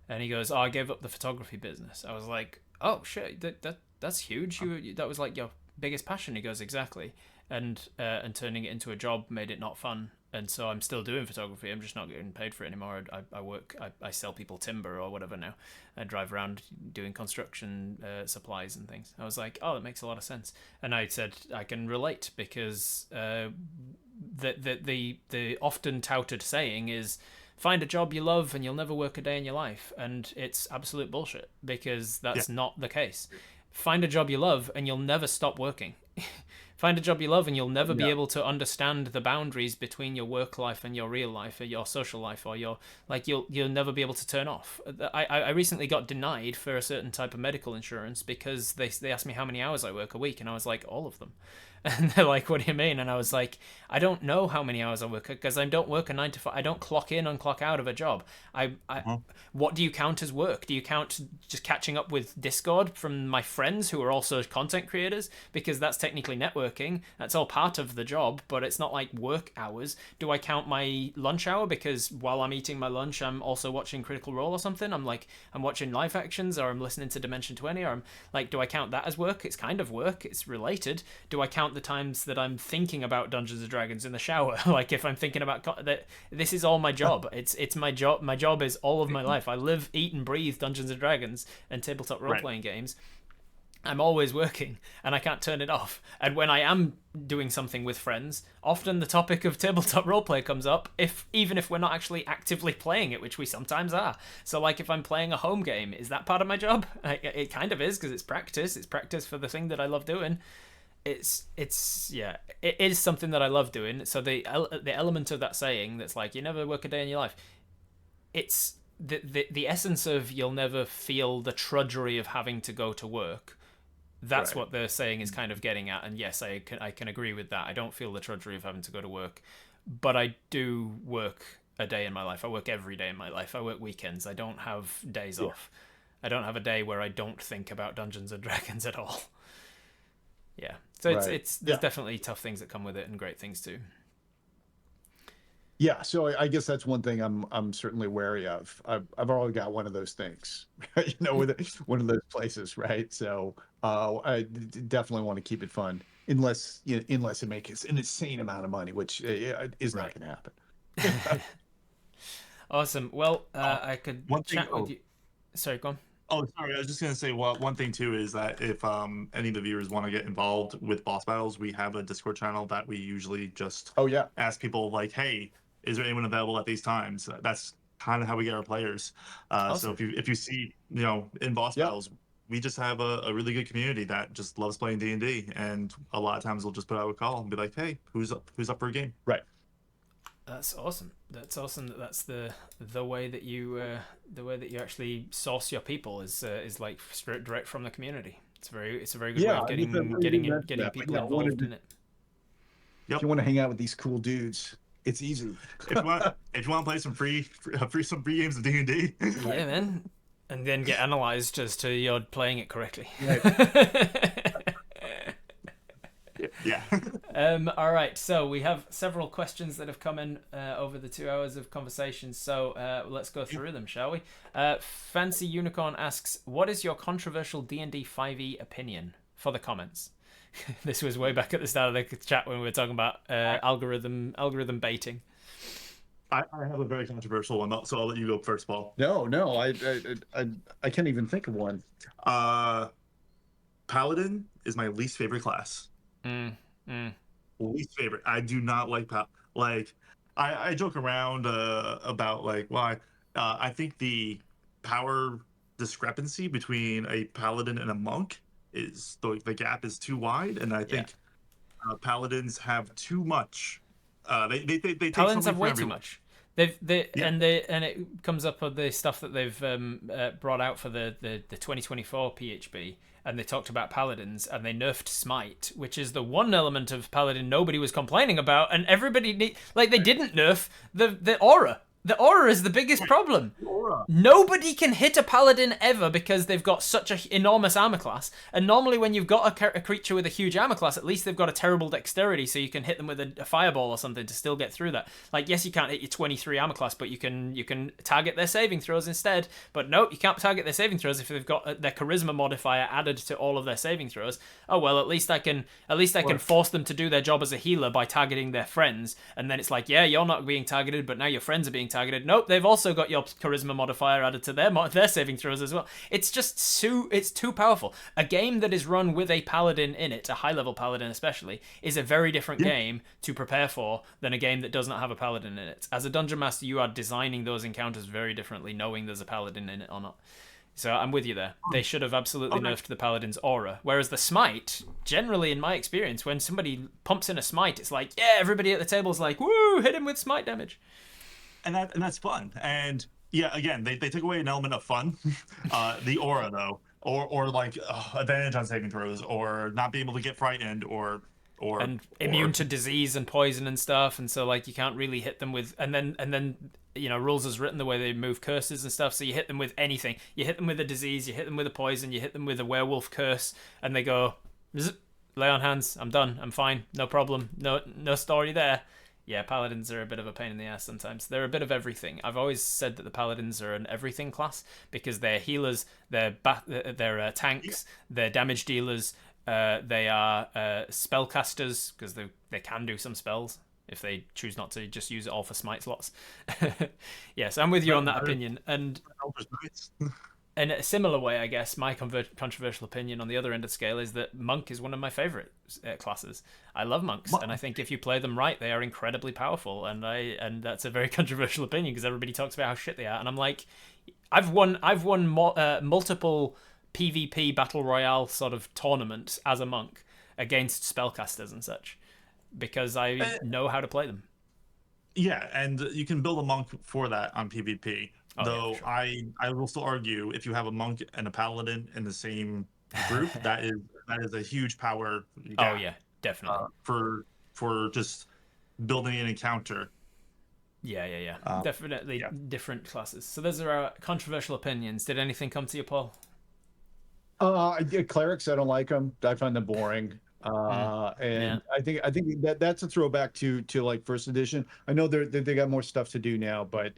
And he goes, oh, I gave up the photography business. I was like, oh shit, that's huge. That was like your biggest passion. He goes, exactly. And turning it into a job made it not fun. And so I'm still doing photography. I'm just not getting paid for it anymore. I sell people timber or whatever now. I drive around doing construction supplies and things. I was like, oh, that makes a lot of sense. And I said, I can relate, because the often touted saying is, find a job you love and you'll never work a day in your life. And it's absolute bullshit, because that's not the case. Find a job you love and you'll never stop working. Find a job you love and you'll never be able to understand the boundaries between your work life and your real life, or your social life, or you'll never be able to turn off. I recently got denied for a certain type of medical insurance because they asked me how many hours I work a week, and I was like, all of them. And they're like, what do you mean? And I was like, I don't know how many hours I work, because I don't work a 9 to 5. I don't clock in and clock out of a job. What do you count as work? Do you count just catching up with Discord from my friends who are also content creators? Because that's technically networking. That's all part of the job, but it's not like work hours. Do I count my lunch hour? Because while I'm eating my lunch, I'm also watching Critical Role or something. I'm watching live actions, or I'm listening to Dimension 20, or I'm like, do I count that as work? It's kind of work. It's related. Do I count the times that I'm thinking about Dungeons and Dragons in the shower? Like, if I'm thinking about that, this is all my job. It's my job. My job is all of my life. I live, eat, and breathe Dungeons and Dragons and tabletop role-playing games. I'm always working and I can't turn it off. And when I am doing something with friends, often the topic of tabletop roleplay comes up, even if we're not actually actively playing it, which we sometimes are. So like if I'm playing a home game, is that part of my job? It kind of is, because it's practice. It's practice for the thing that I love doing. It is something that I love doing. So the element of that saying that's like, you never work a day in your life, it's the essence of you'll never feel the trudgery of having to go to work. That's what they're saying is kind of getting at. And yes, I can agree with that. I don't feel the trudgery of having to go to work, but I do work a day in my life. I work every day in my life. I work weekends. I don't have days off. I don't have a day where I don't think about Dungeons and Dragons at all. Yeah. So there's definitely tough things that come with it and great things too. Yeah, so I guess that's one thing I'm certainly wary of. I've already got one of those things, right? With one of those places, right? So I definitely want to keep it fun, unless it makes an insane amount of money, which is not going to happen. Awesome. Well, I could chat with you. Sorry, go on. Oh, sorry. I was just going to say, one thing too is that if any of the viewers want to get involved with Boss Battles, we have a Discord channel that we usually just ask people like, hey, is there anyone available at these times? That's kind of how we get our players. Awesome. So if you see, in Boss Battles, we just have a really good community that just loves playing D&D, and a lot of times we'll just put out a call and be like, hey, who's up for a game? Right. That's awesome. That's awesome. That's the way that you actually source your people is like straight direct from the community. It's a very good way of getting people involved in it. Yep. If you want to hang out with these cool dudes, it's easy. If you want to play some free games of D&D, yeah, man, and then get analyzed as to you're playing it correctly. Right. Yeah. All right. So we have several questions that have come in over the 2 hours of conversation. So let's go through them, shall we? Fancy Unicorn asks, "What is your controversial D&D 5e opinion?" For the comments. This was way back at the start of the chat when we were talking about algorithm baiting. I have a very controversial one, so I'll let you go first, Paul. No, I can't even think of one. Paladin is my least favorite class. Least favorite. I do not like I joke around about why. I think the power discrepancy between a paladin and a monk is the gap is too wide, and I think paladins have too much. They take paladins have way too much. And it comes up with the stuff that they've brought out for the 2024 PHB, and they talked about paladins, and they nerfed smite, which is the one element of paladin nobody was complaining about, and everybody they didn't nerf the aura. The aura is the biggest problem. Nobody can hit a paladin ever because they've got such an enormous armor class. And normally when you've got a creature with a huge armor class, at least they've got a terrible dexterity, so you can hit them with a fireball or something to still get through that. Yes, you can't hit your 23 armor class, but you can target their saving throws instead. But nope, you can't target their saving throws if they've got their charisma modifier added to all of their saving throws. Oh well, at least I can force them to do their job as a healer by targeting their friends. And then it's like, yeah, you're not being targeted, but now your friends are being targeted. Nope, they've also got your charisma modifier added to their saving throws as well. It's just it's too powerful. A game that is run with a paladin in it, a high level paladin especially, is a very different game to prepare for than a game that does not have a paladin in it. As a dungeon master, you are designing those encounters very differently, knowing there's a paladin in it or not. So I'm with you there. They should have absolutely nerfed the paladin's aura. Whereas the smite, generally in my experience, when somebody pumps in a smite, it's like, yeah, everybody at the table's like, woo, hit him with smite damage. And that's fun. And yeah, again, they took away an element of fun. The aura though, or advantage on saving throws, or not being able to get frightened, or immune to disease and poison and stuff, and so you can't really hit them with, and then rules is written the way they move curses and stuff, so you hit them with anything. You hit them with a disease, you hit them with a poison, you hit them with a werewolf curse, and they go, lay on hands, I'm done, I'm fine, no problem, no story there. Yeah, paladins are a bit of a pain in the ass sometimes. They're a bit of everything. I've always said that the paladins are an everything class because they're healers, they're tanks, they're damage dealers, they are spellcasters because they can do some spells if they choose not to just use it all for smite slots. Yes, I'm with you on that opinion. And in a similar way, I guess, my controversial opinion on the other end of the scale is that monk is one of my favorite classes. I love monks, and I think if you play them right, they are incredibly powerful. And that's a very controversial opinion because everybody talks about how shit they are, and I'm like, I've won multiple PvP battle royale sort of tournaments as a monk against spellcasters and such because I know how to play them. Yeah, and you can build a monk for that on PvP. Oh, Though yeah, for sure. I will still argue if you have a monk and a paladin in the same group, that is a huge power Oh gap yeah, definitely. for just building an encounter. Yeah. Uh, Definitely yeah. different classes. So those are our controversial opinions. Did anything come to you, Paul? Clerics, I don't like them. I find them boring. Yeah. And I think that's a throwback to like first edition. I know they got more stuff to do now, but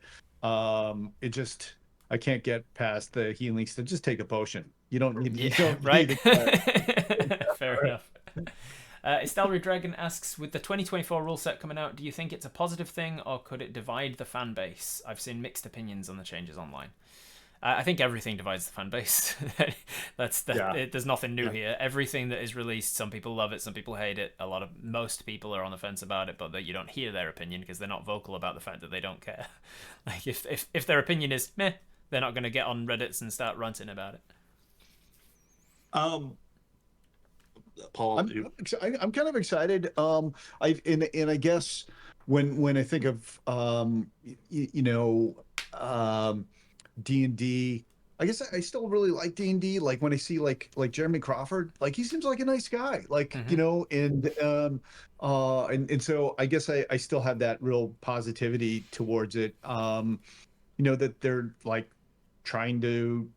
it just I can't get past the healing stuff. Just take a potion. You Yeah, don't right. need a cleric. Fair enough. Estelry Dragon asks, with the 2024 rule set coming out, do you think it's a positive thing or could it divide the fan base? I've seen mixed opinions on the changes online. I think everything divides the fan base. There's nothing new here. Everything that is released, some people love it, some people hate it. Most people are on the fence about it, but you don't hear their opinion because they're not vocal about the fact that they don't care. Like if their opinion is meh, they're not going to get on Reddits and start ranting about it. Um, Paul, I'm kind of excited. I guess when I think of D&D, I guess I still really like D&D. Like when I see like Jeremy Crawford, like he seems like a nice guy. Like Mm-hmm. and so I guess I still have that real positivity towards it. That they're like trying to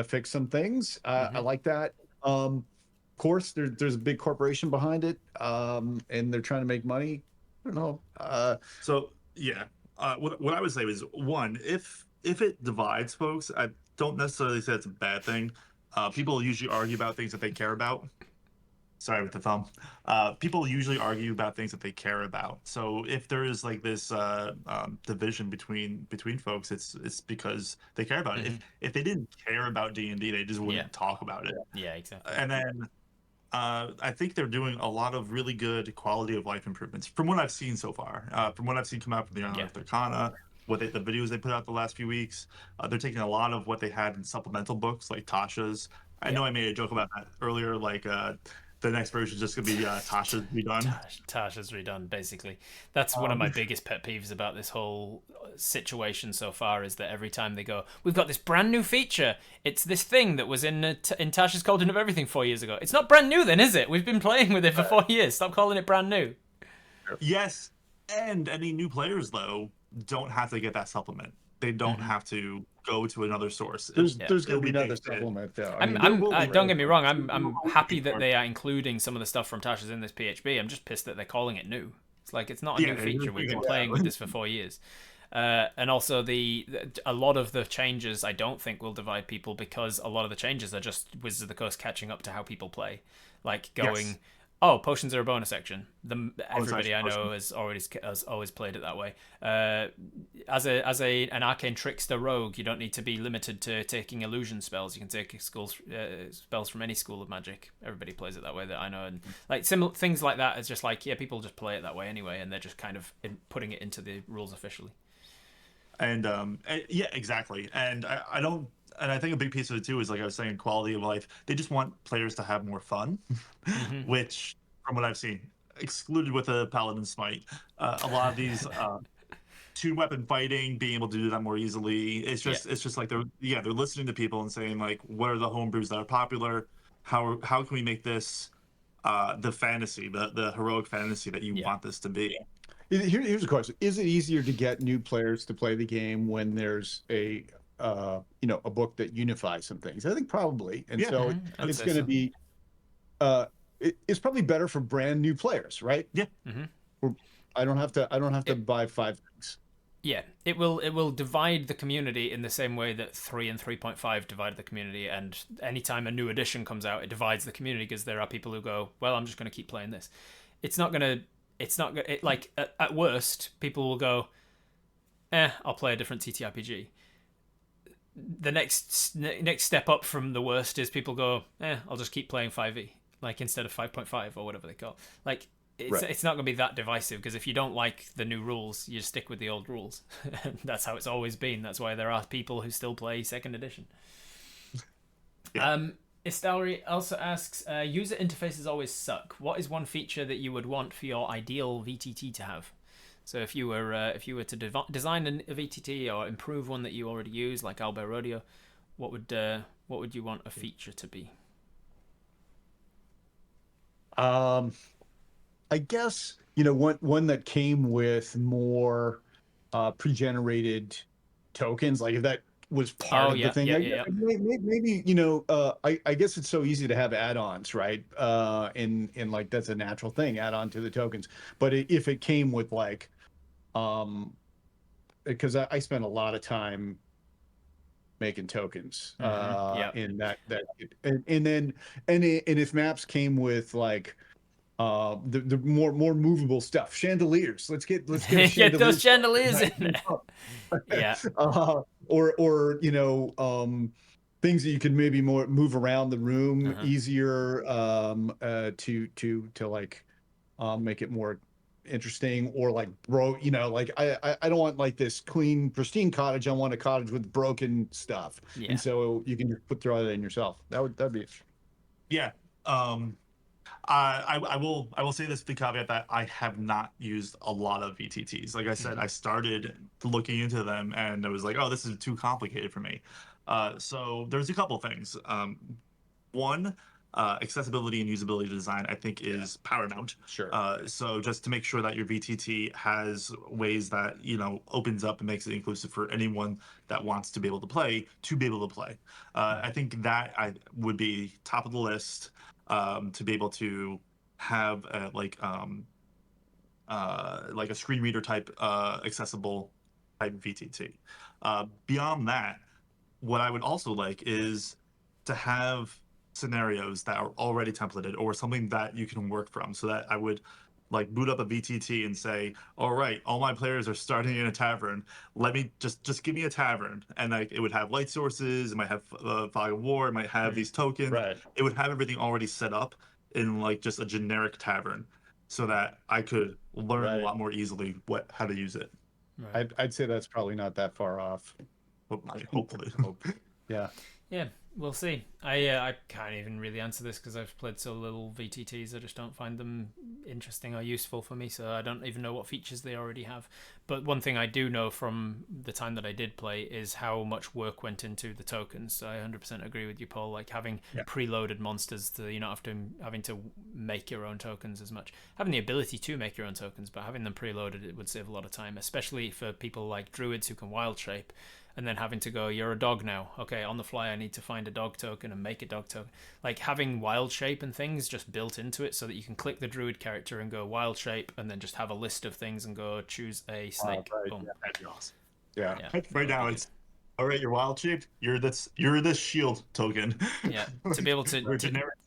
fix some things. I like that. Of course, there's a big corporation behind it, and they're trying to make money. I don't know. so yeah, what I would say is one, if it divides folks, I don't necessarily say it's a bad thing. People usually argue about things that they care about. Sorry with the thumb. People usually argue about things that they care about. So if there is like this division between folks, it's because they care about it. If they didn't care about D&D, they just wouldn't talk about it. Yeah, exactly. And then I think they're doing a lot of really good quality of life improvements from what I've seen so far. From what I've seen come out from the Unearthed Arcana, the videos they put out the last few weeks, they're taking a lot of what they had in supplemental books like Tasha's. I know I made a joke about that earlier, like the next version is just gonna be Tasha's redone. Tasha's redone, basically. That's one of my biggest pet peeves about this whole situation so far is that every time they go, we've got this brand new feature. It's this thing that was in Tasha's Cauldron of Everything 4 years ago. It's not brand new then, is it? We've been playing with it for 4 years. Stop calling it brand new. Yes, and any new players, though, don't have to get that supplement. They don't have to go to another source. There's going to be another supplement, though. Don't get me wrong. I'm happy that they are including some of the stuff from Tasha's in this PHB. I'm just pissed that they're calling it new. It's like it's not a new feature. We've been playing with this for 4 years. And also a lot of the changes I don't think will divide people because a lot of the changes are just Wizards of the Coast catching up to how people play. Like going, oh, potions are a bonus section. Everybody I know has always played it that way. As an arcane trickster rogue, you don't need to be limited to taking illusion spells. You can take spells from any school of magic. Everybody plays it that way that I know, and like similar things like that. It's just like people just play it that way anyway, and they're just kind of putting it into the rules officially. And yeah, exactly. And I don't. And I think a big piece of it too is, like I was saying, quality of life. They just want players to have more fun, which, from what I've seen, excluded with a Paladin Smite, a lot of these two-weapon fighting, being able to do that more easily. It's just like they're listening to people and saying like, what are the homebrews that are popular? How can we make this the fantasy, the heroic fantasy that you want this to be? Here's a question: is it easier to get new players to play the game when there's a book that unifies some things? I think probably, and so it's going to be it's probably better for brand new players, right? Yeah. I don't have to buy 5 things. Yeah, it will divide the community in the same way that 3 and 3.5 divided the community, and anytime a new edition comes out, it divides the community because there are people who go, well, I'm just going to keep playing this. At worst, people will go, I'll play a different TTRPG. the next step up from the worst is people go, I'll just keep playing 5e, like instead of 5.5 or whatever they call it. Like it's not going to be that divisive, because if you don't like the new rules, you stick with the old rules. That's how it's always been. That's why there are people who still play second edition. Yeah. Istari also asks, user interfaces always suck. What is one feature that you would want for your ideal VTT to have? So if you were to design a VTT or improve one that you already use, like Albert Rodeo, what would you want a feature to be? I guess, one that came with more pre-generated tokens, like if that was part of the thing. Maybe, I guess it's so easy to have add-ons, right? In like, that's a natural thing, add on to the tokens. But if it came with like, because I spent a lot of time making tokens, in that and then if maps came with like the more movable stuff, chandeliers, let's get get those chandeliers in there. Yeah. Or things that you could maybe more move around the room easier, to like make it more interesting, or like like I don't want like this clean pristine cottage. I want a cottage with broken stuff, and so you can just throw that in yourself. That'd be I will say this with the caveat that I have not used a lot of VTTs. Like I said, I started looking into them and I was like, oh, this is too complicated for me. So there's a couple things. One, accessibility and usability design, I think, is paramount. Sure. So just to make sure that your VTT has ways that, opens up and makes it inclusive for anyone that wants to be able to play, I think that would be top of the list, to be able to have like a screen reader type accessible type VTT. Beyond that, what I would also like is to have scenarios that are already templated, or something that you can work from, so that I would like boot up a VTT and say, all right, all my players are starting in a tavern. Let me just give me a tavern, and like it would have light sources, it might have fog of war, it might have these tokens. Right. It would have everything already set up in like just a generic tavern, so that I could learn a lot more easily how to use it. Right. I'd say that's probably not that far off. Hopefully. Yeah. Yeah, we'll see. I can't even really answer this because I've played so little VTTs. I just don't find them interesting or useful for me, so I don't even know what features they already have. But one thing I do know from the time that I did play is how much work went into the tokens. So I 100% agree with you, Paul. Like having preloaded monsters, to you're not having to make your own tokens as much. Having the ability to make your own tokens, but having them preloaded, it would save a lot of time, especially for people like druids who can wild shape. And then having to go, you're a dog now. Okay, on the fly, I need to find a dog token and make a dog token. Like having wild shape and things just built into it, so that you can click the druid character and go wild shape, and then just have a list of things and go choose a snake. Boom. Yeah, that'd be awesome. Yeah. Right now it's, all right, you're wild shaped. You're this shield token. Yeah. To be able to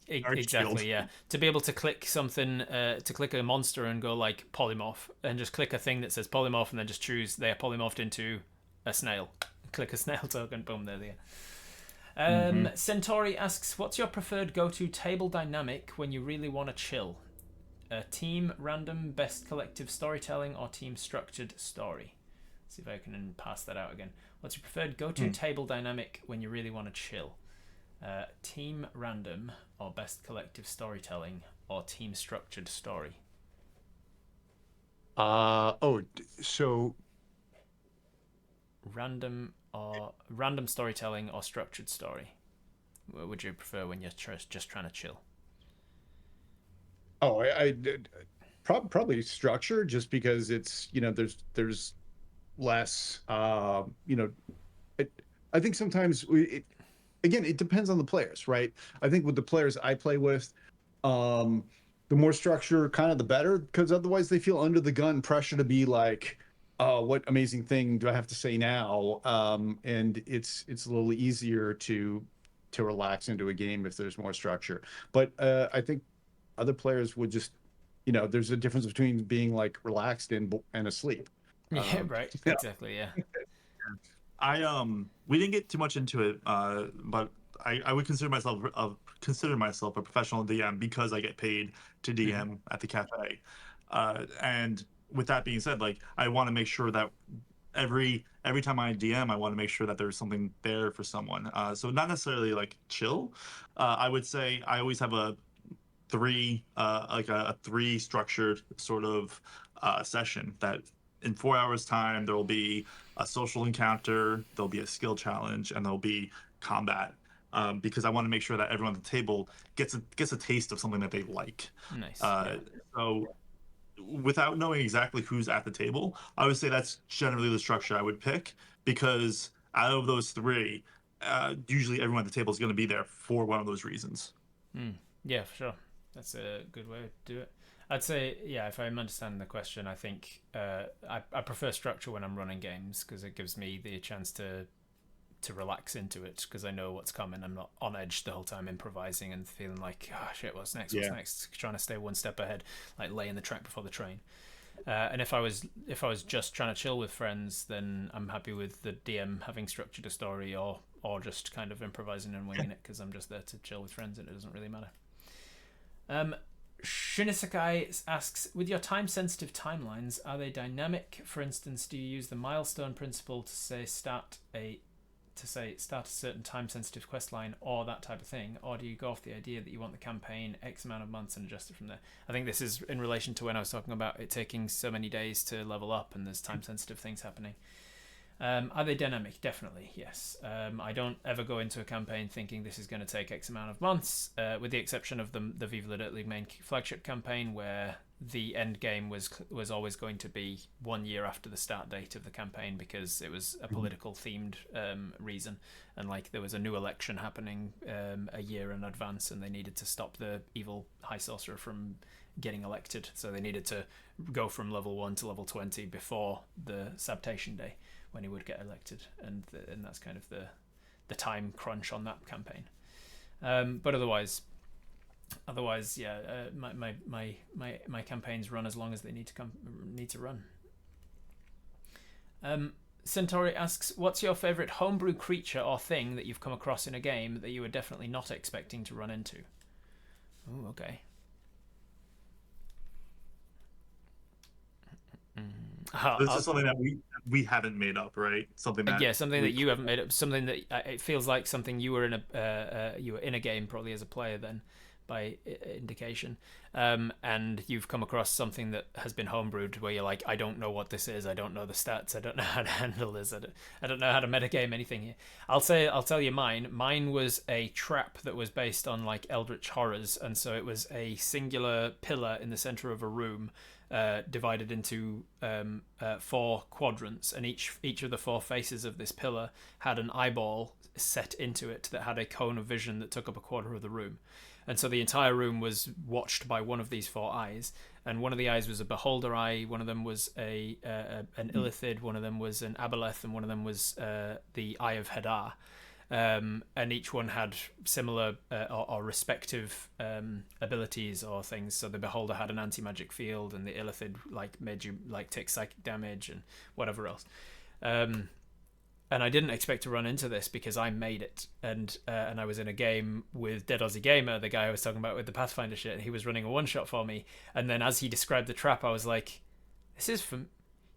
exactly, shield. Yeah. To be able to click something, to click a monster and go like polymorph, and just click a thing that says polymorph, and then just choose they are polymorphed into a snail. Click a snail token, boom, there they are. Centauri asks, what's your preferred go-to table dynamic when you really want to chill? Team random, best collective storytelling, or team structured story? Let's see if I can pass that out again. What's your preferred go-to table dynamic when you really want to chill? Team random, or best collective storytelling, or team structured story? So random storytelling or structured story? What would you prefer when you're just trying to chill? Oh, I probably structure, just because it's there's less I think sometimes again, it depends on the players, right? I think with the players I play with, the more structure kind of the better, because otherwise they feel under the gun pressure to be like, oh, what amazing thing do I have to say now? And it's a little easier to relax into a game if there's more structure. But I think other players would just, there's a difference between being like relaxed and asleep. Yeah, right. Exactly. Yeah. We didn't get too much into it, but I would consider myself a professional DM because I get paid to DM at the cafe. And with that being said, like I want to make sure that every time I DM, I want to make sure that there's something there for someone. So not necessarily like chill. I would say I always have a three structured sort of session that in 4 hours time there will be a social encounter, there'll be a skill challenge, and there'll be combat. Because I want to make sure that everyone at the table gets a taste of something that they like. Nice. So without knowing exactly who's at the table, I would say that's generally the structure I would pick, because out of those three, usually everyone at the table is going to be there for one of those reasons. Yeah, for sure. That's a good way to do it. I'd say, yeah, if I'm understanding the question, I think I prefer structure when I'm running games because it gives me the chance to relax into it because I know what's coming. I'm not on edge the whole time improvising and feeling like, oh shit, what's next? What's next? Trying to stay one step ahead, like laying the track before the train. And if I was just trying to chill with friends, then I'm happy with the DM having structured a story or just kind of improvising and winging it because I'm just there to chill with friends and it doesn't really matter. Shinisakai asks, with your time-sensitive timelines, are they dynamic? For instance, do you use the milestone principle to say start a certain time-sensitive quest line or that type of thing, or do you go off the idea that you want the campaign X amount of months and adjust it from there? I think this is in relation to when I was talking about it taking so many days to level up and there's time-sensitive things happening. Are they dynamic? Definitely, yes. I don't ever go into a campaign thinking this is going to take X amount of months, with the exception of the Viva La Dirt League main flagship campaign, where the end game was always going to be 1 year after the start date of the campaign because it was a political themed reason, and like there was a new election happening a year in advance, and they needed to stop the evil High Sorcerer from getting elected, so they needed to go from level 1 to level 20 before the Sabtation Day when he would get elected, and that's kind of the time crunch on that campaign. But otherwise, yeah, my campaigns run as long as they need to run. Centauri asks, what's your favorite homebrew creature or thing that you've come across in a game that you were definitely not expecting to run into? Oh, okay. This is something that we haven't made up, right? Something that that you haven't made up. Something that it feels like something you were in a game probably as a player then, by indication, and you've come across something that has been homebrewed where you're like, I don't know what this is. I don't know the stats. I don't know how to handle this. I don't know how to metagame anything here. I'll tell you mine. Mine was a trap that was based on like Eldritch horrors, and so it was a singular pillar in the center of a room. Divided into 4 quadrants, and each of the 4 faces of this pillar had an eyeball set into it that had a cone of vision that took up a quarter of the room, and so the entire room was watched by one of these 4 eyes, and one of the eyes was a beholder eye, one of them was an illithid, one of them was an aboleth, and one of them was the Eye of Hadar. And each one had similar or respective abilities or things. So the beholder had an anti-magic field, and the illithid like made you like take psychic damage and whatever else. And I didn't expect to run into this because I made it, and I was in a game with Dead Aussie Gamer, the guy I was talking about with the Pathfinder shit, and he was running a one-shot for me. And then as he described the trap, I was like, "This is from."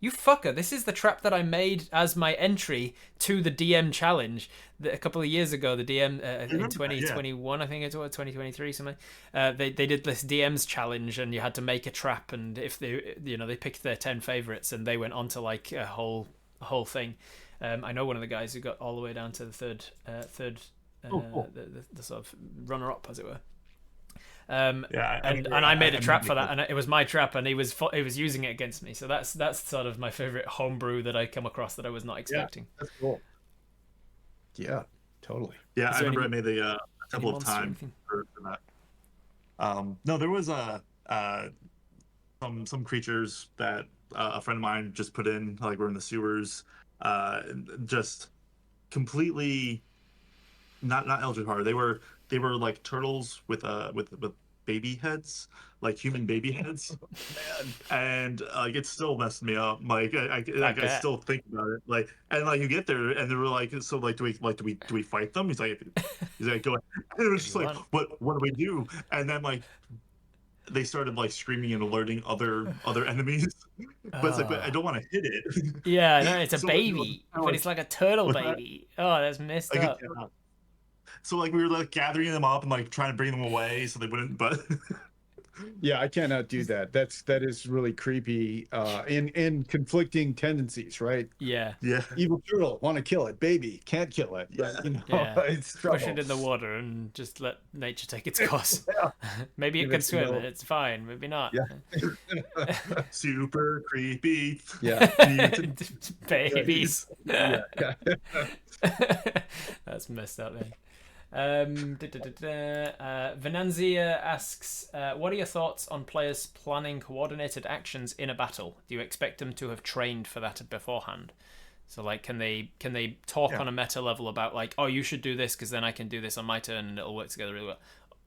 You fucker, this is the trap that I made as my entry to the DM challenge a couple of years ago. The DM in 2021, I think it was 2023, something. They did this DM's challenge, and you had to make a trap, and if they picked their 10 favorites, and they went on to like a whole thing. I know one of the guys who got all the way down to the third, the sort of runner up, as it were. And I made a trap for that, and it was my trap, and he was using it against me. So that's sort of my favorite homebrew that I come across that I was not expecting. Yeah, that's cool. Yeah, totally. Yeah, I remember I made a couple of times for that. No, there was some creatures that a friend of mine just put in, like we're in the sewers, just completely not Eldritch horror. They were like turtles with baby heads, like human baby heads, Man. and like it still messed me up. Like I bet. still think about it. Like and like you get there and they were like, so like do we fight them? He's like go ahead. And it was just like what do we do? And then like they started like screaming and alerting other enemies. But it's like, but I don't want to hit it. Yeah, no, it's a So, baby, but it's like a turtle baby. Oh, that's messed like, up. yeah. So like we were like gathering them up and like trying to bring them away so they wouldn't. But Yeah, I cannot do that. That is really creepy. And conflicting tendencies, right? Yeah. yeah, Evil turtle, want to kill it. Baby, can't kill it. Yeah. You know, Yeah. it's Push trouble. it in the water and just let nature take its course. Yeah. Maybe it Give can it swim no- and it's fine. Maybe not. Yeah. super creepy. Yeah. Babies. Yeah. That's messed up, man. Venanzia asks, what are your thoughts on players planning coordinated actions in a battle? Do you expect them to have trained for that beforehand? So like, can they talk on a meta level about like, oh, you should do this because then I can do this on my turn and it'll work together really well?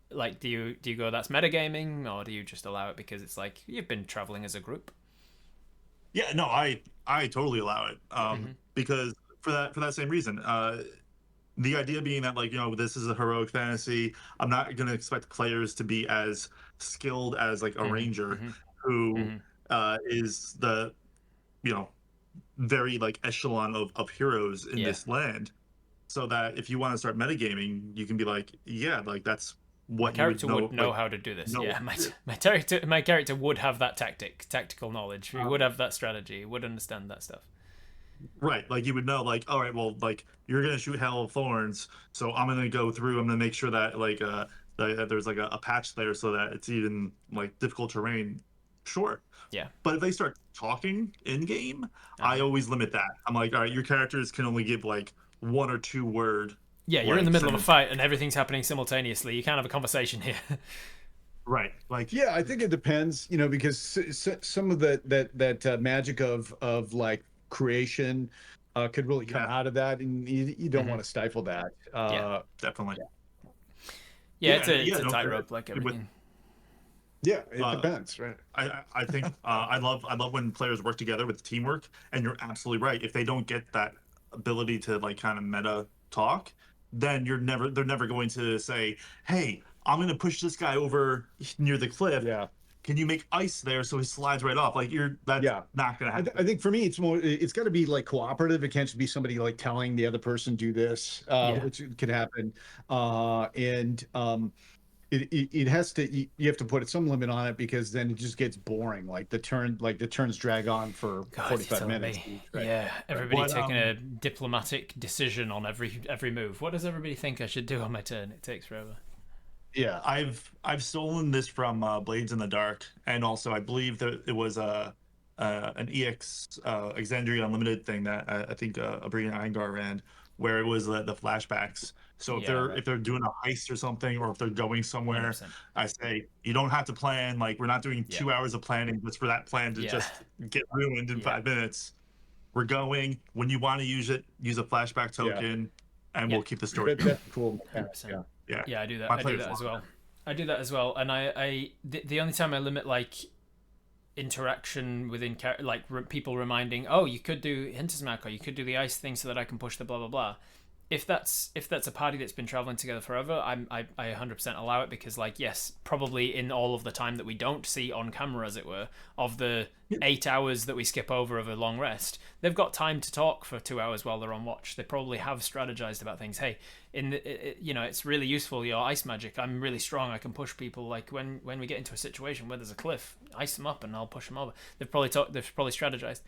Like, do you go that's metagaming, or do you just allow it because it's like you've been traveling as a group? Yeah, no, I totally allow it. Because for that same reason. The idea being that, like, you know, this is a heroic fantasy. I'm not going to expect players to be as skilled as like a ranger who is the, you know, very like echelon of heroes in this land. So that if you want to start metagaming, you can be like, yeah, like that's what my character you would know like, how to do this. know Yeah, what to do. my character would have that tactical knowledge. He would have that strategy. He would understand that stuff. Right, like you would know, like, all right, well, like you're gonna shoot Hail of Thorns, so I'm gonna go through. I'm gonna make sure that like that there's like a patch there so that it's even like difficult terrain. Sure. Yeah. But if they start talking in game, I always limit that. I'm like, all right, your characters can only give like 1 or 2 word. Yeah, you're in the middle of a fight and everything's happening simultaneously. You can't have a conversation here. Right. Like, yeah, I think it depends, you know, because some of that magic of like creation could really come out of that, and you don't want to stifle that. definitely. Yeah, it's a tightrope, like everything. Yeah, it depends, right? I think I love when players work together with teamwork, and you're absolutely right. If they don't get that ability to like kind of meta talk, then they're never going to say, hey, I'm going to push this guy over near the cliff. Yeah. Can you make ice there so he slides right off? Like that's not going to happen. I think for me, it's got to be like cooperative. It can't just be somebody like telling the other person do this, which could happen. It has to, you have to put some limit on it, because then it just gets boring. Like the turns drag on for 45 minutes. Right? Yeah, everybody taking a diplomatic decision on every move. What does everybody think I should do on my turn? It takes forever. Yeah, I've stolen this from Blades in the Dark, and also I believe that it was an EX Exandria Unlimited thing that I think Abrian Iyengar ran, where it was the flashbacks. So if they're doing a heist or something, or if they're going somewhere, 100%. I say you don't have to plan. Like, we're not doing 2 hours of planning just for that plan to just get ruined in 5 minutes. We're going when you want to use it. Use a flashback token, and we'll keep the story. That's cool. 100%. Yeah, I do that. I do that as well. And the only time I limit like interaction within like people reminding, oh, you could do Hintersmack, or you could do the ice thing so that I can push the blah blah blah. If that's a party that's been traveling together forever, I 100% allow it, because like, yes, probably in all of the time that we don't see on camera, as it were, of the 8 hours that we skip over of a long rest, they've got time to talk for 2 hours while they're on watch. They probably have strategized about things. Hey, it's really useful, your ice magic. I'm really strong. I can push people. Like when we get into a situation where there's a cliff, ice them up and I'll push them over. They've probably strategized.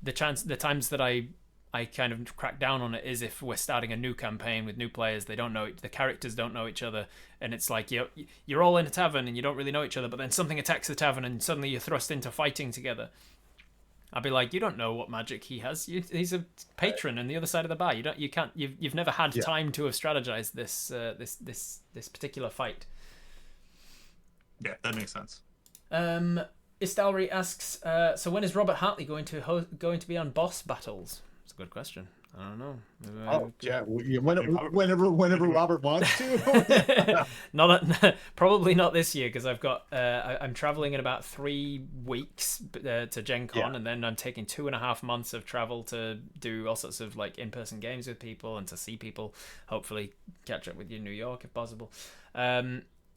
The times that I kind of crack down on it is if we're starting a new campaign with new players. They don't know, the characters don't know each other, and it's like you're all in a tavern and you don't really know each other, but then something attacks the tavern and suddenly you're thrust into fighting together. I'd be like, you don't know what magic he has. He's a patron on the other side of the bar. You've never had time to have strategized this particular fight. Yeah, that makes sense. Istalri asks, so when is Robert Hartley going to be on Boss Battles? It's a good question. I don't know. Oh, yeah. Whenever Robert wants to. Probably not this year because I've got I'm traveling in about 3 weeks to Gen Con, and then I'm taking 2.5 months of travel to do all sorts of like in-person games with people and to see people. Hopefully, catch up with you in New York if possible.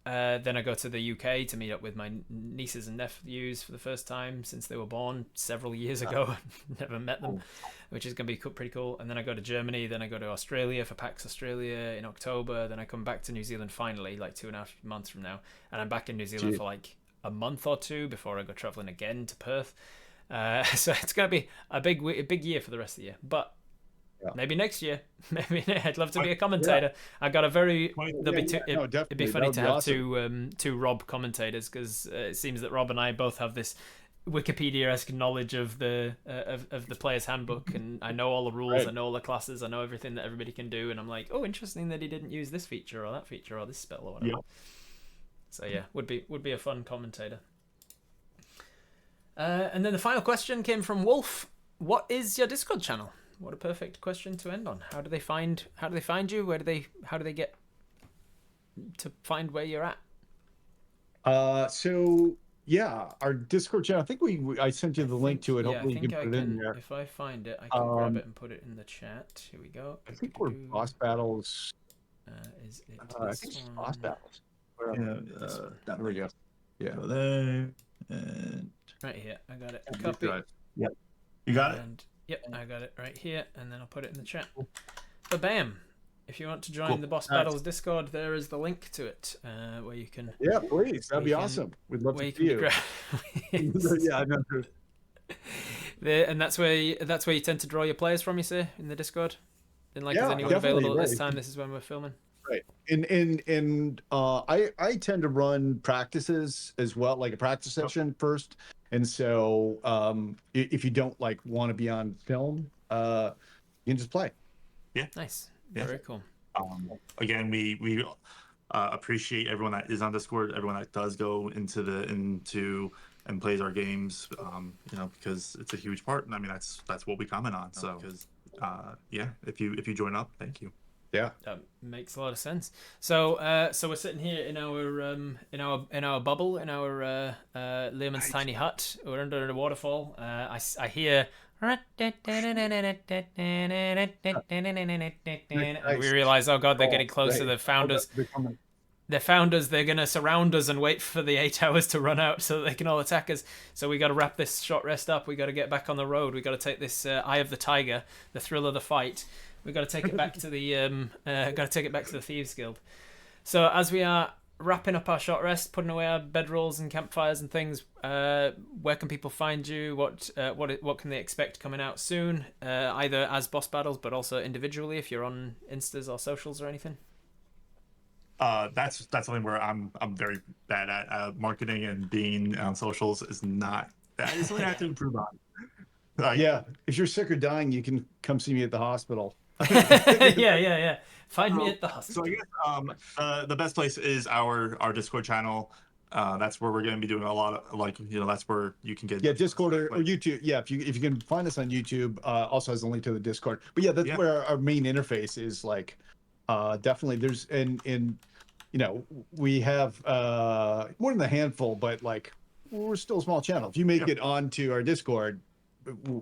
Then I go to the UK to meet up with my nieces and nephews for the first time since they were born several years ago. Never met them, which is going to be pretty cool. And then I go to Germany. Then I go to Australia for PAX Australia in October. Then I come back to New Zealand finally, like 2.5 months from now. And I'm back in New Zealand for like a month or two before I go traveling again to Perth. So it's going to be a big year for the rest of the year. But maybe next year. Maybe I'd love to be a commentator. I got a very. It'd be funny to have awesome. two Rob commentators because it seems that Rob and I both have this Wikipedia-esque knowledge of the player's handbook, and I know all the rules, right. I know all the classes, I know everything that everybody can do, and I'm like, oh, interesting that he didn't use this feature or that feature or this spell or whatever. Yep. So yeah, would be a fun commentator. And then the final question came from Wolf. What is your Discord channel? What a perfect question to end on. How do they find you? How do they get to find where you're at? So yeah, our Discord channel. I think I sent you the link to it. Hopefully you can put it in there. If I find it, I can grab it and put it in the chat. Here we go. I think we're Boss Battles. Is it? I think it's Boss Battles. There we go. Yeah. Go there and right here. I got it. Copy. Yep. You got it. Yep, I got it right here, and then I'll put it in the chat. But bam! If you want to join the Boss Battles Discord, there is the link to it, where you can. Yeah, please. That'd be awesome. We'd love to see you. Yeah, I know. And that's where you tend to draw your players from. You say in the Discord. And is anyone available at this time? This is when we're filming. Right. And I tend to run practices as well, like a practice session first. And so if you don't want to be on film, you can just play. Yeah. Nice. Yeah. Very cool. Again, we appreciate everyone that is on Discord, everyone that does go into and plays our games, because it's a huge part. And I mean, that's what we comment on. So, if you join up, thank you. Yeah, that makes a lot of sense. So we're sitting here in our bubble, in our Learman's tiny hut. We're under a waterfall. I hear, and we realize, oh god, they're getting close to the founders. The founders, they're gonna surround us and wait for the 8 hours to run out so that they can all attack us. So we got to wrap this short rest up. We got to get back on the road. We got to take this Eye of the Tiger, the thrill of the fight. We've got to take it back to the Thieves Guild. So as we are wrapping up our short rest, putting away our bedrolls and campfires and things, where can people find you? What can they expect coming out soon? Either as Boss Battles, but also individually if you're on Instas or socials or anything. That's something where I'm very bad at. Marketing and being on socials is not. That is something I have to improve on. Yeah, if you're sick or dying, you can come see me at the hospital. yeah. Find me at the hospital. So I guess the best place is our Discord channel. That's where we're going to be doing a lot of that's where you can get Discord or YouTube. Yeah, if you can find us on YouTube, also has a link to the Discord. But yeah, that's where our main interface is. Definitely there's we have more than a handful, but we're still a small channel. If you make it onto our Discord,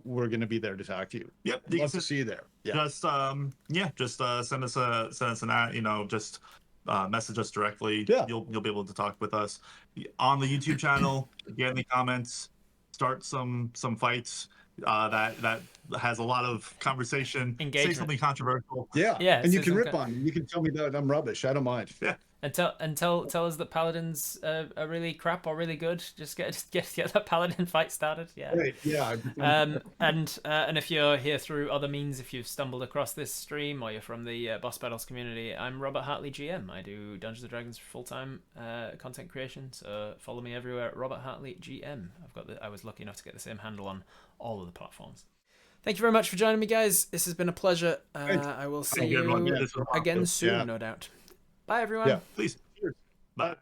we're going to be there to talk to you. Yep. Love to see you there. Yeah. Just send us an ad, just message us directly. Yeah. You'll be able to talk with us on the YouTube channel. Get in the comments, start some fights that has a lot of conversation. Engagement. Say something controversial. Yeah. And you can rip on me. You can tell me that I'm rubbish. I don't mind. Yeah. And tell us that paladins are really crap or really good. Just get that paladin fight started. Yeah. Right. Yeah. And if you're here through other means, if you've stumbled across this stream or you're from the Boss Battles community, I'm Robert Hartley GM. I do Dungeons and Dragons for full-time content creation. So follow me everywhere at Robert Hartley GM. I was lucky enough to get the same handle on all of the platforms. Thank you very much for joining me, guys. This has been a pleasure. I will see you again soon, no doubt. Bye, everyone. Yeah, please. Bye.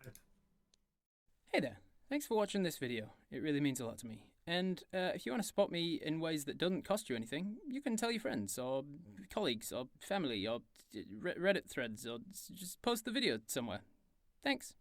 Hey there. Thanks for watching this video. It really means a lot to me. And if you want to support me in ways that doesn't cost you anything, you can tell your friends or colleagues or family or Reddit threads or just post the video somewhere. Thanks.